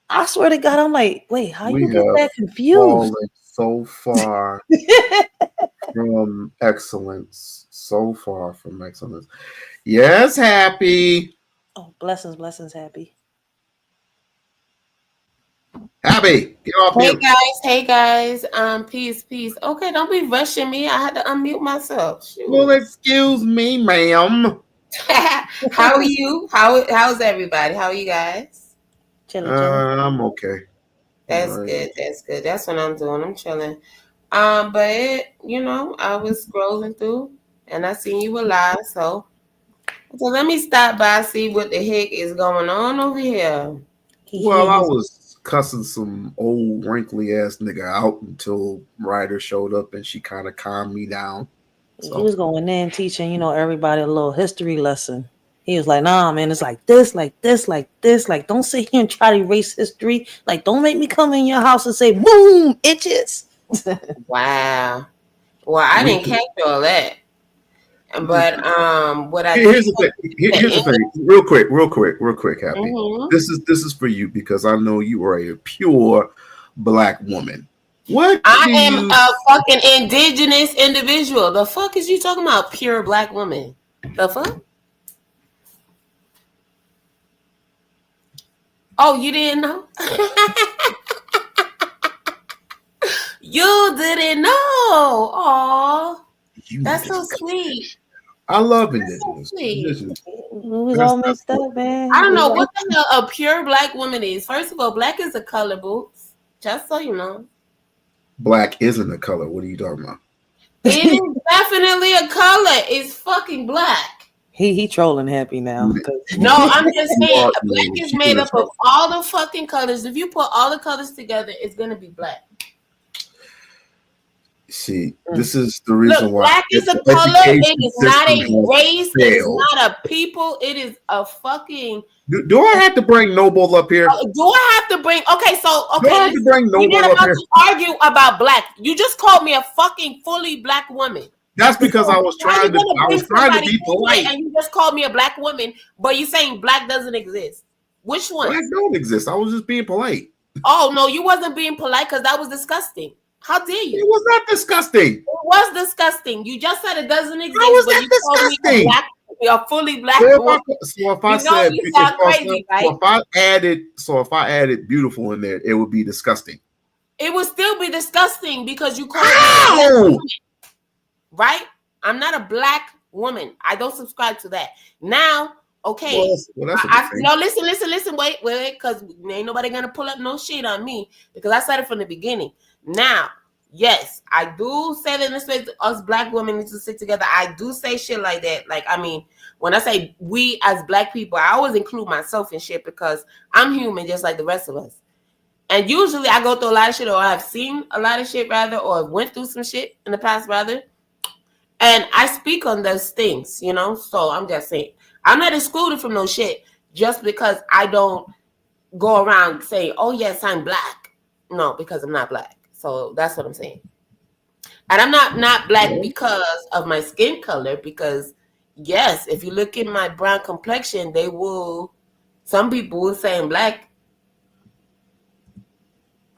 I swear to God, I'm like, wait, how you get that confused? So far from excellence. So far from excellence. Yes, Happy. Oh, blessings, Happy. Happy, get off here. Hey guys. Peace. Okay, don't be rushing me. I had to unmute myself. Shoot. Well, excuse me, ma'am. How are you? How's everybody? How are you guys? Chilling. I'm okay. That's good. That's good. That's what I'm doing. I'm chilling. But I was scrolling through and I seen you were live, so let me stop by, see what the heck is going on over here. Well, I was cussing some old wrinkly ass nigga out until Ryder showed up and she kind of calmed me down. He was going in teaching, everybody a little history lesson. He was like, nah, man, it's like this, like this, like this. Like, don't sit here and try to erase history. Like, don't make me come in your house and say, boom, itches. Wow. Well, I didn't catch all that. But what I here's the thing. Here's the thing. Real quick, Happy. Mm-hmm. This is for you because I know you are a pure black woman. What? I am a fucking indigenous individual. The fuck is you talking about? Pure black woman. The fuck? Oh, you didn't know? You didn't know. Oh, that's so sweet. I love indigenous. We all messed up, man. I don't know what the hell a pure black woman is. First of all, black is a color, boots. Just so you know. Black isn't a color. What are you talking about? It is definitely a color. It's fucking black. He trolling Happy now. No, I'm just saying black is made up of all the fucking colors. If you put all the colors together, it's gonna be black. See, this is the reason why black is a color. It is not a race. It is not a people. It is a fucking. Do I have to bring Noble up here? Do I have to bring? Okay, so do I have to bring Noble you're not up about here? to argue about black. You just called me a fucking fully black woman. That's because I was trying to be polite. And you just called me a black woman, but you're saying black doesn't exist. Which one? Black don't exist. I was just being polite. Oh no, you wasn't being polite because that was disgusting. How dare you? It was not disgusting. It was disgusting. You just said it doesn't exist. How was but that you disgusting? Told me a fully black woman. So if I said, you sound crazy, right? So if I added beautiful in there, it would be disgusting. It would still be disgusting because you called me a black woman, right? I'm not a black woman. I don't subscribe to that. Now, okay. Well, No, listen, wait, because ain't nobody gonna pull up no shit on me because I said it from the beginning. Now, yes, I do say that in this way, us black women need to sit together. I do say shit like that. Like, I mean, when I say we as black people, I always include myself in shit because I'm human just like the rest of us. And usually I go through a lot of shit, or I've seen a lot of shit rather, or went through some shit in the past rather. And I speak on those things, So I'm just saying, I'm not excluded from no shit just because I don't go around saying, oh yes, I'm black. No, because I'm not black. So that's what I'm saying. And I'm not black because of my skin color, because yes, if you look at my brown complexion, some people will say I'm black.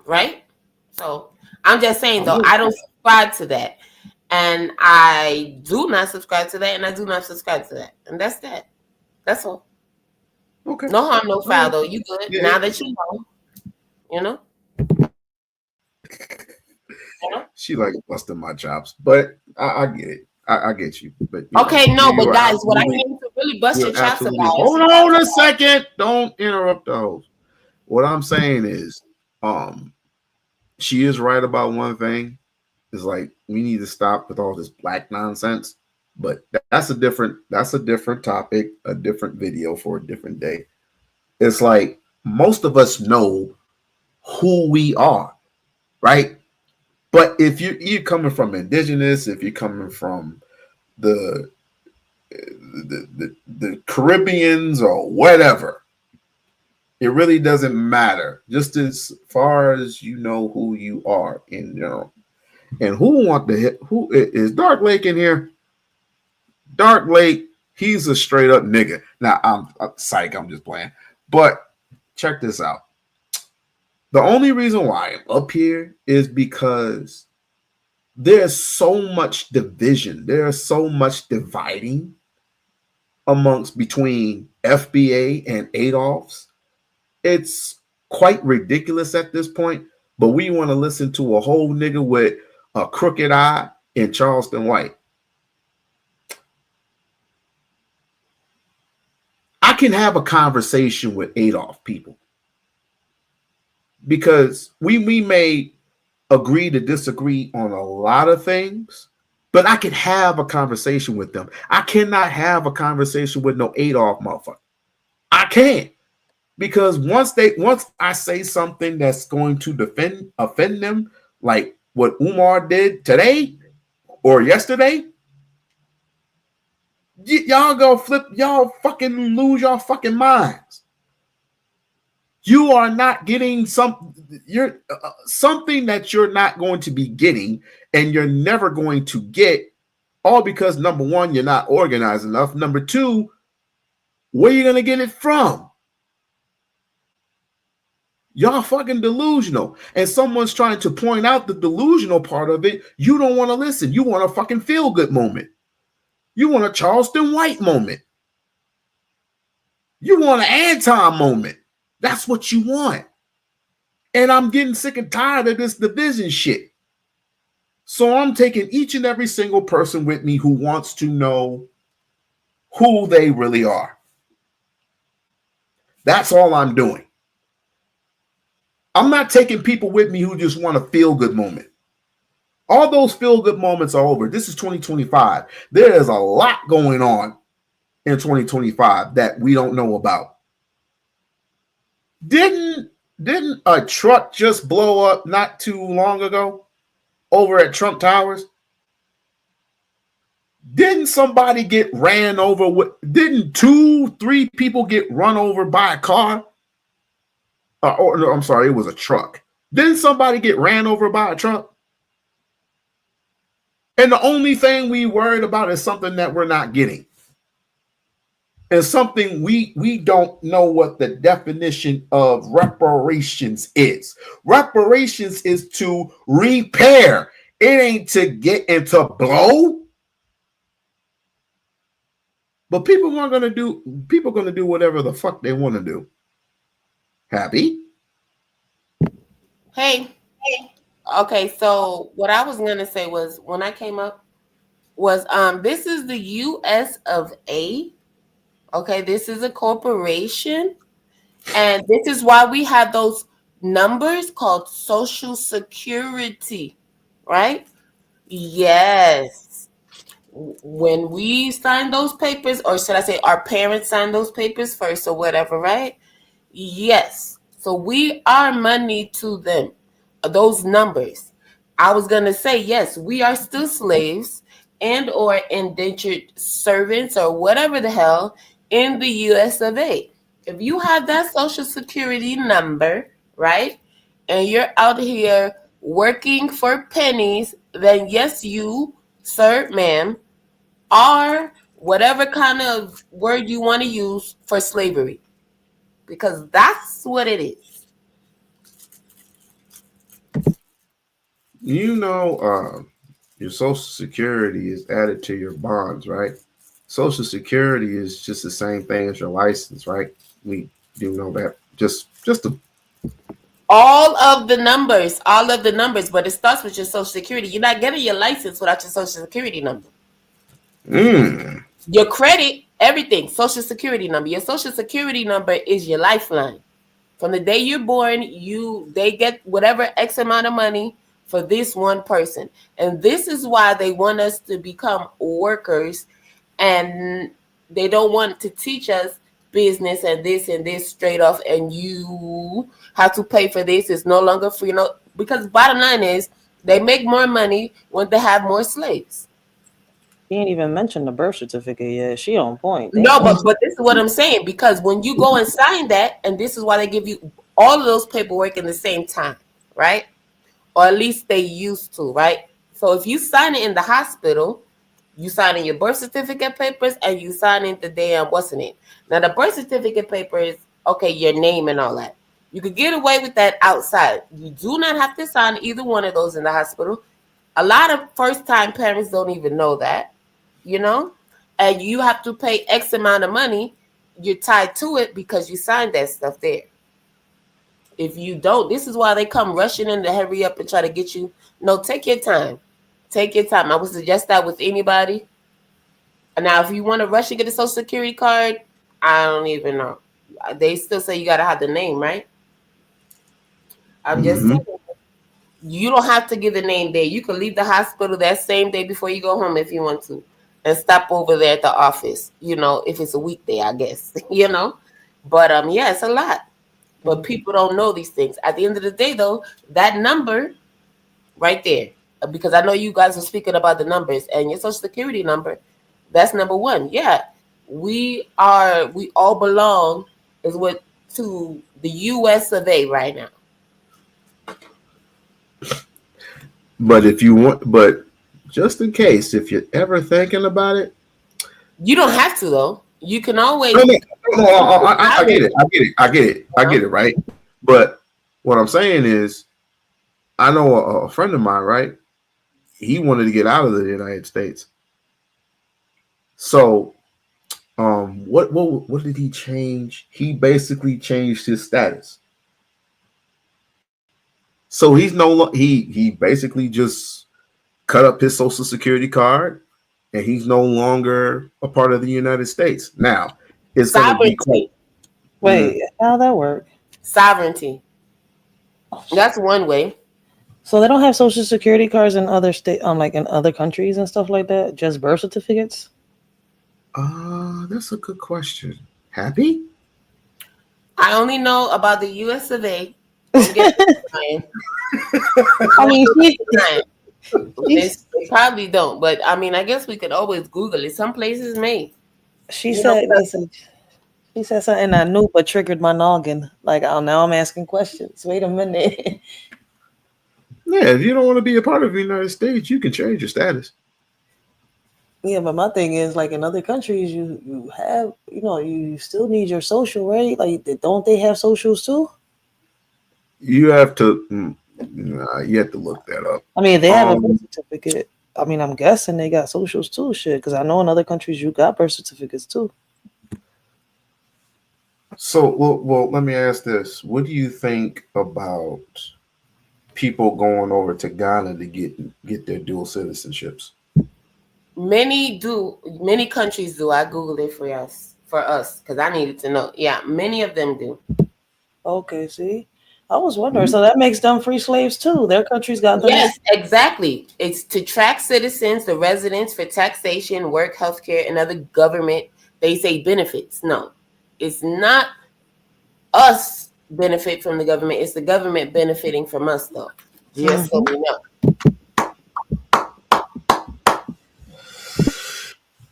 Right? So I'm just saying though, I don't subscribe to that. And I do not subscribe to that, and I do not subscribe to that. And that's that. That's all. Okay. No harm, no foul though. You good. Yeah. Now that you know. She like busting my chops, but I get it. I get you. But okay, but guys, what I came to really bust your chops about. Hold on a second. Don't interrupt the host. What I'm saying is, she is right about one thing. It's like we need to stop with all this black nonsense. But that's a different topic, a different video for a different day. It's like most of us know who we are, right? But if you're coming from indigenous, if you're coming from the Caribbeans or whatever, it really doesn't matter. Just as far as you know who you are in general. And who is Dark Lake in here? Dark Lake, he's a straight up nigga. Now I'm psych, I'm just playing. But check this out. The only reason why I'm up here is because there's so much division. There's so much dividing between FBA and Adolphs. It's quite ridiculous at this point. But we want to listen to a whole nigga with a crooked eye in Charleston White. I can have a conversation with Adolph people because we may agree to disagree on a lot of things, but I can have a conversation with them. I cannot have a conversation with no Adolph motherfucker. I can't, Because once I say something that's going to offend them, like what Umar did today or yesterday, y'all go flip, y'all fucking lose your fucking minds. You are not getting something that you're not going to be getting, and you're never going to get, all because number one, you're not organized enough. Number two, where are you going to get it from? Y'all fucking delusional. And someone's trying to point out the delusional part of it. You don't want to listen. You want a fucking feel-good moment. You want a Charleston White moment. You want an Anton moment. That's what you want. And I'm getting sick and tired of this division shit. So I'm taking each and every single person with me who wants to know who they really are. That's all I'm doing. I'm not taking people with me who just want a feel-good moment. All those feel-good moments are over. This is 2025. There is a lot going on in 2025 that we don't know about. Didn't a truck just blow up not too long ago over at Trump Towers? Didn't somebody get ran over with? Didn't 2-3 people get run over by a car? No, I'm sorry, it was a truck. Didn't somebody get ran over by a truck? And the only thing we worried about is something that we're not getting. And something we don't know what the definition of reparations is. Reparations is to repair. It ain't to get into blow. But people are going to do whatever the fuck they want to do. Happy? Hey. Okay, so what I was gonna say was when I came up was this is the US of A. Okay, this is a corporation, and this is why we have those numbers called Social Security, right? Yes. When we sign those papers, or should I say our parents signed those papers first or whatever, right? Yes. So we are money to them. Those numbers. I was going to say, yes, we are still slaves and or indentured servants or whatever the hell in the US of A. If you have that Social Security number, right, and you're out here working for pennies, then yes, you, sir, ma'am, are whatever kind of word you want to use for slavery. Because that's what it is. You know, your Social Security is added to your bonds, right? Social Security is just the same thing as your license, right? We do know that. Just all of the numbers, but it starts with your Social Security. You're not getting your license without your Social Security number. Your credit, everything, Social Security number. Your Social Security number is your lifeline. From the day you're born, they get whatever X amount of money for this one person. And this is why they want us to become workers, and they don't want to teach us business and this straight off, and you have to pay for this. It's no longer free. Because bottom line is they make more money when they have more slaves. She ain't even mentioned the birth certificate yet. She on point. No, but this is what I'm saying, because when you go and sign that, and this is why they give you all of those paperwork in the same time, right? Or at least they used to, right? So if you sign it in the hospital, you sign in your birth certificate papers and you sign in the damn what's in it. Now the birth certificate papers, okay, your name and all that. You could get away with that outside. You do not have to sign either one of those in the hospital. A lot of first-time parents don't even know that. And you have to pay X amount of money. You're tied to it because you signed that stuff there. If you don't, this is why they come rushing in to hurry up and try to get you. No, take your time. Take your time. I would suggest that with anybody. Now, if you want to rush and get a Social Security card, I don't even know. They still say you got to have the name, right? I'm just saying. You don't have to get the name there. You can leave the hospital that same day before you go home if you want to. And stop over there at the office, if it's a weekday, I guess, But, yeah, it's a lot. But people don't know these things. At the end of the day, though, that number right there, because I know you guys are speaking about the numbers and your social security number, that's number one. Yeah, we all belong is what to the US of A right now. But if you want, but just in case, if you're ever thinking about it, you don't have to though. You can always. No, I get it. I get it. Right. But what I'm saying is, I know a friend of mine. Right. He wanted to get out of the United States. So, what did he change? He basically changed his status. So he's he basically just cut up his social security card, and he's no longer a part of the United States. Now, it's going to be quite. Wait, how that work? Sovereignty. That's one way. So they don't have social security cards in other state, like in other countries and stuff like that. Just birth certificates. That's a good question. Happy? I only know about the US of A. I mean, they probably don't, but I mean, I guess we could always Google it. Some places may. She said something I knew, but triggered my noggin. Like, oh, now I'm asking questions. Wait a minute. Yeah, if you don't want to be a part of the United States, you can change your status. Yeah, but my thing is, like in other countries, you have, you still need your social, right? Like, don't they have socials too? You have to. You have to look that up. I mean, they have a birth certificate. I mean, I'm guessing they got socials too, shit. Because I know in other countries you got birth certificates too. So, well, let me ask this: what do you think about people going over to Ghana to get their dual citizenships? Many do. Many countries do. I googled it for us because I needed to know. Yeah, many of them do. Okay, see. I was wondering, so that makes them free slaves too. Their country's got them. Yes, exactly. It's to track citizens, the residents for taxation, work, healthcare, and other government, they say benefits. No, it's not us benefit from the government. It's the government benefiting from us, though. Just so we know.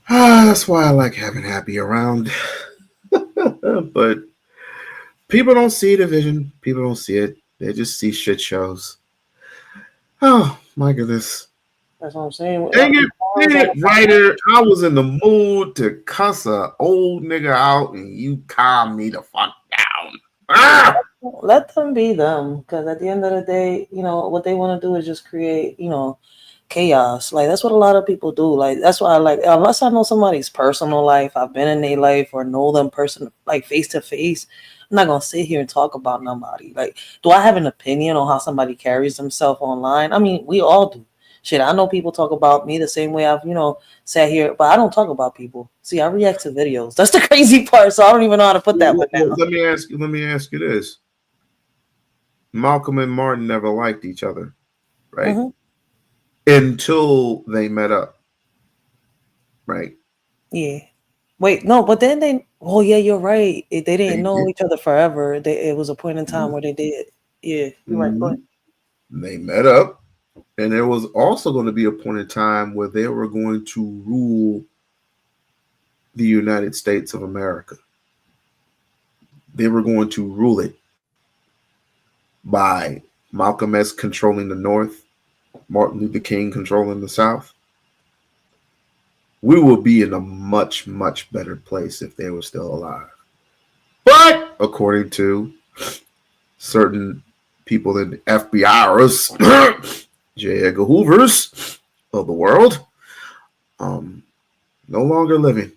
That's why I like having Happy around. But people don't see the vision. People don't see it. They just see shit shows. Oh, my goodness. That's what I'm saying. Dang it, writer. I was in the mood to cuss a old nigga out, and you calm me the fuck down. Ah! Let them be them. Because at the end of the day, what they want to do is just create, chaos. Like, that's what a lot of people do. Like, that's why I like, unless I know somebody's personal life, I've been in their life or know them like face to face, I'm not gonna sit here and talk about nobody. Like, do I have an opinion on how somebody carries themselves online? I mean, we all do. Shit, I know people talk about me the same way I've, sat here, but I don't talk about people. See, I react to videos. That's the crazy part. So I don't even know how to put that one down. Let me ask you this. Malcolm and Martin never liked each other, right? Mm-hmm. Until they met up, right? Yeah. Wait, no, but then they. Oh yeah, you're right. They didn't know each other forever. It was a point in time where they did. Yeah, you're right. Go ahead. They met up, and there was also going to be a point in time where they were going to rule the United States of America. They were going to rule it by Malcolm X controlling the North, Martin Luther King controlling the South. We will be in a much, much better place if they were still alive. But according to certain people in the FBIers, J. Edgar Hoovers of the world, no longer living.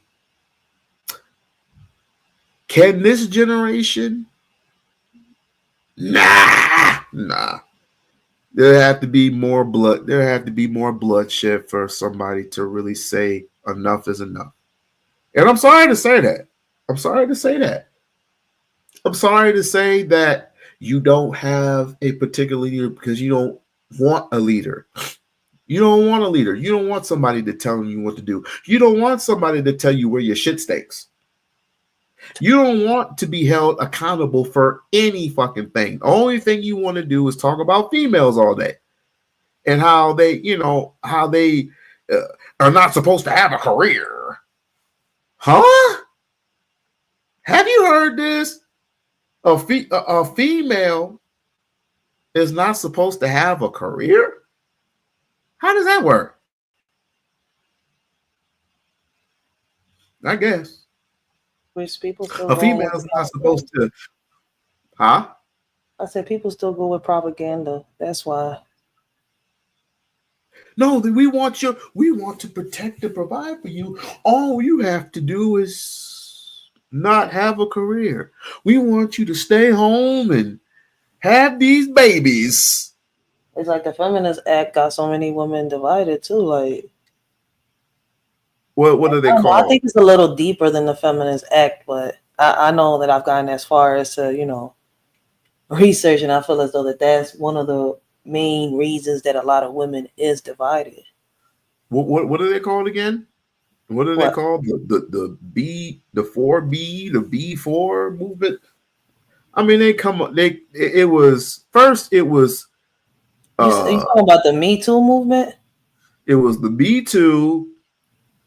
Can this generation? Nah. There have to be more blood. There have to be more bloodshed for somebody to really say enough is enough. And I'm sorry to say that. I'm sorry to say that you don't have a particular leader because you don't want a leader. You don't want a leader. You don't want somebody to tell you what to do. You don't want somebody to tell you where your shit stinks. You don't want to be held accountable for any fucking thing. The only thing you want to do is talk about females all day and how they, how they are not supposed to have a career. Huh? Have you heard this? A female is not supposed to have a career? How does that work? I guess. Which people still A female is not supposed to. Huh? I said people still go with propaganda. That's why. No, we want to protect and provide for you. All you have to do is not have a career. We want you to stay home and have these babies. It's like the Feminist Act got so many women divided too. Like, what are they called? I think it's a little deeper than the Feminist Act, but I know that I've gotten as far as to, research, and I feel as though that's one of the main reasons that a lot of women is divided. What are they called again? What are they called? The 4B, the B4 movement. I mean, it was You talking about the Me Too movement? It was the B2.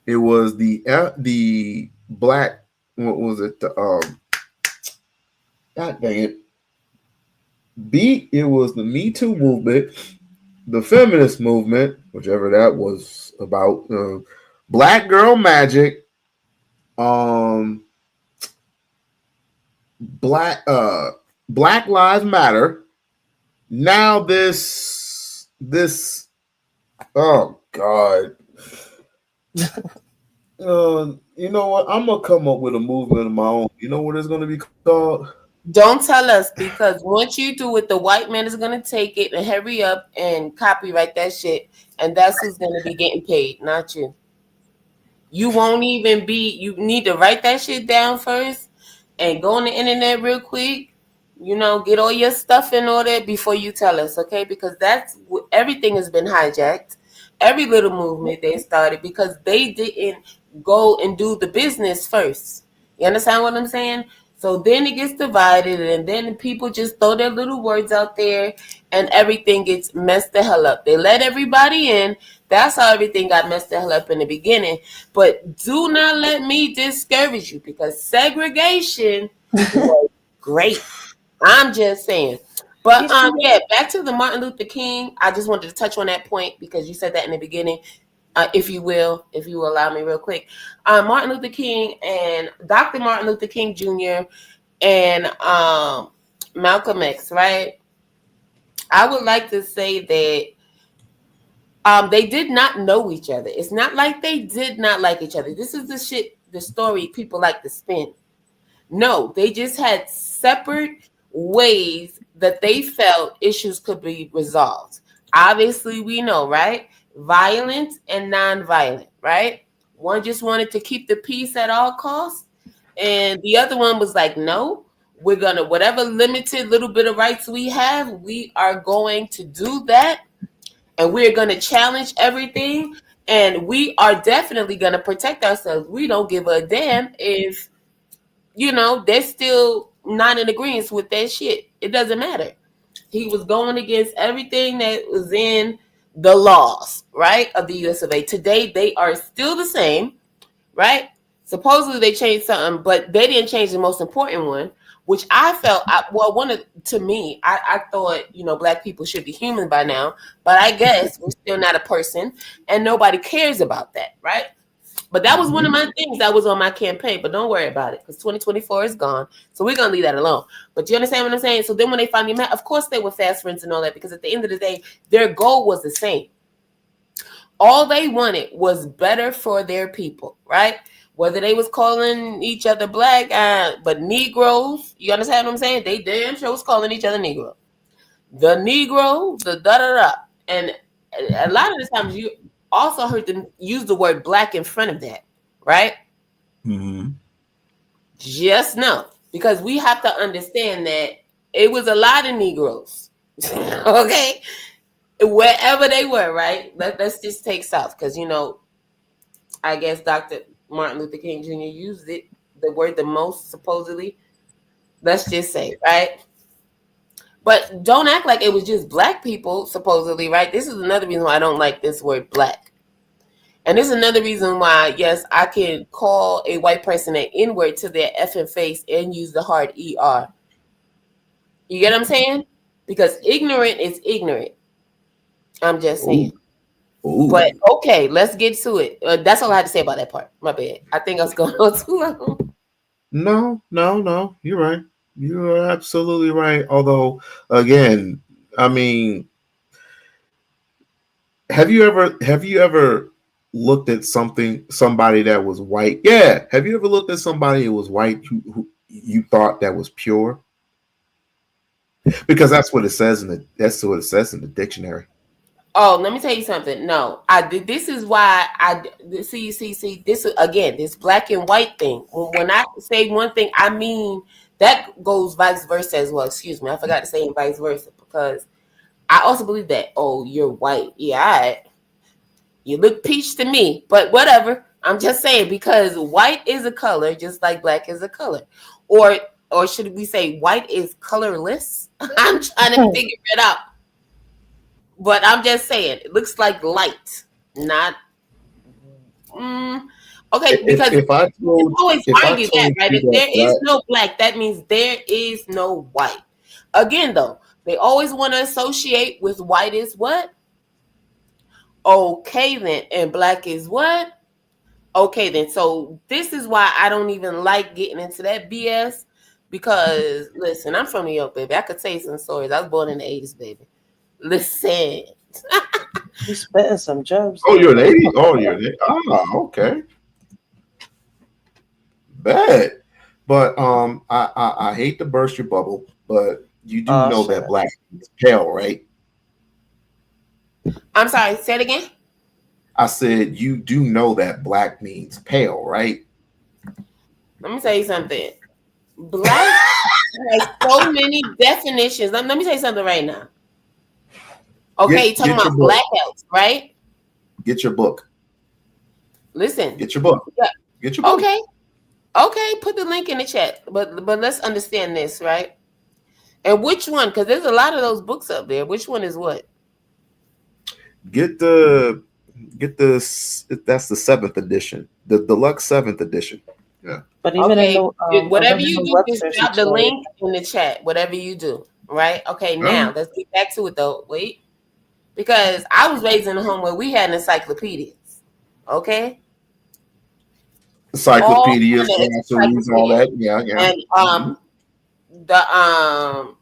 It was the black. What was it? God dang it. It was the Me Too movement, the feminist movement, whichever that was about. Black Girl Magic. Black Lives Matter. Now this. Oh God. You know what? I'm gonna come up with a movement of my own. You know what it's gonna be called? Don't tell us, because once you do it, the white man is gonna take it and hurry up and copyright that shit, and that's who's gonna be getting paid, not you. You won't even be. You need to write that shit down first and go on the internet real quick. Get all your stuff in order before you tell us, okay? Because everything has been hijacked. Every little movement they started because they didn't go and do the business first. You understand what I'm saying? So then it gets divided, and then people just throw their little words out there, and everything gets messed the hell up. They let everybody in. That's how everything got messed the hell up in the beginning. But do not let me discourage you, because segregation was great. I'm just saying. But back to the Martin Luther King. I just wanted to touch on that point because you said that in the beginning. If you will allow me real quick. Martin Luther King and Dr. Martin Luther King Jr. and Malcolm X, right? I would like to say that they did not know each other. It's not like they did not like each other. This is the story people like to spin. No, they just had separate ways that they felt issues could be resolved. Obviously, we know, right? Violent and non-violent, right? One just wanted to keep the peace at all costs, and the other one was like, no, we're gonna, whatever limited little bit of rights we have, we are going to do that, and we're gonna challenge everything, and we are definitely gonna protect ourselves. We don't give a damn if they're still not in agreement with that shit. It doesn't matter. He was going against everything that was in the laws, right, of the US of A. Today, they are still the same, right? Supposedly they changed something, but they didn't change the most important one, which I felt, I thought, Black people should be human by now, but I guess we're still not a person, and nobody cares about that, right? But that was one of my things that was on my campaign. But don't worry about it, because 2024 is gone. So we're going to leave that alone. But you understand what I'm saying? So then when they finally met, of course they were fast friends and all that, because at the end of the day, their goal was the same. All they wanted was better for their people, right? Whether they was calling each other black, but Negroes, you understand what I'm saying? They damn sure was calling each other Negro. The Negro, the da-da-da. And a lot of the times you also heard them use the word black in front of that, right? Mm-hmm. Just know, because we have to understand that it was a lot of Negroes, okay? Wherever they were, right? Let's just take South, because, I guess Dr. Martin Luther King Jr. used it, the word the most, supposedly. Let's just say, right? But don't act like it was just black people, supposedly, right? This is another reason why I don't like this word black. And this is another reason why, yes, I can call a white person an N-word to their effing face and use the hard ER. You get what I'm saying? Because ignorant is ignorant. I'm just saying. Ooh. But okay, let's get to it. That's all I had to say about that part. My bad. I think I was going on too long. No. You're right. You're absolutely right. Although, again, I mean, have you ever looked at somebody that was white? Yeah. Have you ever looked at somebody who was white who you thought that was pure? Because that's what it says in the dictionary. Oh, let me tell you something. No, this is why see. This again, this black and white thing. When I say one thing, I mean that goes vice versa as well. Excuse me, I forgot to say vice versa because I also believe that. Oh, you're white. Yeah, all right. You look peach to me, but whatever. I'm just saying because white is a color, just like black is a color, or should we say white is colorless? I'm trying to figure it out. But I'm just saying, it looks like light, not. Okay, because you always argue that, right? If there is no black, that means there is no white. Again, though, they always want to associate with white is what? Okay, then. And black is what? Okay, then. So this is why I don't even like getting into that BS. Because, listen, I'm from New York, baby. I could tell you some stories. I was born in the 80s, baby. Listen. You spitting some jokes. Oh, you're an 80? Oh, you're an 80. Oh, okay. Bad. But I hate to burst your bubble, but you do know that black is pale, right? I'm sorry, say it again. I said you do know that black means pale, right? Let me tell you something. Black has so many definitions. Let me tell you something right now. Okay, you're talking about blackouts, right? Get your book. Listen. Get your book. Yeah. Get your book. Okay, put the link in the chat. But let's understand this, right? And which one? Because there's a lot of those books up there. Which one is what? Get the that's the 7th edition. The deluxe 7th edition. Yeah. But even whatever you do, just drop the link in the chat. Whatever you do. Right? Okay, now let's get back to it though. Wait. Because I was raised in a home where we had encyclopedias. Okay? Encyclopedias, all that. Yeah. And the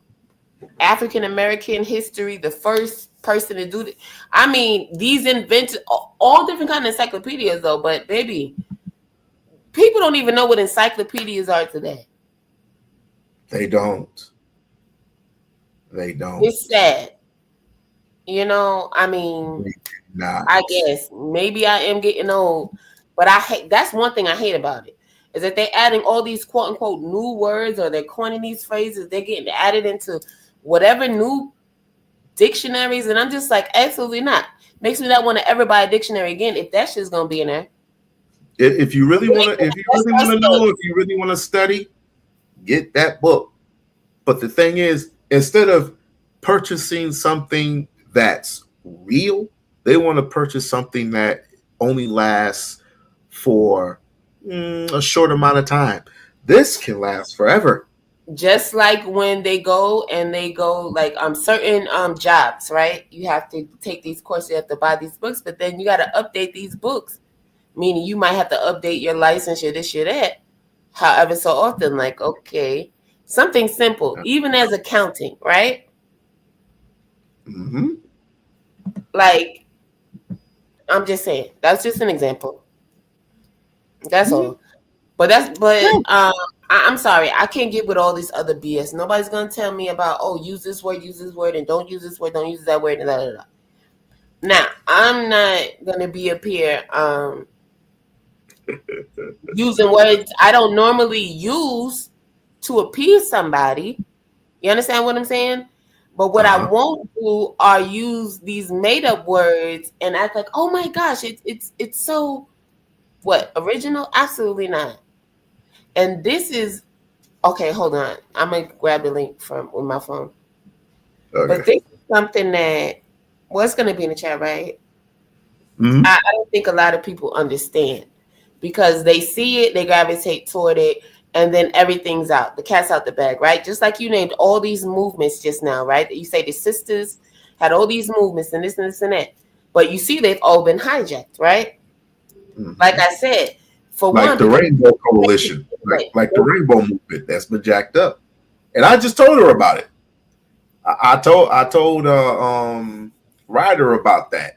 African American history, the first person to do it. I mean, these invented all different kind of encyclopedias though, but baby, people don't even know what encyclopedias are today. They don't. It's sad. You know, I mean, I guess maybe I am getting old, but I hate. That's one thing I hate about it is that they're adding all these quote unquote new words or they're coining these phrases. They're getting added into whatever new dictionaries, and I'm just like, absolutely not. Makes me not want to ever buy a dictionary again if that shit's gonna be in there. If you really want to, if you really want to study, get that book. But the thing is, instead of purchasing something that's real, they want to purchase something that only lasts for a short amount of time. This can last forever. Just like when they go like certain jobs, right? You have to take these courses, you have to buy these books, but then you got to update these books. Meaning you might have to update your license, your this, your that. However, so often, like, okay, something simple, even as accounting, right? Mm-hmm. Like, I'm just saying, that's just an example. That's all. But I'm sorry, I can't get with all this other BS. Nobody's gonna tell me about, oh, use this word, and don't use this word, don't use that word, and da da da. Now, I'm not gonna be up here using words I don't normally use to appease somebody. You understand what I'm saying? But what I won't do are use these made up words and act like, oh my gosh, it's so what, original? Absolutely not. And this is okay. Hold on, I'm gonna grab the link from with my phone. Okay. But this is something that was gonna be in the chat, right? Mhm. I don't think a lot of people understand because they see it, they gravitate toward it, and then everything's out. The cat's out the bag, right? Just like you named all these movements just now, right? You say the sisters had all these movements and this and this and that. But you see they've all been hijacked, right? Mhm. Like I said, for Like one, the Rainbow Coalition, like the Rainbow Movement that's been jacked up. And I just told her about it. I told Ryder about that,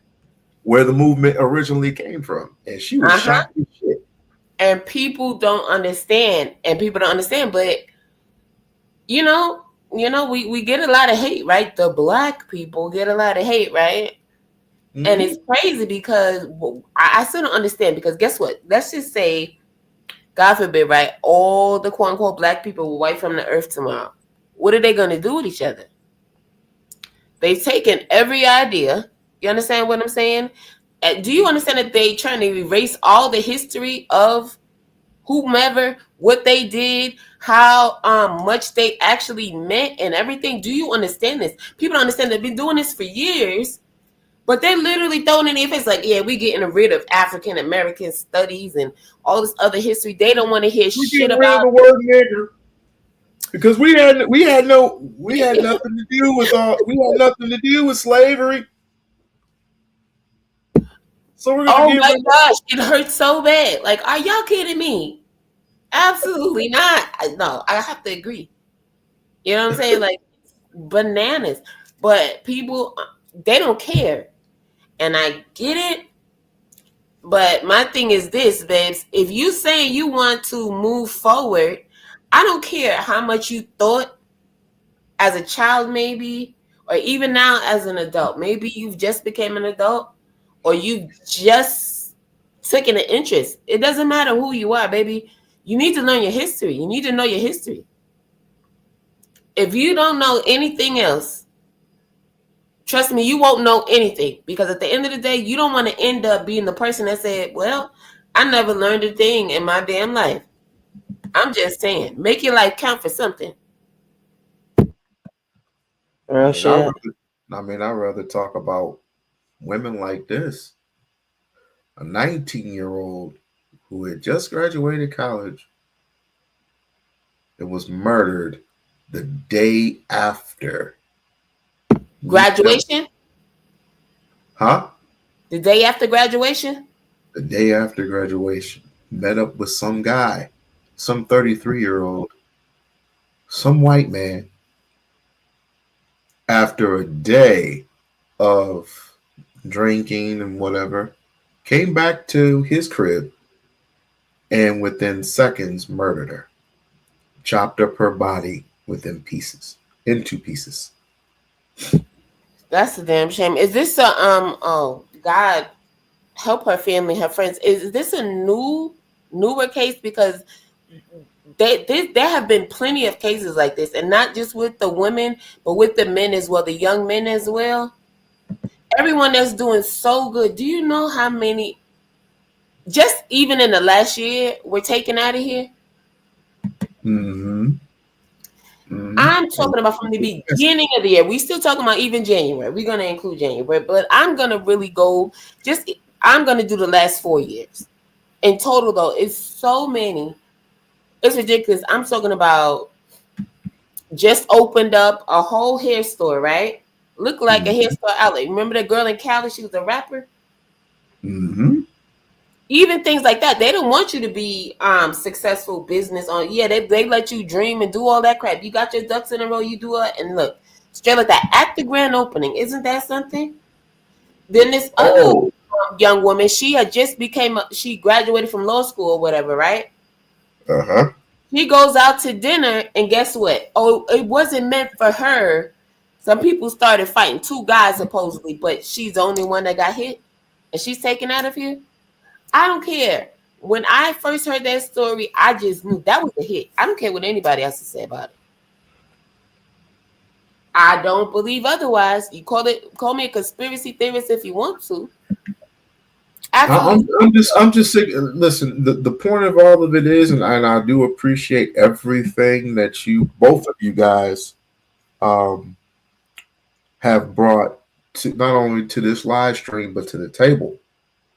where the movement originally came from, and she was shocked as shit. And people don't understand, but you know, we get a lot of hate, right? The black people get a lot of hate, right? Mm-hmm. And it's crazy because I still don't understand, because guess what? Let's just say, God forbid, right? All the quote unquote black people will wipe from the earth tomorrow. What are they going to do with each other? They've taken every idea. You understand what I'm saying? Do you understand that they trying to erase all the history of whomever, what they did, how much they actually meant and everything? Do you understand this? People don't understand. They've been doing this for years, but they're literally throwing in their face like, yeah, we getting rid of African American studies and all this other history. They don't want to hear shit about the word nigger because we had nothing to do with slavery. So we're gonna my gosh, it hurts so bad. Like, are y'all kidding me? Absolutely not. No, I have to agree. You know what I'm saying? Like, bananas. But people, they don't care. And I get it. But my thing is this, babes. If you saying you want to move forward, I don't care how much you thought as a child, maybe, or even now as an adult. Maybe you've just became an adult, or you just taken an interest. It doesn't matter who you are, baby. You need to learn your history. You need to know your history. If you don't know anything else, trust me, you won't know anything, because at the end of the day, you don't want to end up being the person that said, well, I never learned a thing in my damn life. I'm just saying, make your life count for something. Real shit. I'd rather talk about women like this. A 19-year-old who had just graduated college and was murdered the day after graduation. Huh? The day after graduation? The day after graduation. Met up with some guy, some 33-year-old, some white man. After a day of drinking and whatever, came back to his crib and within seconds murdered her. Chopped up her body into pieces. That's a damn shame. Is this a oh God help her family, her friends? Is this a newer case? Because there have been plenty of cases like this, and not just with the women, but with the men as well, the young men as well. Everyone that's doing so good. Do you know how many, just even in the last year, were taken out of here? Mm-hmm. Mm-hmm. I'm talking about from the beginning of the year. We still talking about even January. We're going to include January, but I'm going to really I'm going to do the last 4 years. In total, though, it's so many. It's ridiculous. I'm talking about just opened up a whole hair store, right? Looked like a hair store outlet. Remember that girl in Cali? She was a rapper. Mm-hmm. Even things like that. They don't want you to be successful business on. Yeah, they let you dream and do all that crap. You got your ducks in a row. You do it, and look, straight like that at the grand opening. Isn't that something? Then this other young woman, she had just she graduated from law school or whatever, right? Uh-huh. She goes out to dinner, and guess what? Oh, it wasn't meant for her. Some people started fighting, 2 guys supposedly, but she's the only one that got hit, and she's taken out of here. I don't care. When I first heard that story, I just knew that was a hit. I don't care what anybody else to say about it. I don't believe otherwise. You call me a conspiracy theorist if you want to. I'm just sick. Listen, the point of all of it is, and I do appreciate everything that you, both of you guys, have brought to not only to this live stream but to the table.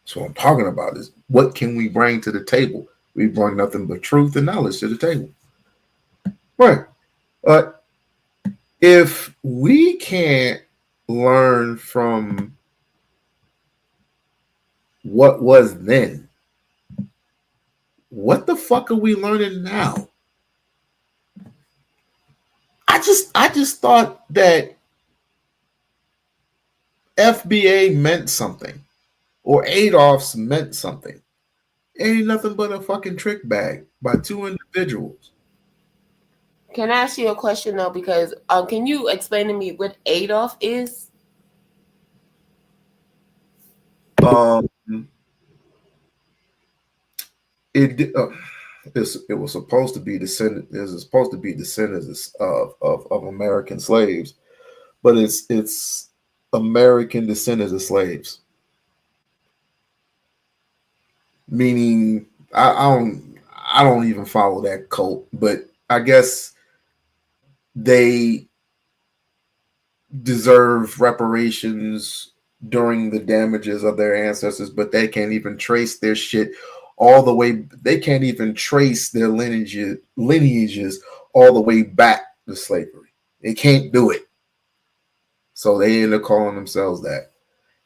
So what I'm talking about is what can we bring to the table? We bring nothing but truth and knowledge to the table, right? But if we can't learn from what was then, what the fuck are we learning now? I just thought that FBA meant something or Adolf's meant something. It ain't nothing but a fucking trick bag by two individuals. Can I ask you a question though? Because can you explain to me what Adolf is? It was supposed to be descendants of American slaves, but it's American descendants of slaves. Meaning, I don't even follow that cult, but I guess they deserve reparations during the damages of their ancestors, but they can't even trace their shit all the way. They can't even trace their lineages all the way back to slavery. They can't do it. So they end up calling themselves that.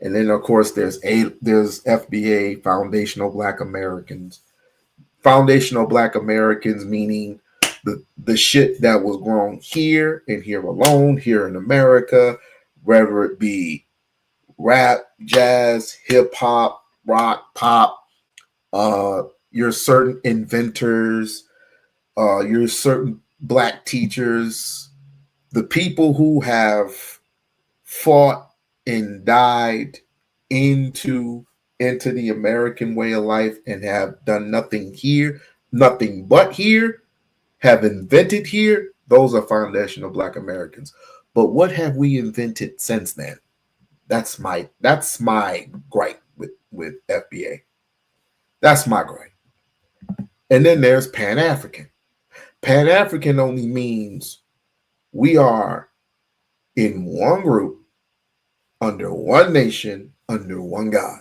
And then of course there's FBA, Foundational Black Americans. Foundational Black Americans meaning the shit that was grown here and here alone, here in America, whether it be rap, jazz, hip hop, rock, pop, your certain inventors, your certain black teachers, the people who have fought and died into the American way of life and have done nothing but here, have invented here. Those are foundational Black Americans. But what have we invented since then? That's my gripe with FBA. That's my gripe. And then there's Pan-African. Pan-African only means we are in one group, under one nation, under one God.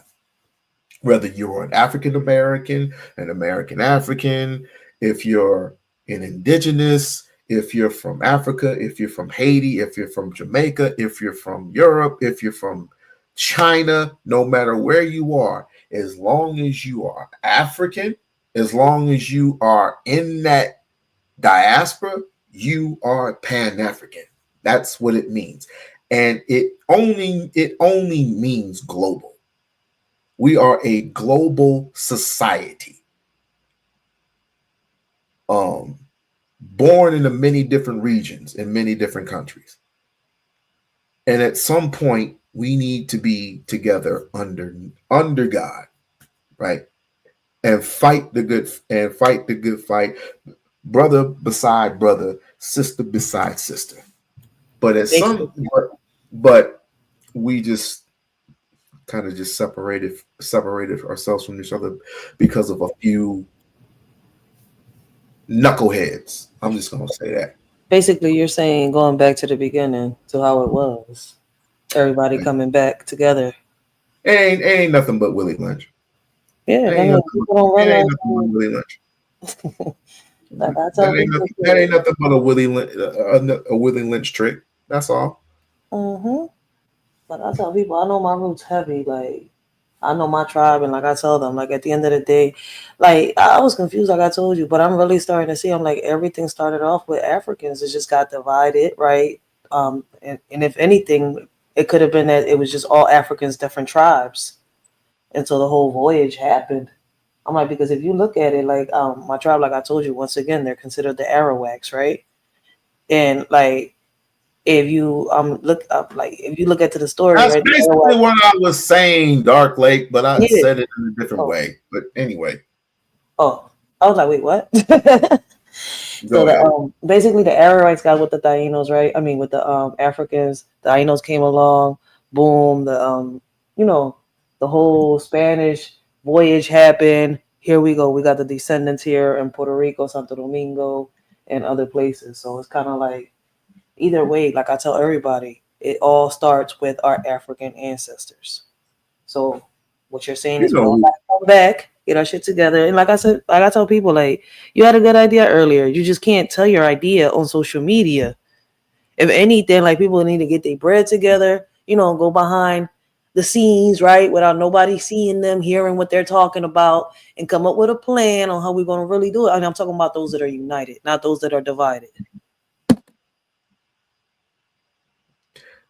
Whether you're an African American, an American African, if you're an indigenous, if you're from Africa, if you're from Haiti, if you're from Jamaica, if you're from Europe, if you're from China, no matter where you are, as long as you are African, as long as you are in that diaspora, you are Pan-African. That's what it means. And it only means global. We are a global society. Born into many different regions in many different countries. And at some point, we need to be together under God, right? And fight the good fight, brother beside brother, sister beside sister. But at but we just kind of just separated ourselves from each other because of a few knuckleheads. I'm just gonna say that. Basically, you're saying going back to the beginning to how it was. Everybody coming back together. It ain't nothing but Willie Lynch. Yeah, Ain't nothing but Willie Lynch. That ain't nothing but a Willie Lynch trick. That's all. Like I tell people, I know my roots heavy. Like I know my tribe, and like I tell them, like at the end of the day, like I was confused, like I told you, but I'm really starting to see. I'm like everything started off with Africans. It just got divided, right? And if anything, it could have been that it was just all Africans, different tribes, until the whole voyage happened. I'm like, because if you look at it, like my tribe, like I told you, once again, they're considered the Arawaks, right? And like if you look up, like if you look at the story, that's right, basically what I was saying, Dark Lake, but I said it in a different way. But anyway. Oh, I was like, wait, what? So basically the Arawaks got with the Tainos, right? I mean, with the Africans, the Tainos came along, boom, the the whole Spanish voyage happened. Here we go. We got the descendants here in Puerto Rico, Santo Domingo, and other places. So it's kind of like either way, like I tell everybody, it all starts with our African ancestors. So what you're saying is we all gotta come back, get our shit together. And like I said, like I tell people, like, you had a good idea earlier. You just can't tell your idea on social media. If anything, like, people need to get their bread together, you know, go behind the scenes, right, without nobody seeing them, hearing what they're talking about, and come up with a plan on how we're going to really do it. I mean, I'm talking about those that are united, not those that are divided.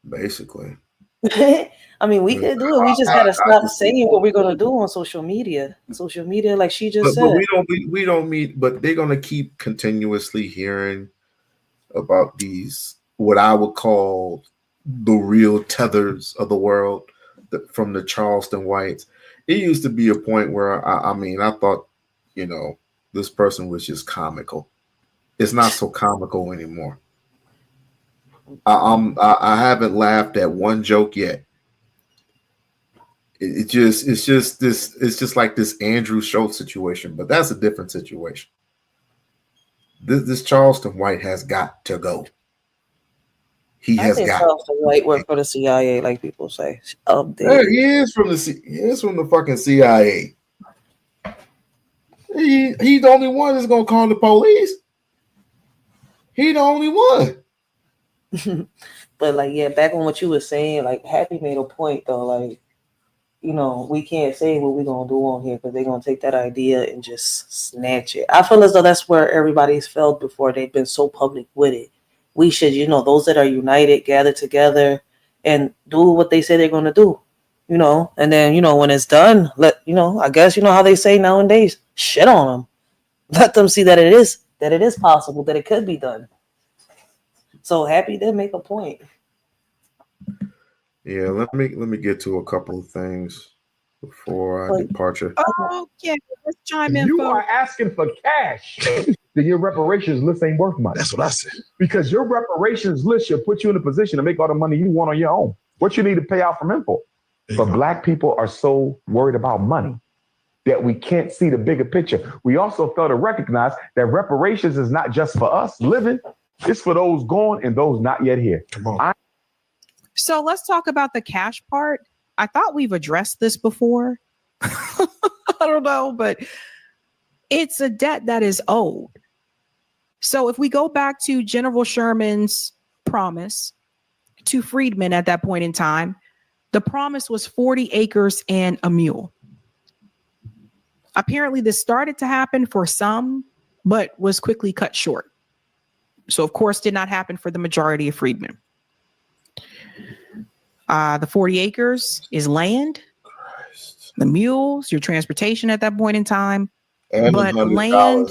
Basically. I mean, we could do it. We just got to stop saying what we're going to do on social media. Social media, like she just said. But we don't meet, but they're going to keep continuously hearing about these, what I would call the real tethers of the world, from the Charleston Whites. It used to be a point where I mean, I thought, you know, this person was just comical. It's not so comical anymore. I haven't laughed at one joke yet. It's just like this Andrew Schultz situation, but that's a different situation. This Charleston White has got to go. I think Charleston White worked for the CIA, like people say. Yeah, he is from the fucking CIA. He's the only one that's gonna call the police. He the only one. But like, yeah, back on what you were saying, like, Happy made a point though, like, you know, we can't say what we're gonna do on here because they're gonna take that idea and just snatch it. I feel as though that's where everybody's felt before. They've been so public with it. We should, you know, those that are united, gather together and do what they say they're gonna do, you know, and then, you know, when it's done, I guess, you know how they say nowadays, shit on them. Let them see that it is possible, that it could be done. So Happy did make a point. Yeah, let me get to a couple of things before our departure. Oh, yeah, let's chime in. You are asking for cash. Then your reparations list ain't worth money. That's what I said. Because your reparations list should put you in a position to make all the money you want on your own. What you need to pay out from info. But Black people are so worried about money that we can't see the bigger picture. We also fail to recognize that reparations is not just for us living. It's for those gone and those not yet here. Come on. So let's talk about the cash part. I thought we've addressed this before. I don't know, but it's a debt that is owed. So if we go back to General Sherman's promise to freedmen at that point in time, the promise was 40 acres and a mule. Apparently this started to happen for some, but was quickly cut short. So of course did not happen for the majority of freedmen. The 40 acres is land, the mules, your transportation at that point in time, and but land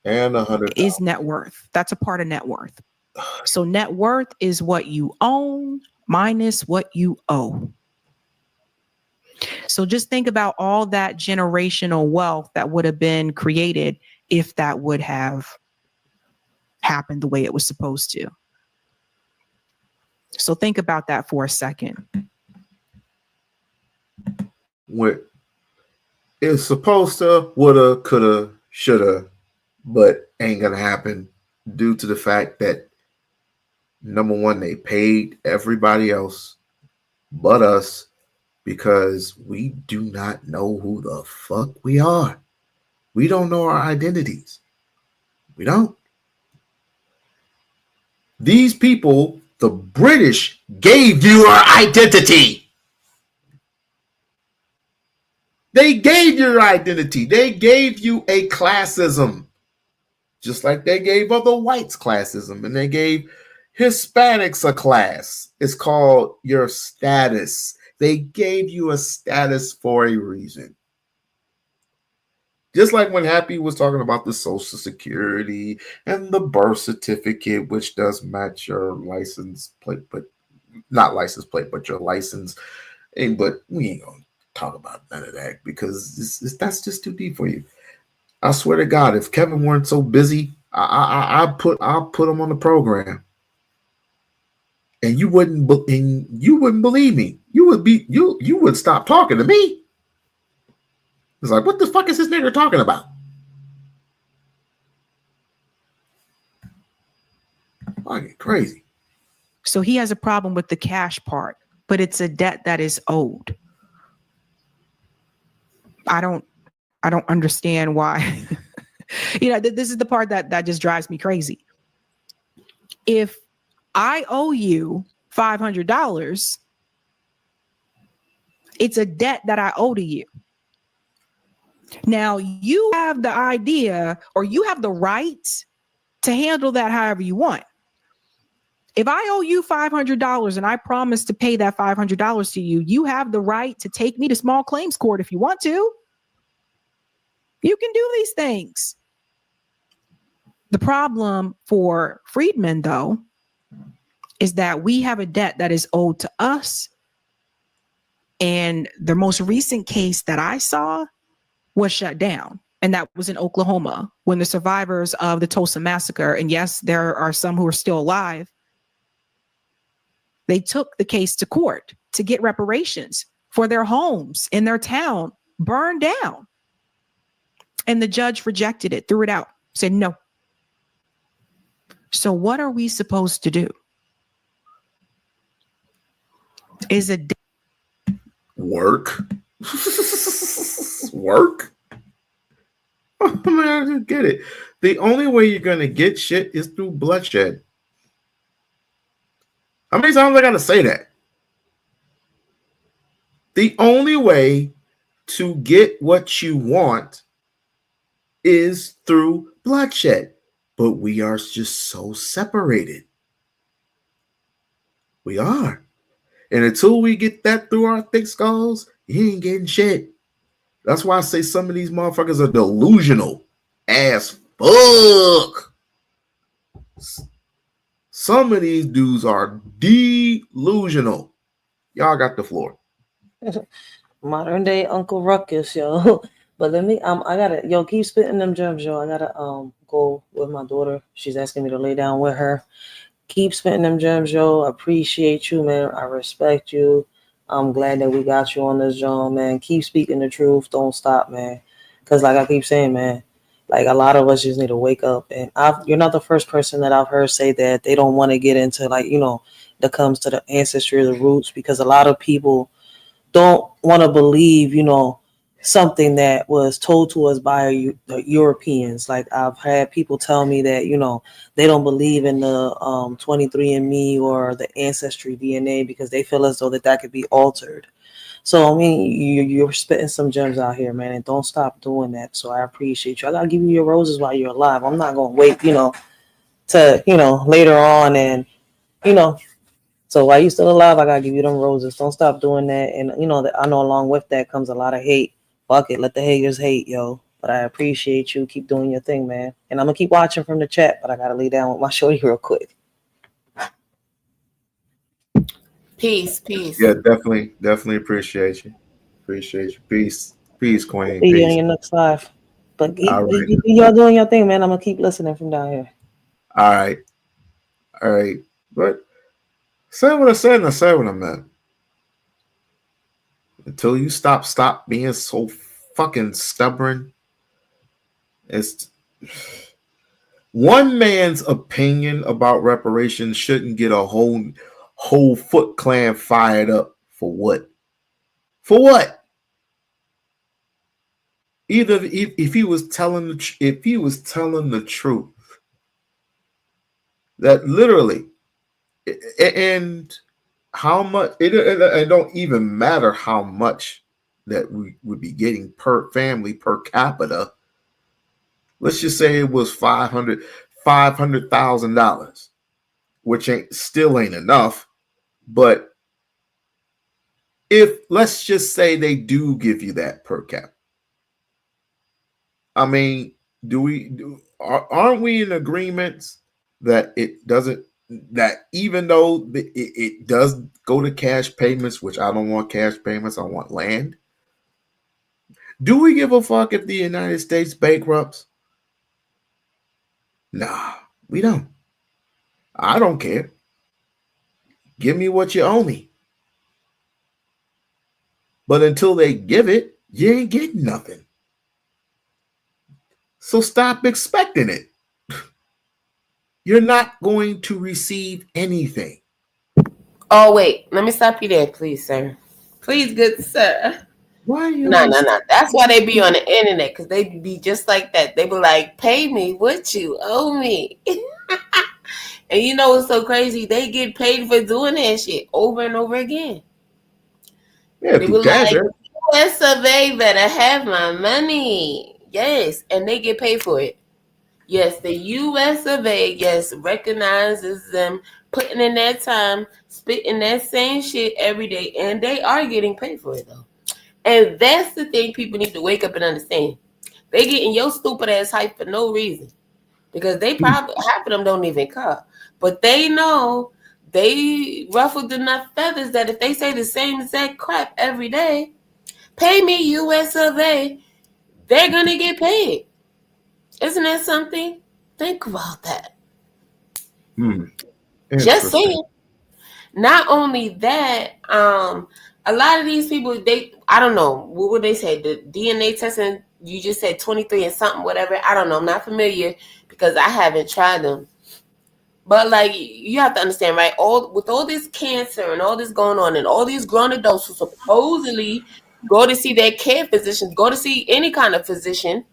and $100 is net worth. That's a part of net worth. So net worth is what you own minus what you owe. So just think about all that generational wealth that would have been created if that would have happened the way it was supposed to. So think about that for a second. What it's supposed to, woulda, coulda, shoulda, but ain't gonna happen due to the fact that, number one, they paid everybody else but us because we do not know who the fuck we are. We don't know our identities. We don't. These people, the British, gave you your identity. They gave you your identity. They gave you a classism. Just like they gave other whites classism, and they gave Hispanics a class. It's called your status. They gave you a status for a reason. Just like when Happy was talking about the Social Security and the birth certificate, which does match your license plate, but not license plate, but your license. But we ain't gonna talk about none of that because that's just too deep for you. I swear to God, if Kevin weren't so busy, I'll put him on the program, and you wouldn't believe me. You would stop talking to me. It's like, what the fuck is this nigga talking about? Fucking crazy. So he has a problem with the cash part, but it's a debt that is owed. I don't understand why. This is the part that just drives me crazy. If I owe you $500, it's a debt that I owe to you. Now you have the idea, or you have the right to handle that however you want. If I owe you $500 and I promise to pay that $500 to you, you have the right to take me to small claims court if you want to. You can do these things. The problem for freedmen, though, is that we have a debt that is owed to us. And the most recent case that I saw was shut down. And that was in Oklahoma, when the survivors of the Tulsa massacre, and yes, there are some who are still alive, they took the case to court to get reparations for their homes in their town burned down. And the judge rejected it, threw it out, said no. So what are we supposed to do? Is it work? Work? Oh, man, I just get it. The only way you're going to get shit is through bloodshed. How many times I got to say that? The only way to get what you want is through bloodshed. But we are just so separated. We are. And until we get that through our thick skulls, you ain't getting shit. That's why I say some of these motherfuckers are delusional as fuck. Some of these dudes are delusional. Y'all got the floor. Modern day Uncle Ruckus, yo. But let me, I gotta, keep spitting them gems, yo. I gotta go with my daughter. She's asking me to lay down with her. Keep spitting them gems, yo. I appreciate you, man. I respect you. I'm glad that we got you on this, John, man. Keep speaking the truth. Don't stop, man. Because like I keep saying, man, like a lot of us just need to wake up. And you're not the first person that I've heard say that they don't want to get into, like, that comes to the ancestry, the roots, because a lot of people don't want to believe, something that was told to us by the Europeans. Like I've had people tell me that, they don't believe in the 23andMe or the ancestry DNA because they feel as though that could be altered. So, I mean, you're spitting some gems out here, man, and don't stop doing that. So I appreciate you. I got to give you your roses while you're alive. I'm not going to wait, to, later on and, so while you're still alive, I got to give you them roses. Don't stop doing that. And, I know along with that comes a lot of hate. Fuck it. Let the haters hate, yo. But I appreciate you. Keep doing your thing, man. And I'm going to keep watching from the chat, but I got to lay down with my shorty real quick. Peace. Yeah, definitely appreciate you. Appreciate you. Peace, Queen. See you on your next live. But y'all doing your thing, man. I'm going to keep listening from down here. All right. But say what I said and I said what I meant. Until you stop being so fucking stubborn. It's one man's opinion about reparations shouldn't get a whole Foot Clan fired up for what? For what? Either if he was telling the truth, that literally, and how much it don't even matter how much that we would be getting per family per capita. Let's just say it was $500,000, which still ain't enough. But if let's just say they do give you that per cap, I mean, aren't we in agreement that it doesn't? That even though it does go to cash payments, which I don't want cash payments, I want land. Do we give a fuck if the United States bankrupts? Nah, we don't. I don't care. Give me what you owe me. But until they give it, you ain't getting nothing. So stop expecting it. You're not going to receive anything. Oh, wait. Let me stop you there, please, sir. Please, good sir. Why are you? No. That's why they be on the internet, because they be just like that. They be like, pay me what you owe me. And you know what's so crazy? They get paid for doing that shit over and over again. Yeah, they were like, US survey better have my money. Yes, and they get paid for it. Yes, the US survey, yes, recognizes them putting in that time, spitting that same shit every day, and they are getting paid for it, though. And that's the thing people need to wake up and understand. They getting your stupid ass hype for no reason. Because they probably, half of them don't even care. But they know they ruffled enough feathers that if they say the same exact crap every day, pay me US survey, they're going to get paid. Isn't that something? Think about that. Just saying. Not only that, a lot of these people, I don't know, what would they say? The DNA testing, you just said 23 and something, whatever. I don't know. I'm not familiar because I haven't tried them. But like, you have to understand, right? With all this cancer and all this going on and all these grown adults who supposedly go to see their care physicians, go to see any kind of physician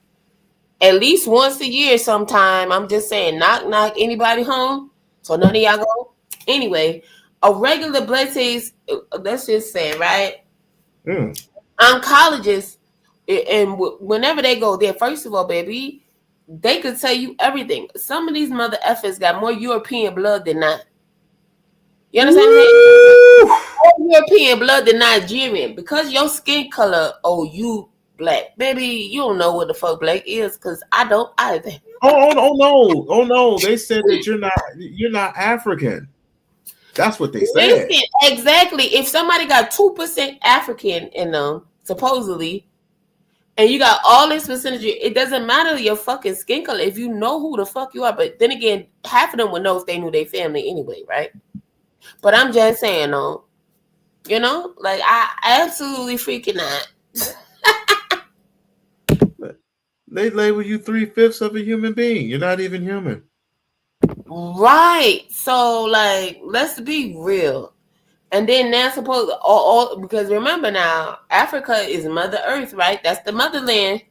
at least once a year sometime. I'm just saying, knock anybody home. So none of y'all go. Anyway, a regular blood test, let's just say, right? Oncologists, and whenever they go there, first of all, baby, they could tell you everything. Some of these mother effers got more European blood than not. You understand what I'm saying? More European blood than Nigerian. Because your skin color, you black. Baby, you don't know what the fuck black is, because I don't either. Oh no. They said that you're not African. That's what they said. Listen, exactly. If somebody got 2% African in them, supposedly, and you got all this percentage, it doesn't matter your fucking skin color if you know who the fuck you are. But then again, half of them would know if they knew their family anyway, right? But I'm just saying, you know, like I absolutely freaking out. They label you 3/5 of a human being. You're not even human. Right. So, like, let's be real. And then they're supposed all because remember now, Africa is Mother Earth, right? That's the motherland.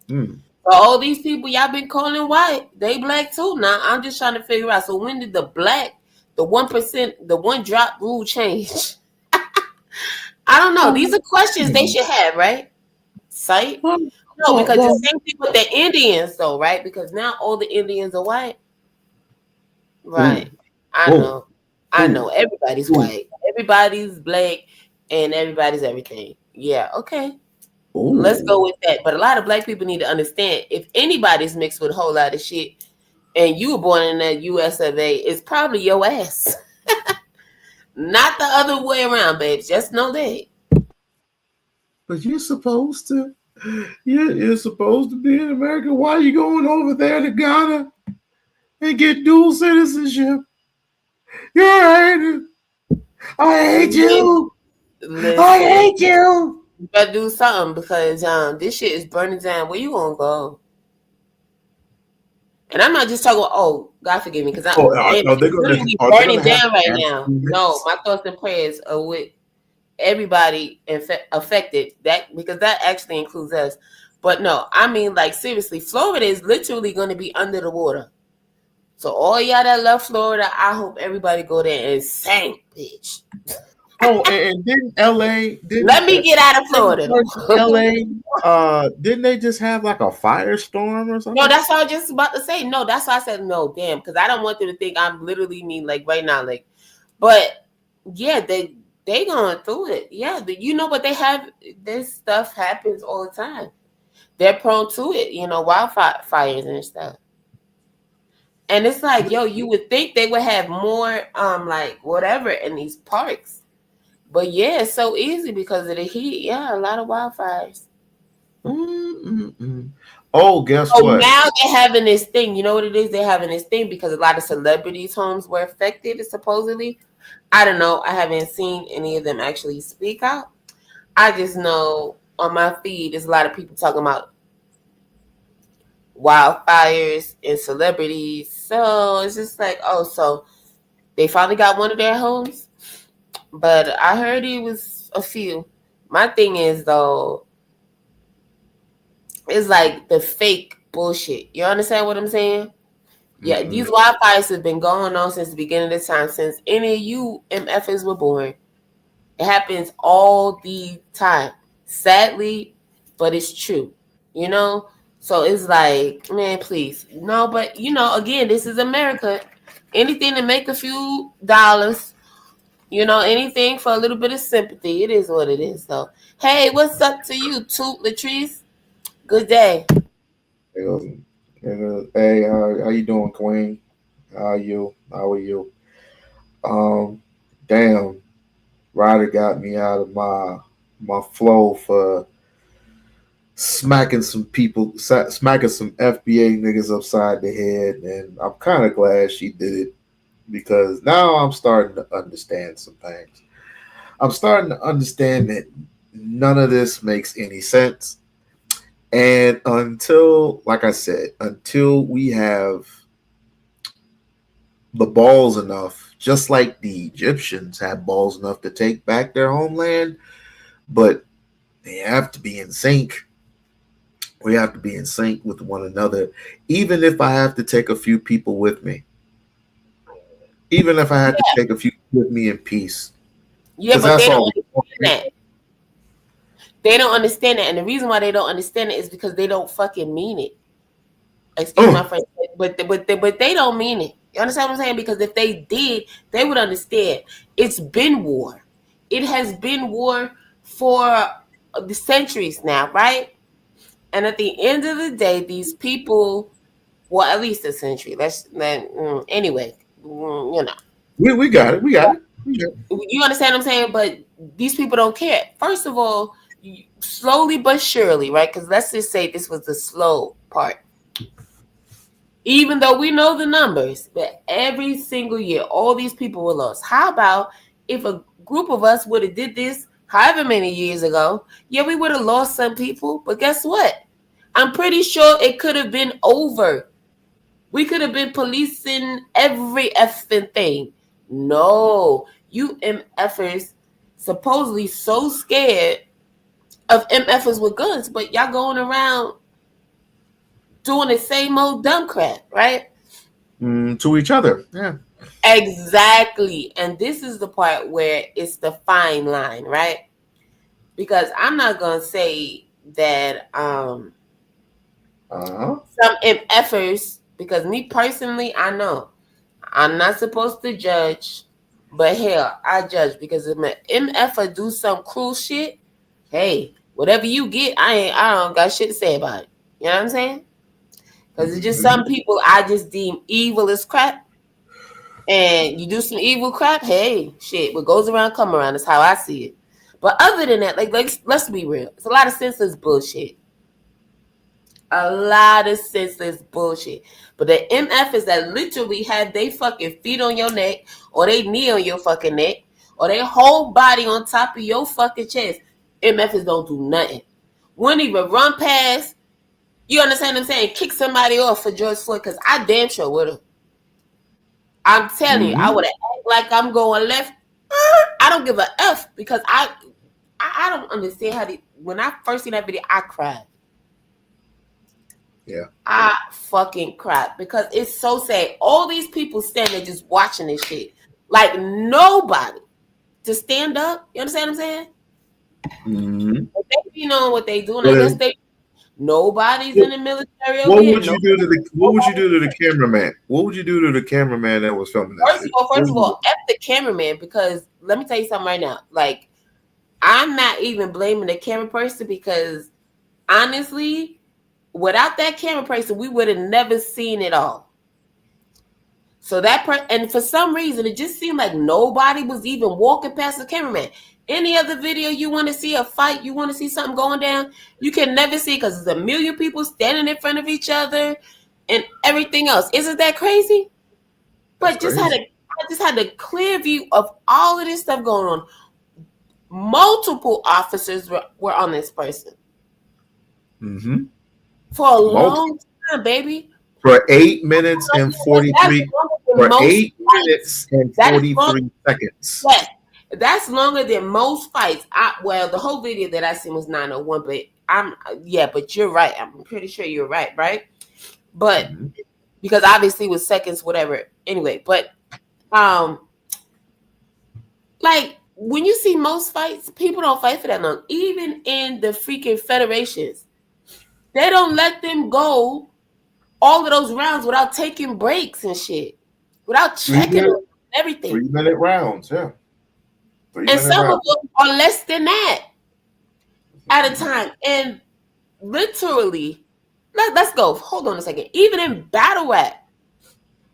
So all these people y'all been calling white, they black too. Now I'm just trying to figure out. So when did the 1%, the one drop rule change? I don't know. These are questions they should have, right? Sight? No, because the same thing with the Indians, though, right? Because now all the Indians are white. Right. I know. Everybody's white. Everybody's black. And everybody's everything. Yeah, okay. Let's go with that. But a lot of black people need to understand, if anybody's mixed with a whole lot of shit and you were born in that US of A, it's probably your ass. Not the other way around, babes. Just know that. But you're supposed to be in America. Why are you going over there to Ghana and get dual citizenship? You're right. I hate you. Listen, I hate you. You better do something because this shit is burning down. Where you gonna go? And I'm not just talking about, God forgive me, because it's literally burning down right now. No, my thoughts and prayers are with everybody affected, because that actually includes us. But no, I mean, like, seriously, Florida is literally going to be under the water. So all y'all that love Florida, I hope everybody go there and sink, bitch. And didn't LA? Let me get out of Florida. LA, didn't they just have like a firestorm or something? No, that's what I was just about to say. No, that's why I said no, damn, because I don't want them to think I'm literally mean like right now, like. But yeah, they going through it. Yeah, you know, but they have this stuff happens all the time. They're prone to it, you know, wildfires and stuff. And it's like, yo, you would think they would have more, like whatever in these parks. But yeah, it's so easy because of the heat. Yeah, a lot of wildfires. Oh, guess what? Now they're having this thing. You know what it is? They're having this thing because a lot of celebrities' homes were affected, supposedly. I don't know. I haven't seen any of them actually speak out. I just know on my feed, there's a lot of people talking about wildfires and celebrities. So it's just like, oh, so they finally got one of their homes. But I heard it was a few. My thing is, though, it's like the fake bullshit. You understand what I'm saying? Yeah, these wildfires have been going on since the beginning of the time, since any of you MFers were born. It happens all the time. Sadly, but it's true. You know? So it's like, man, please. No, but, you know, again, this is America. Anything to make a few dollars, you know, anything for a little bit of sympathy. It is what it is, though. Hey, what's up to you, Toot Latrice? Good day. Hey, how you doing, Queen? How are you? Damn, Ryder got me out of my flow for smacking some FBA niggas upside the head, and I'm kind of glad she did it because now I'm starting to understand some things. I'm starting to understand that none of this makes any sense. And until, like I said, until we have the balls enough, just like the Egyptians had balls enough to take back their homeland, but they have to be in sync. We have to be in sync with one another, even if I have to take a few people with me. Even if I had to take a few with me in peace. Yeah, but they don't understand that. They don't understand that, and the reason why they don't understand it is because they don't fucking mean it. Excuse my French, but they don't mean it. You understand what I'm saying? Because if they did, they would understand. It's been war. It has been war for the centuries now, right? And at the end of the day, these people, well, at least a century. Anyway, you know. We got it. You understand what I'm saying? But these people don't care. First of all, slowly but surely, right? Because let's just say this was the slow part. Even though we know the numbers, but every single year, all these people were lost. How about if a group of us would have did this however many years ago? Yeah, we would have lost some people, but guess what? I'm pretty sure it could have been over. We could have been policing every effing thing. No, you MFers supposedly so scared of MFers with guns, but y'all going around doing the same old dumb crap, right? To each other. Yeah. Exactly. And this is the part where it's the fine line, right? Because I'm not going to say that some MFers, because me personally, I know I'm not supposed to judge, but hell, I judge because if an MFer do some cruel shit, hey, whatever you get, I don't got shit to say about it. You know what I'm saying? Because it's just some people I just deem evil as crap. And you do some evil crap, hey, shit, what goes around come around is how I see it. But other than that, like let's be real. It's a lot of senseless bullshit. A lot of senseless bullshit. But the MFs that literally have they fucking feet on your neck, or they knee on your fucking neck, or their whole body on top of your fucking chest, MFs don't do nothing. Wouldn't even run past. You understand what I'm saying? Kick somebody off for George Floyd, because I damn sure would have. I'm telling you, I would have act like I'm going left. I don't give a F because I don't understand how when I first seen that video, I cried. Yeah. I fucking cried because it's so sad. All these people standing just watching this shit. Like nobody to stand up. You understand what I'm saying? Mm-hmm. But they be knowing what they doing. I guess nobody's in the military. What would you do to the cameraman? What would you do to the cameraman that was filming that? First of all, F the cameraman, because let me tell you something right now. Like, I'm not even blaming the camera person because honestly, without that camera person, we would have never seen it all. So and for some reason, it just seemed like nobody was even walking past the cameraman. Any other video you want to see a fight, you want to see something going down, you can never see because there's a million people standing in front of each other and everything else. Isn't that crazy? But I just had a clear view of all of this stuff going on. Multiple officers were on this person. Mm-hmm. For a long baby. For 8 minutes and 43. For Most 8 fights. minutes and That is 43 seconds. Yes, that's longer than most fights. Well, the whole video that I seen was 901, but but you're right. I'm pretty sure you're right, But because obviously with seconds, whatever. Anyway, but like when you see most fights, people don't fight for that long. Even in the freaking federations, they don't let them go all of those rounds without taking breaks and shit, without checking them, everything. 3-minute rounds, yeah. And some of them are less than that at a time. And literally, let's go. Hold on a second. Even in battle rap,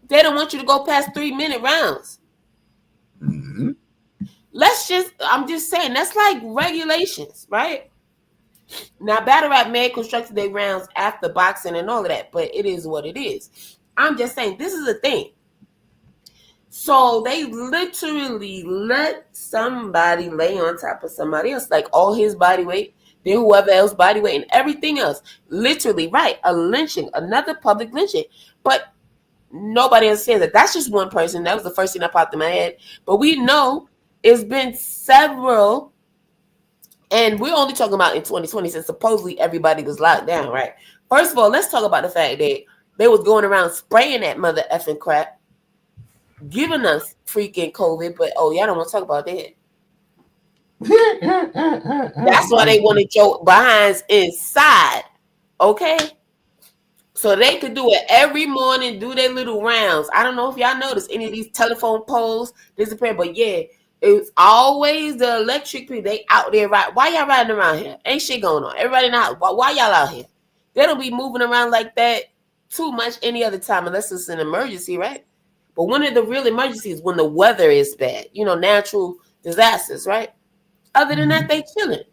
they don't want you to go past 3-minute rounds. Mm-hmm. I'm just saying, that's like regulations, right? Now, battle rap may construct their rounds after boxing and all of that, but it is what it is. I'm just saying, this is a thing. So they literally let somebody lay on top of somebody else, like all his body weight, then whoever else body weight, and everything else. Literally, right? A lynching, another public lynching. But nobody understands that. That's just one person. That was the first thing that popped in my head. But we know it's been several, and we're only talking about in 2020 since supposedly everybody was locked down, right? First of all, let's talk about the fact that they was going around spraying that mother effing crap, giving us freaking COVID, but y'all don't want to talk about that. That's why they wanted your behinds inside, okay? So they could do it every morning, do their little rounds. I don't know if y'all noticed any of these telephone poles disappearing, but yeah, it's always the electric people. They out there, right? Why y'all riding around here? Ain't shit going on. Everybody not. Why y'all out here? They don't be moving around like that too much any other time unless it's an emergency, right? But one of the real emergencies when the weather is bad, natural disasters, right? Other than that, they chilling.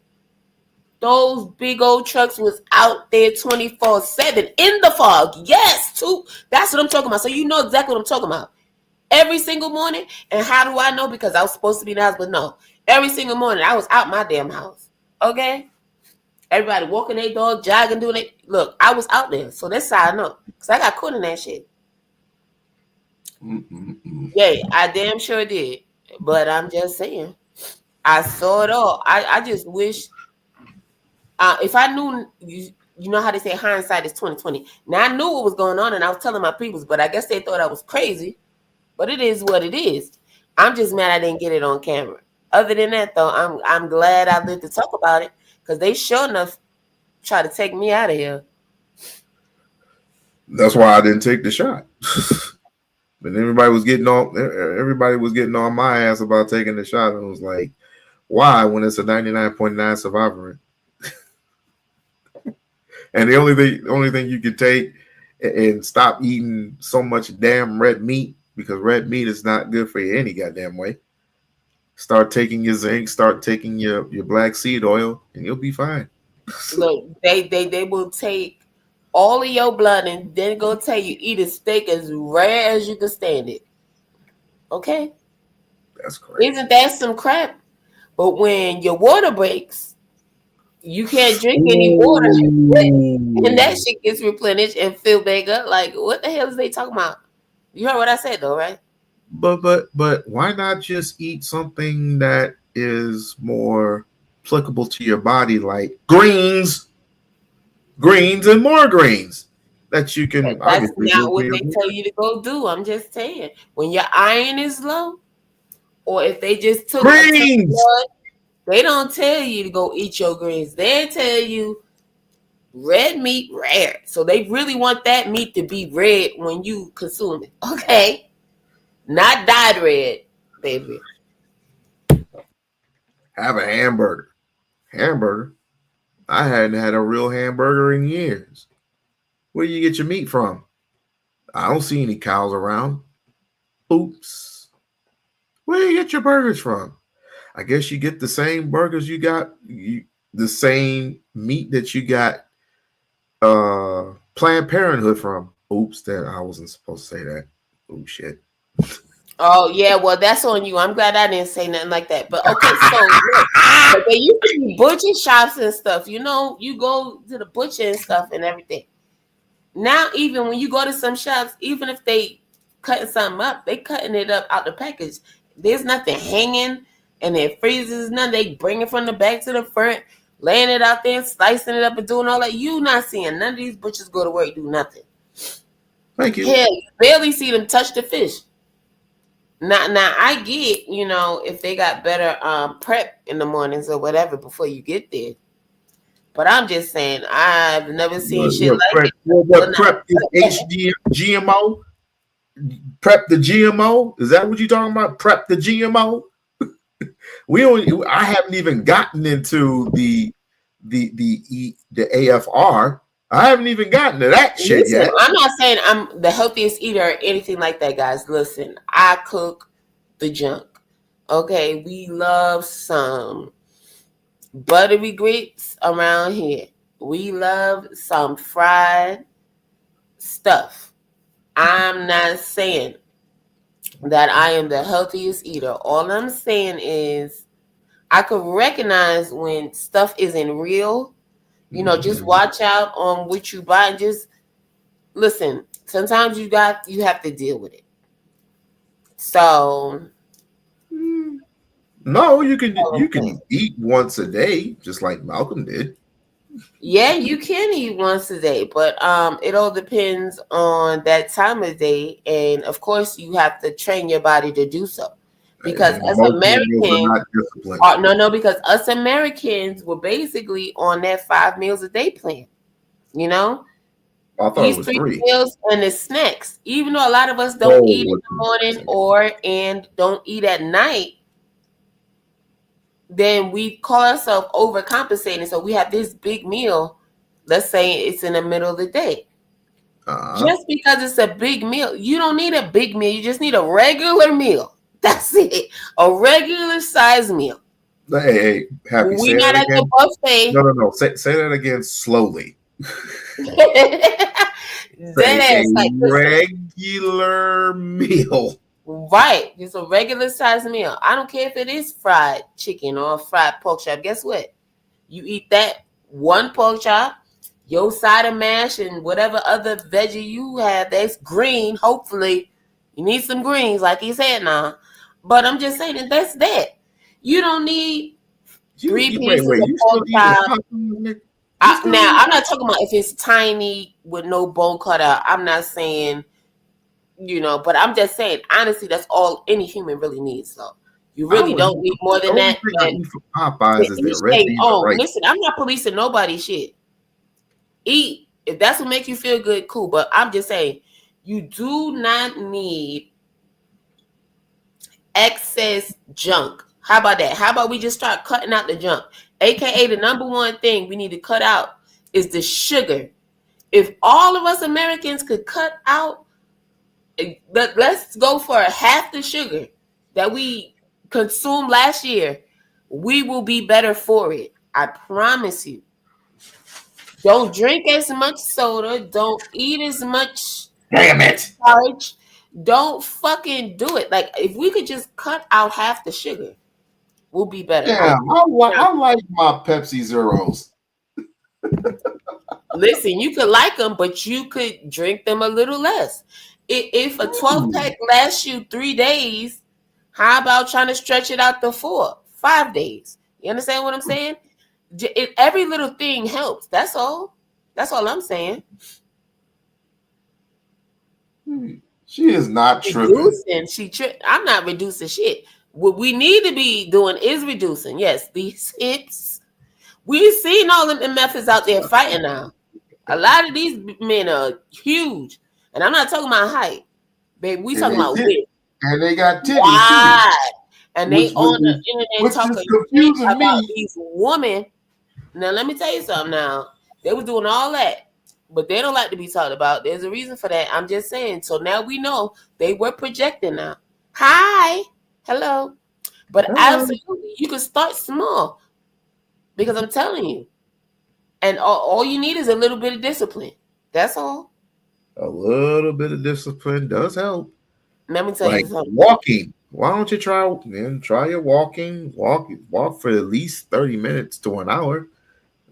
Those big old trucks was out there 24/7 in the fog. Yes, too. That's what I'm talking about. So you know exactly what I'm talking about. Every single morning. And how do I know? Because I was supposed to be in the house, but no. Every single morning, I was out my damn house. Okay? Everybody walking their dog, jogging, doing it. Look, I was out there. So that's how I know. Because I got caught in that shit. Yeah, I damn sure did. But I'm just saying. I saw it all. I just wish if I knew, you know how they say hindsight is 20/20. Now I knew what was going on and I was telling my peoples, but I guess they thought I was crazy. But it is what it is. I'm just mad I didn't get it on camera. Other than that, though, I'm glad I lived to talk about it because they sure enough try to take me out of here. That's why I didn't take the shot. But everybody was getting on my ass about taking the shot. And it was like, why when it's a 99.9 survivor rate? And the only thing you can take and stop eating so much damn red meat, because red meat is not good for you any goddamn way. Start taking your zinc, start taking your black seed oil, and you'll be fine. Look, they will take all of your blood and then go tell you eat a steak as rare as you can stand it. Okay? That's crazy. Isn't that some crap? But when your water breaks, you can't drink any water, and that shit gets replenished and filled back up. Like, what the hell is they talking about? You heard what I said, though, right? But why not just eat something that is more applicable to your body, like greens and more greens that you can. That's not what they tell you to go do. I'm just saying, when your iron is low, or if they just took greens. Blood, they don't tell you to go eat your greens. They tell you red meat rare. So they really want that meat to be red when you consume it. Okay? Not dyed red, baby. Have a hamburger. Hamburger? I hadn't had a real hamburger in years. Where do you get your meat from? I don't see any cows around. Oops. Where do you get your burgers from? I guess you get the same burgers you got, the same meat that you got Planned Parenthood from. Oops, that I wasn't supposed to say that. Oh, shit. Oh, yeah, well, that's on you. I'm glad I didn't say nothing like that. But, okay, so, look, but they used to be butcher shops and stuff. You know, you go to the butcher and stuff and everything. Now, even when you go to some shops, even if they cutting something up, they cutting it up out the package. There's nothing hanging and it freezes. Nothing. They bring it from the back to the front, laying it out there, slicing it up and doing all that. You not seeing none of these butchers go to work do nothing. Thank you. Hell, you barely see them touch the fish. Now I get, if they got better prep in the mornings or whatever before you get there. But I'm just saying, I've never seen shit like prep, it. What prep is GMO? Prep the GMO? Is that what you're talking about? Prep the GMO? I haven't even gotten into the AFR. I haven't even gotten to that shit yet. I'm not saying I'm the healthiest eater or anything like that, guys. Listen, I cook the junk. Okay, we love some buttery grits around here. We love some fried stuff. I'm not saying that I am the healthiest eater. All I'm saying is I could recognize when stuff isn't real. Just watch out on what you buy and just listen. Sometimes you have to deal with it. So no, you can eat once a day, just like Malcolm did. Yeah, you can eat once a day, but it all depends on that time of day, and of course, you have to train your body to do so. Because us Americans, because us Americans were basically on that 5 meals a day plan. I thought These it was 3 meals and the snacks. Even though a lot of us don't eat in the morning and don't eat at night, then we call ourselves overcompensating. So we have this big meal. Let's say it's in the middle of the day. Just because it's a big meal, you don't need a big meal. You just need a regular meal. That's it. A regular size meal. Hey, Happy. We not at the buffet. No. Say that again slowly. Regular meal. Right. It's a regular size meal. I don't care if it is fried chicken or fried pork chop. Guess what? You eat that one pork chop, your side of mash, and whatever other veggie you have that's green. Hopefully, you need some greens, like he said now. But I'm just saying that's that. You don't need 3 pieces of pork chop. Now, I'm not talking about if it's tiny with no bone cut out. I'm not saying, but I'm just saying, honestly, that's all any human really needs. So you really don't need more than that. Listen, I'm not policing nobody's shit. Eat. If that's what makes you feel good, cool. But I'm just saying, you do not need excess junk. How about that? How about we just start cutting out the junk? AKA the number one thing we need to cut out is the sugar. If all of us Americans could cut out, let's go for half the sugar that we consumed last year, we will be better for it. I promise you. Don't drink as much soda. Don't eat as much. Damn it. Starch. Don't fucking do it. Like, if we could just cut out half the sugar, we'll be better. Yeah, I like my Pepsi Zeros. Listen, you could like them, but you could drink them a little less. If a 12-pack lasts you 3 days, how about trying to stretch it out to 5 days? You understand what I'm saying? Every little thing helps. That's all. That's all I'm saying. She is not tripping. I'm not reducing shit. What we need to be doing is reducing. Yes, these hips. We've seen all the methods out there fighting now. A lot of these men are huge. And I'm not talking about height. Baby, we talking about width. And they got titties too. And they on the internet talking about these women. Now, let me tell you something now. They was doing all that. But they don't like to be talked about. There's a reason for that. I'm just saying. So now we know they were projecting now. Hi. Hello. But absolutely, you can start small. Because I'm telling you. And all you need is a little bit of discipline. That's all. A little bit of discipline does help. Let me tell you something. Walking. Why don't you try your walking? Walk for at least 30 minutes to an hour.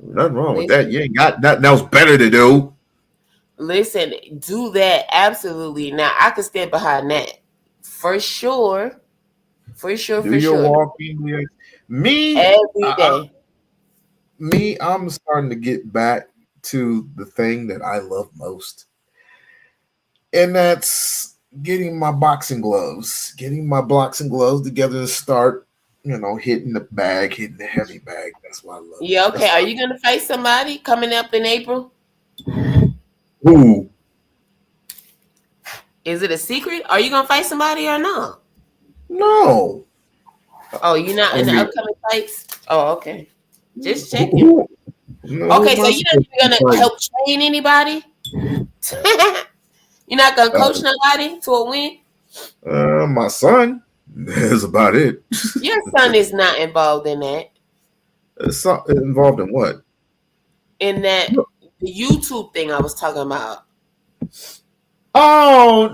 Nothing wrong with that. You ain't got nothing else better to do. Listen, do that absolutely. Now I can stand behind that for sure. For sure, Do for your sure. walking. Yeah. Me, Every day. I'm starting to get back to the thing that I love most, and that's getting my boxing gloves together and start, hitting the bag, hitting the heavy bag. That's what I love. Yeah, okay. Are you gonna fight somebody coming up in April? Who? Is it a secret? Are you gonna fight somebody or no? No. Oh, you're not in the upcoming fights? Oh, okay. Just checking. No, Okay, so you're not even gonna help train anybody? You're not gonna coach nobody to a win? My son. That's about it. Your son is not involved in that. It's involved in what? In that the YouTube thing I was talking about. Oh,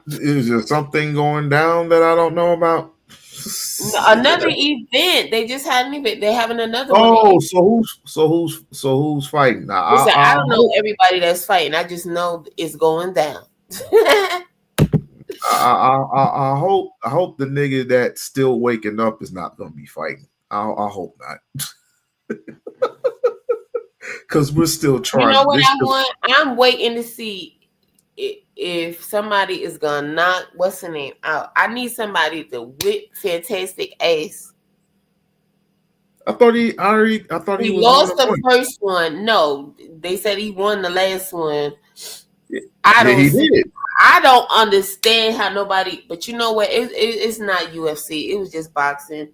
is there something going down that I don't know about? Another event. They just had an event. They're having another one. Oh, so who's fighting? Now, Listen, I don't know everybody that's fighting. I just know it's going down. I hope the nigga that's still waking up is not going to be fighting. I hope not. Because we're still trying. You know what I want? I'm waiting to see if somebody is gonna knock what's the name out. I need somebody to whip Fantastic ass. I thought he lost the first one. No, they said he won the last one. He did. I don't understand how nobody. But you know what? It's not UFC. It was just boxing.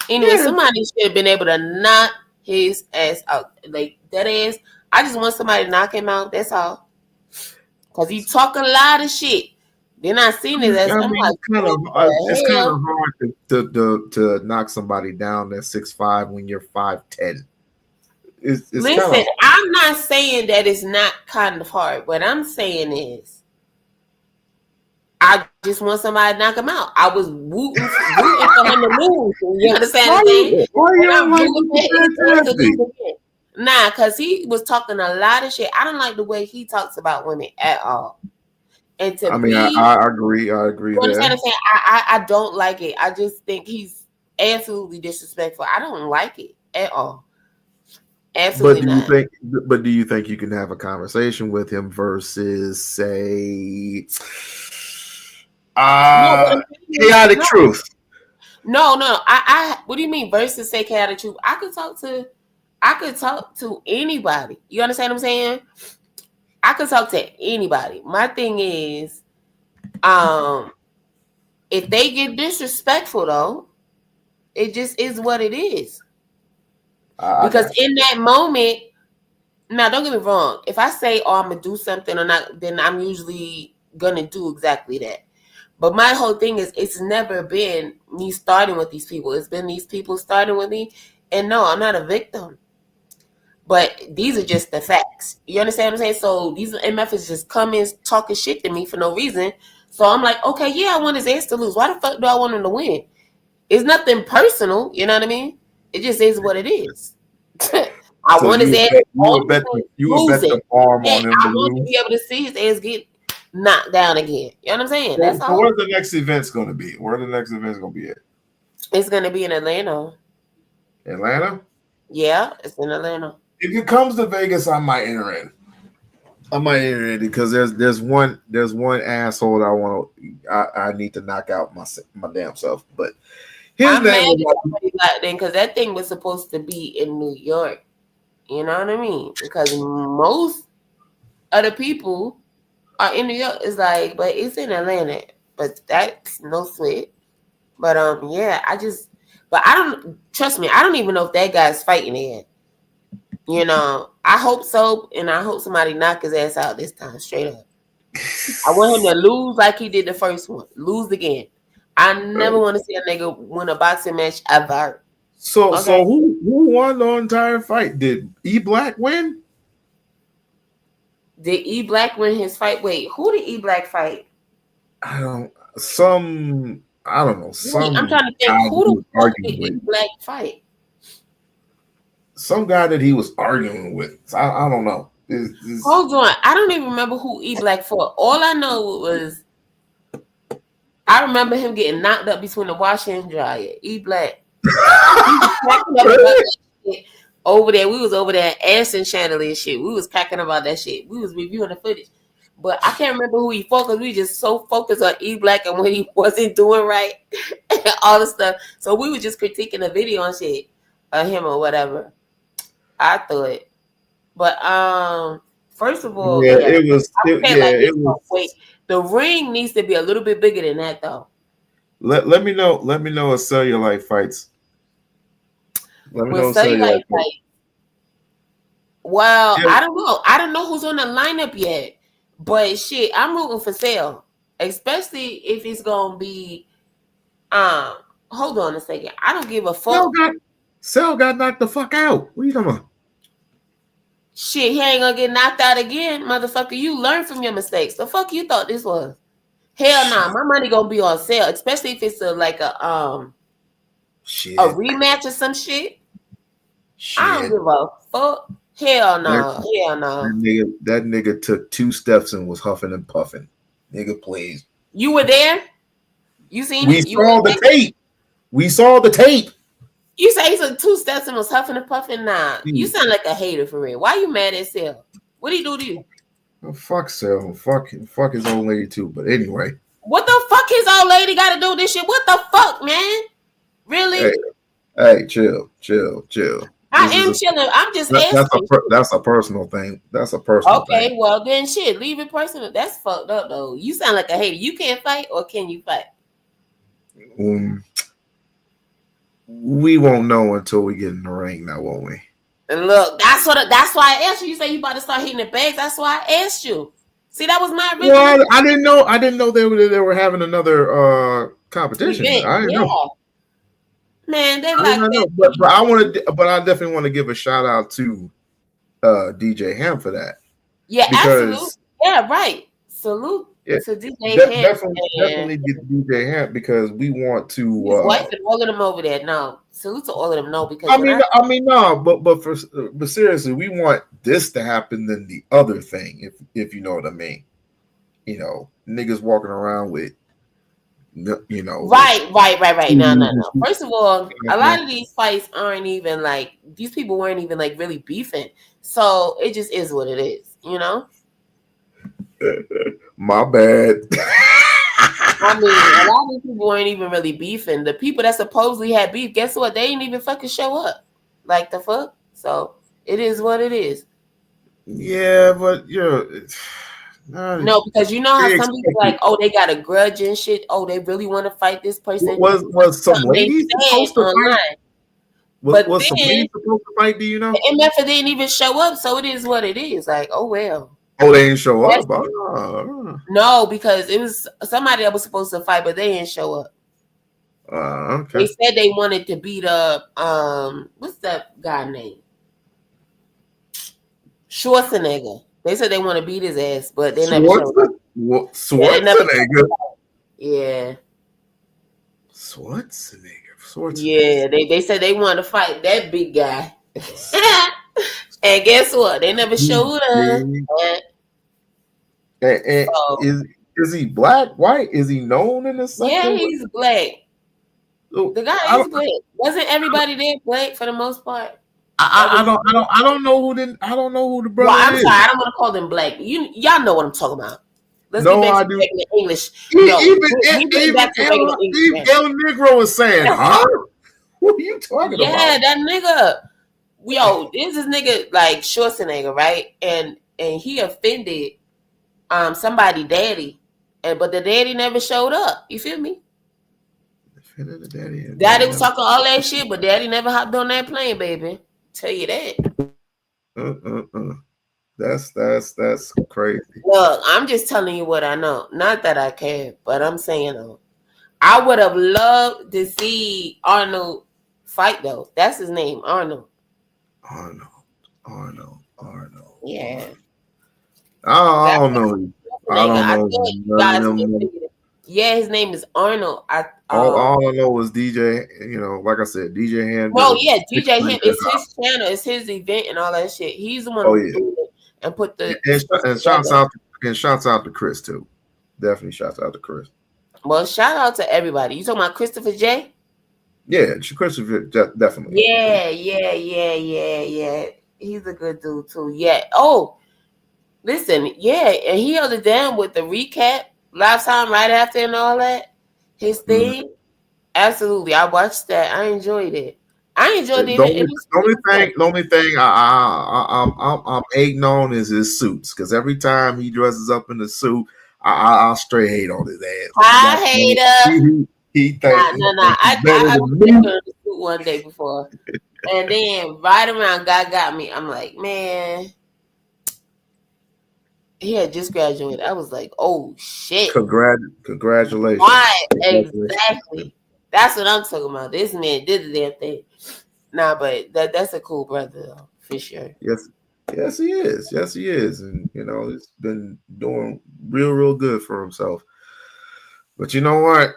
Anyway, somebody should have been able to knock his ass out, like that ass. I just want somebody to knock him out. That's all. Cause he talk a lot of shit. Then I seen it. It's kind of hard to knock somebody down that's 6'5" when you're 5'10". Listen, I'm not saying that it's not kind of hard. What I'm saying is, I just want somebody to knock him out. I was rooting for him to lose. You understand what I'm saying? Nah, because he was talking a lot of shit. I don't like the way he talks about women at all. And I agree. I agree. You understand what I'm saying? I don't like it. I just think he's absolutely disrespectful. I don't like it at all. Absolutely not. Do you think you can have a conversation with him versus say chaotic truth? No. I what do you mean versus say chaotic truth? I could talk to anybody. You understand what I'm saying? I could talk to anybody. My thing is, if they get disrespectful though, it just is what it is. Because in that moment, now don't get me wrong. If I say, "Oh, I'm gonna do something" or not, then I'm usually gonna do exactly that. But my whole thing is, it's never been me starting with these people. It's been these people starting with me. And no, I'm not a victim. But these are just the facts. You understand what I'm saying? So these MFs just come in talking shit to me for no reason. So I'm like, okay, yeah, I want his ass to lose. Why the fuck do I want him to win? It's nothing personal. You know what I mean? It just is what it is. I want his ass you would bet the farm on him. I want to be able to see his ass get knocked down again. You know what I'm saying? That's all. So where's the next event's going to be? Where the next event's going to be at? It's going to be in Atlanta. Atlanta? Yeah, it's in Atlanta. If it comes to Vegas, I might enter in. Because there's one asshole that I need to knock out my damn self. But his name because that thing was supposed to be in New York. You know what I mean? Because most of the people are in New York. It's like, but it's in Atlanta. But that's no sweat. But yeah, I don't trust me. I don't even know if that guy's fighting yet. You know, I hope so, and I hope somebody knock his ass out this time, straight up. I want him to lose like he did the first one. Lose again. I never want to see a nigga win a boxing match ever. So who won the entire fight? Did E Black win? Did E Black win his fight? Wait, who did E Black fight? I don't know. Some I'm trying to think who the fuck did E Black fight? Some guy that he was arguing with. I don't know. Hold on. I don't even remember who E-Black fought. All I know was I remember him getting knocked up between the washer and dryer. E-Black. Over there. We was over there at Anderson Chandelier shit. We was cracking about that shit. We was reviewing the footage. But I can't remember who he fought because we just so focused on E-Black and what he wasn't doing right and all the stuff. So we were just critiquing the video and shit of him or whatever. I thought. But first of all, it was. Wait, the ring needs to be a little bit bigger than that though. Let me know. Let me know a cellulite fights. Let me know cellulite fight. Well, yeah. I don't know. I don't know who's on the lineup yet. But shit, I'm rooting for Cell, especially if it's gonna be. Hold on a second. I don't give a fuck. Cell got knocked the fuck out. What are you talking about? Shit, he ain't gonna get knocked out again, motherfucker. You learn from your mistakes. The fuck you thought this was? Hell nah, my money gonna be on sale, especially if it's a rematch or some shit. I don't give a fuck. Hell no, hell no. That nigga took 2 steps and was huffing and puffing. Nigga, please. You were there? You seen it? We saw the tape. We saw the tape. You say he took 2 steps and was huffing and puffing? Nah, you sound like a hater for real. Why you mad at Cell? What did he do to you? Oh, fuck Cell. Fuck his old lady too. But anyway. What the fuck his old lady got to do with this shit? What the fuck, man? Really? Hey, chill. I am chilling. I'm just asking. That's a personal thing. That's a personal thing. Okay, well then shit, leave it personal. That's fucked up though. You sound like a hater. You can't fight, or can you fight? We won't know until we get in the ring now, won't we? And look, that's why I asked you. You say you about to start hitting the bags. That's why I asked you. See, that was my original. Well, I didn't know they were having another competition. I didn't know. Man, they but I definitely want to give a shout out to DJ Ham for that. Yeah, absolutely. Yeah, right. Salute to DJ Ham. Definitely get DJ Ham because we want to. His wife and all of them over there. No, salute to all of them. No, because but seriously, we want this to happen than the other thing. If you know what I mean. You know, niggas walking around with. You know, right. No. First of all, a lot of these fights aren't even like these people weren't even like really beefing, so it just is what it is, you know. My bad. I mean, a lot of these people weren't even really beefing. The people that supposedly had beef, guess what? They didn't even fucking show up. Like the fuck. So it is what it is. Yeah, but no, because you know how some people like, oh, they got a grudge and shit. Oh, they really want to fight this person. Was some ladies supposed to fight? Was some ladies supposed to fight? Do you know? The MF didn't even show up, so it is what it is. Like, oh well. Oh, they didn't show up. No, because it was somebody that was supposed to fight, but they didn't show up. Okay. They said they wanted to beat up what's that guy name? Schwarzenegger. They said they want to beat his ass, but they never showed up. Schwarzenegger. Yeah. Schwarzenegger. Yeah, they said they want to fight that big guy. And guess what? They never showed up. Is he black? White? Is he known in the sector? Yeah, he's black. The guy is black. Wasn't everybody there black for the most part? I don't know who the brother is. I'm sorry, I don't want to call them black. Y'all know what I'm talking about. Let's get back to regular English. Even El Negro is saying, huh? What are you talking about? Yeah, that nigga. Yo, this is nigga like Schwarzenegger, right? And he offended somebody daddy. But the daddy never showed up. You feel me? Daddy was talking all that shit, but daddy never hopped on that plane, baby. Tell you that. That's crazy. Look, I'm just telling you what I know. Not that I care, but I'm saying I would have loved to see Arnold fight though. That's his name, Arnold. Yeah. I don't know. Yeah, his name is Arnold. All I know is DJ, like I said, DJ Hand. Oh, yeah, DJ Hand. It's his channel. It's his event and all that shit. He's the one who did it. and put the and shouts out to Chris too. Definitely shouts out to Chris. Well, shout out to everybody. You talking about Christopher J? Yeah, Christopher definitely. Yeah. He's a good dude too. Yeah. Oh, listen, yeah, and he held it down with the recap last time right after and all that. His thing, absolutely. I watched that. I enjoyed it. I enjoyed it. The only thing I'm hating on is his suits, because every time he dresses up in the suit, I'll straight hate on his ass. I hate her. He thinks I was in the suit one day before, and then right around God got me. I'm like, man, he had just graduated. I was like, oh shit! Congratulations! Why exactly? That's what I'm talking about. This man did the damn thing. Nah, but that's a cool brother though, for sure. Yes, he is. Yes, he is, and he's been doing real good for himself. But you know what?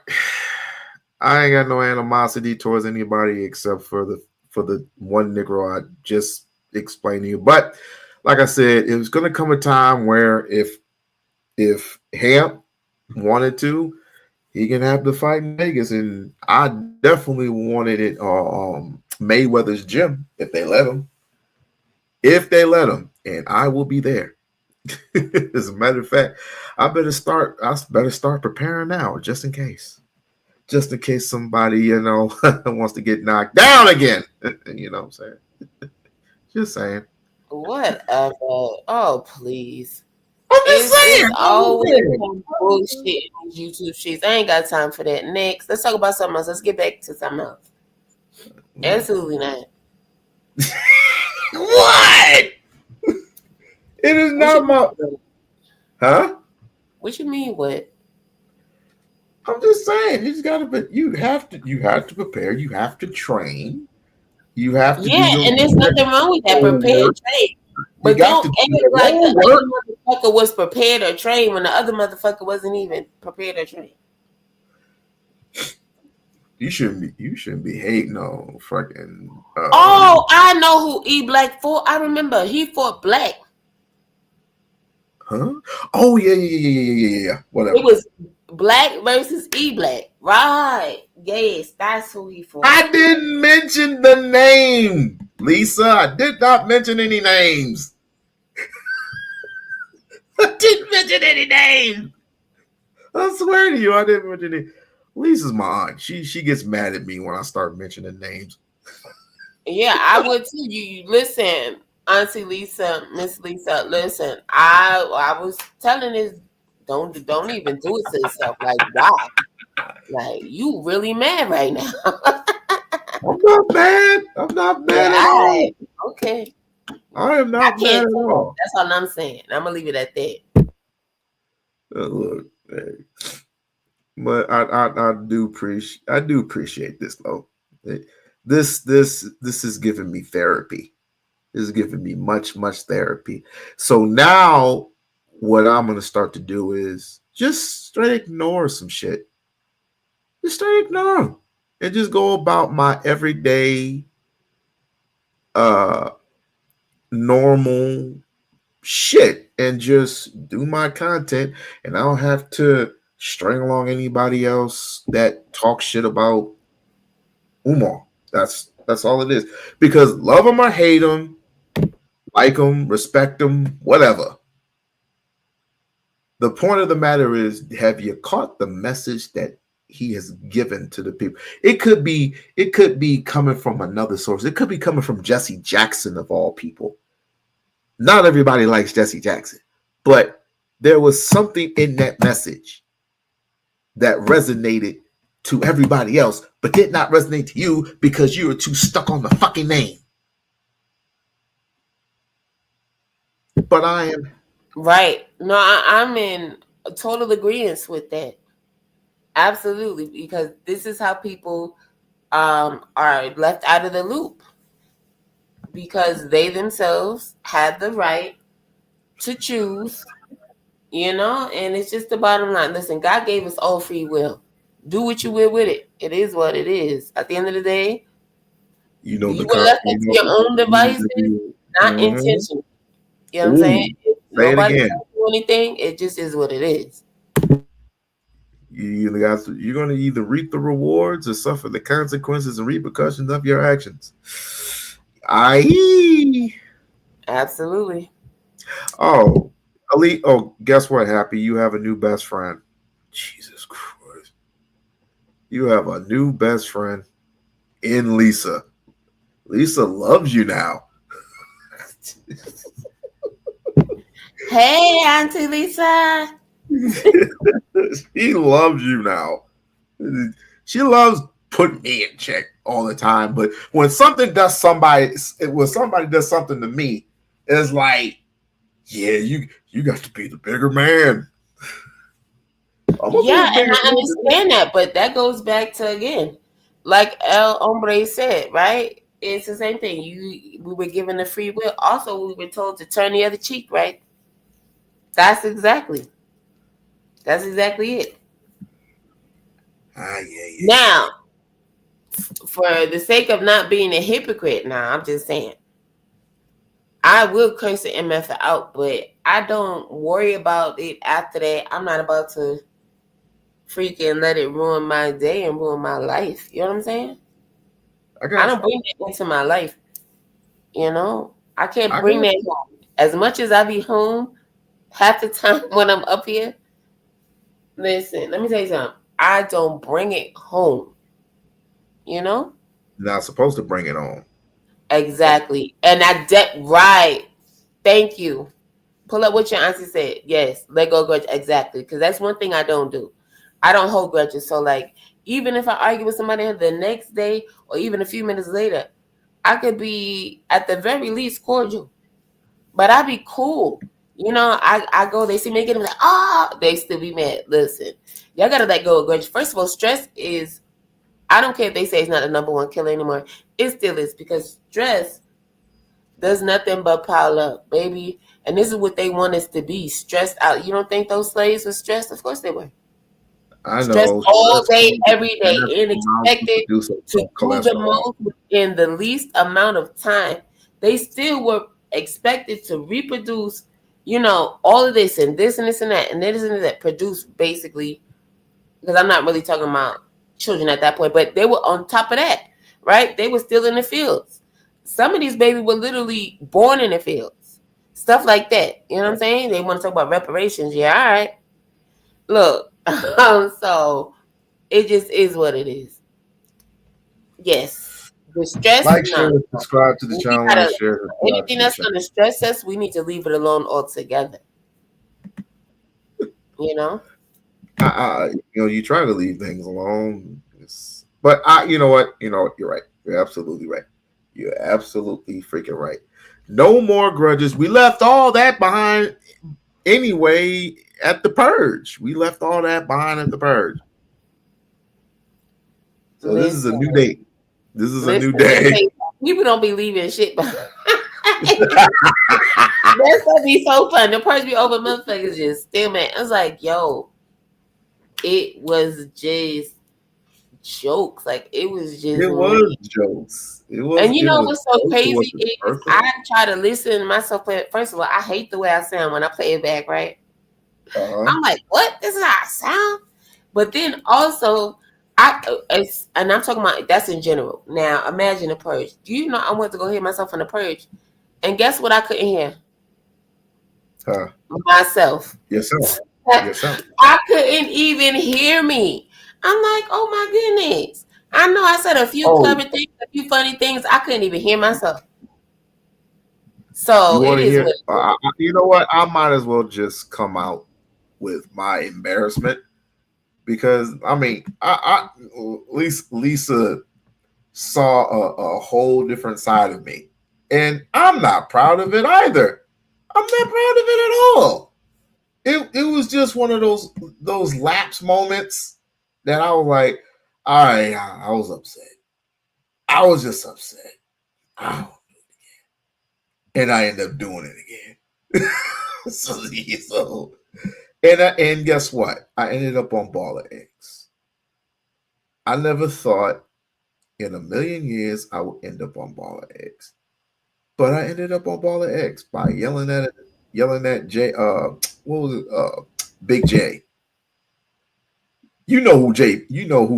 I ain't got no animosity towards anybody except for the one Negro I just explained to you. But like I said, it was going to come a time where if Hamp wanted to, he can have the fight in Vegas, and I definitely wanted it Mayweather's gym if they let him. If they let him, and I will be there. As a matter of fact, I better start preparing now, just in case somebody wants to get knocked down again. You know what I'm saying? Just saying. Whatever. Oh, please. It's always some bullshit in these YouTube streets. I ain't got time for that. Next, let's talk about something else. Let's get back to something else. Absolutely not. What? It is not my. Huh? What you mean? What? I'm just saying. You just gotta. But you have to prepare. You have to train. You have to. Yeah, and there's nothing wrong with that. Prepare and train. But don't act like the other motherfucker was prepared or trained when the other motherfucker wasn't even prepared or trained. You shouldn't be hating on fucking. Oh, I know who E Black fought. I remember he fought Black. Huh? Oh yeah. Whatever. It was Black versus E Black. Right. Yes, that's who he fought. I didn't mention the name, Lisa. I did not mention any names. I didn't mention any names. I swear to you, I didn't mention any. Lisa's my aunt. She gets mad at me when I start mentioning names. Yeah, I would too. You listen, Auntie Lisa, Miss Lisa. Listen, I was telling this. Don't even do it to yourself. Like, wow, like you really mad right now. I'm not mad. I'm not mad at all. Okay. I am not mad at all. That's all I'm saying. I'm gonna leave it at that. Look, hey. But I do appreciate this though. This is giving me therapy. This is giving me much therapy. So now what I'm gonna start to do is just straight ignore some shit. Just straight ignore them and just go about my everyday normal shit and just do my content, and I don't have to string along anybody else that talks shit about Umar. That's all it is. Because love him or hate him, like him, respect him, whatever. The point of the matter is, have you caught the message that he has given to the people? It could be coming from another source. It could be coming from Jesse Jackson of all people. Not everybody likes Jesse Jackson, but there was something in that message that resonated to everybody else, but did not resonate to you because you were too stuck on the fucking name. But I am right. No, I'm in total agreement with that. Absolutely, because this is how people are left out of the loop, because they themselves had the right to choose, and it's just the bottom line. Listen, God gave us all free will. Do what you will with it. It is what it is. At the end of the day, you were left up to your own devices, not intentional. You know what I'm saying? If Say it nobody again. can do anything, it just is what it is. You're going to either reap the rewards or suffer the consequences and repercussions of your actions. Absolutely. Oh, Ali. Oh, guess what, Happy? You have a new best friend. Jesus Christ. You have a new best friend in Lisa. Lisa loves you now. Hey, Auntie Lisa. She loves you now. She loves putting me in check all the time. But when somebody does something to me, it's like, yeah, you got to be the bigger man. Yeah, and I understand that, but that goes back to, again, like El Hombre said, right? It's the same thing. We were given the free will. Also, we were told to turn the other cheek, right? That's exactly it. Now, for the sake of not being a hypocrite, now I'm just saying, I will curse the MF out, but I don't worry about it after that. I'm not about to freaking let it ruin my day and ruin my life. You know what I'm saying? I don't bring that into my life. You know, I can't bring that home. As much as I be home half the time when I'm up here, listen, let me tell you something. I don't bring it home. You know? You're not supposed to bring it on. Exactly. And right. Thank you. Pull up what your auntie said. Yes, let go grudge. Exactly. Because that's one thing I don't do. I don't hold grudges. So, like, even if I argue with somebody the next day or even a few minutes later, I could be at the very least cordial. But I be cool. You know, I go, they see me get them like, they still be mad. Listen, y'all gotta let go of grudge. First of all, stress is, I don't care if they say it's not the number one killer anymore. It still is, because stress does nothing but pile up, baby. And this is what they want us to be, stressed out. You don't think those slaves were stressed? Of course they were. I Stressed know. all day, every day, and expected to do the most in the least amount of time. They still were expected to reproduce, you know, all of this and this and this and that and this and that, produce basically, because I'm not really talking about children at that point, but they were on top of that, right? They were still in the fields. Some of these babies were literally born in the fields. Stuff like that. You know what I'm saying? They want to talk about reparations. Yeah, all right. Look, so it just is what it is. Yes. The stress. Like, share, subscribe to the channel, and share. Anything that's going to stress us, we need to leave it alone altogether. You know? You try to leave things alone. But you know what? You're right. You're absolutely right. You're absolutely freaking right. No more grudges. We left all that behind anyway at the purge. We left all that behind at the purge. So this is a new day. This is a new day. People don't be leaving shit behind. That's gonna be so fun. The purge be over, motherfuckers just still mad. I was like, yo, it was just jokes. Like, it was just. It was jokes. It was. And you know what's so crazy is I try to listen to myself play it. First of all, I hate the way I sound when I play it back, right? I'm like, what? This is how I sound? But then also, and I'm talking about, that's in general. Now, imagine a purge. Do you know I went to go hear myself in the purge, and guess what I couldn't hear? Myself. Yourself. I couldn't even hear me. I'm like, oh my goodness. I know I said a few clever things, a few funny things. I couldn't even hear myself. So it is. You know what? I might as well just come out with my embarrassment, because I mean, at least Lisa saw a whole different side of me, and I'm not proud of it either. I'm not proud of it at all. It was just one of those lapse moments that I was like, all right, I was upset. I was just upset. And I ended up doing it again. And guess what? I ended up on Ball of Eggs. I never thought in a million years I would end up on Ball of Eggs. But I ended up on Baller X by yelling at Jay. What was it? Big J. You know who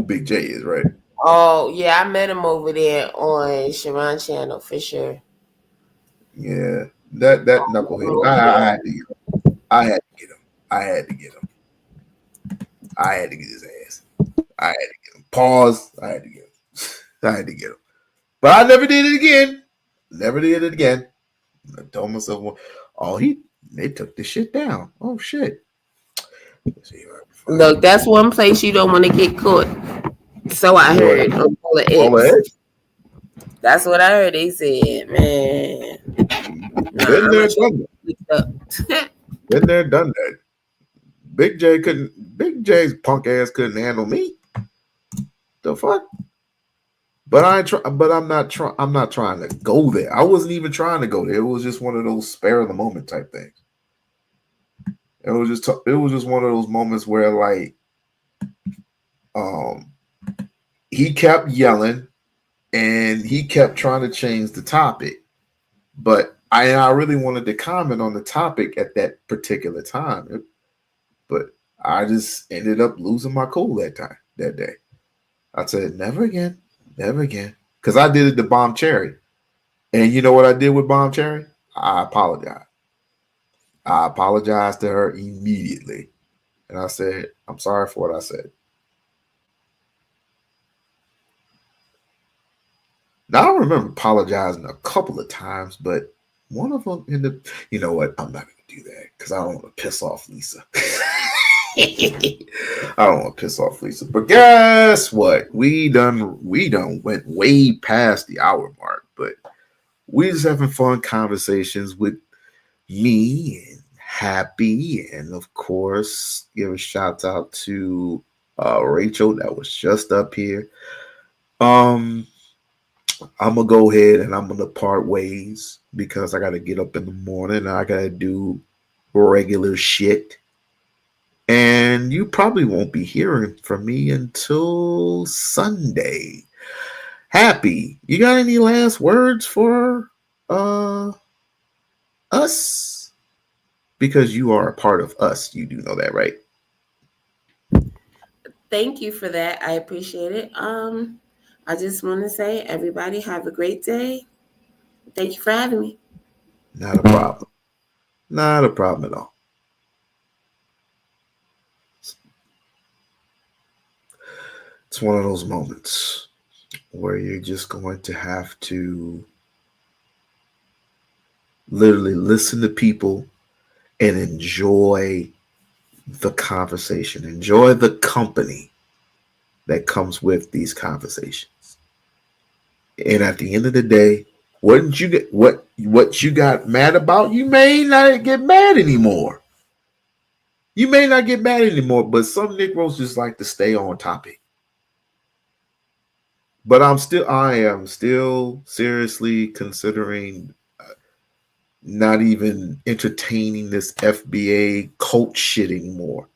Big J is, right? Oh yeah, I met him over there on Sharon channel for sure. Yeah, that knucklehead. I had to get him. I had to get him. I had to get him. I had to get his ass. I had to get him. Pause. I had to get him. I had to get him. But I never did it again. Never did it again. I told myself, oh, they took the shit down. Oh shit. Look, that's one place you don't want to get caught. So I heard on Baller X. That's what I heard. They said, man. Been there, done that. Been there, done that. Big J's punk ass couldn't handle me. The fuck? But I'm not trying to go there. I wasn't even trying to go there. It was just one of those spare of the moment type things. It was just one of those moments where like he kept yelling and he kept trying to change the topic. But I really wanted to comment on the topic at that particular time. But I just ended up losing my cool that day. I said, never again. Never again. Because I did it to Bomb Cherry. And you know what I did with Bomb Cherry? I apologized. I apologized to her immediately. And I said, I'm sorry for what I said. Now, I remember apologizing a couple of times, but one of them you know what? I'm not going to do that because I don't want to piss off Lisa. I don't want to piss off Lisa. But guess what? We done went way past the hour mark, but we just having fun conversations with me and Happy, and of course, give a shout out to Rachel that was just up here. I'm gonna go ahead and I'm gonna part ways because I gotta get up in the morning and I gotta do regular shit. And you probably won't be hearing from me until Sunday. Happy, you got any last words for us? Because you are a part of us. You do know that, right? Thank you for that. I appreciate it. I just want to say, everybody have a great day. Thank you for having me. Not a problem. Not a problem at all. It's one of those moments where you're just going to have to literally listen to people and enjoy the conversation, enjoy the company that comes with these conversations. And at the end of the day, what you got mad about, you may not get mad anymore. You may not get mad anymore, but some Negroes just like to stay on topic. But I am still seriously considering not even entertaining this FBA cult shit anymore.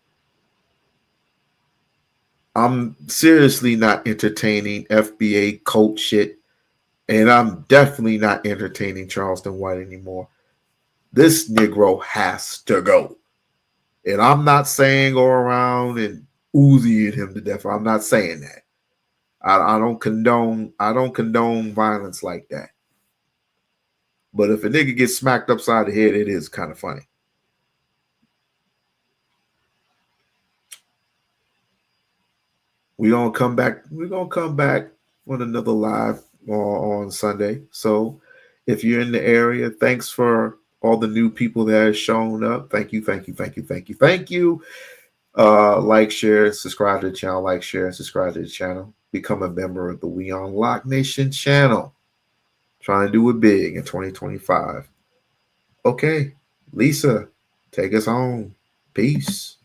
I'm seriously not entertaining FBA cult shit, and I'm definitely not entertaining Charleston White anymore. This Negro has to go. And I'm not saying go around and Uzi him to death. I'm not saying that. I don't condone violence like that. But if a nigga gets smacked upside the head, it is kind of funny. We're gonna come back with another live on Sunday. So if you're in the area, thanks for all the new people that have shown up. Thank you. Like, share, subscribe to the channel. Like, share, and subscribe to the channel. Become a member of the We-On-Loc Nation channel. Trying to do it big in 2025. Okay, Lisa, take us home. Peace.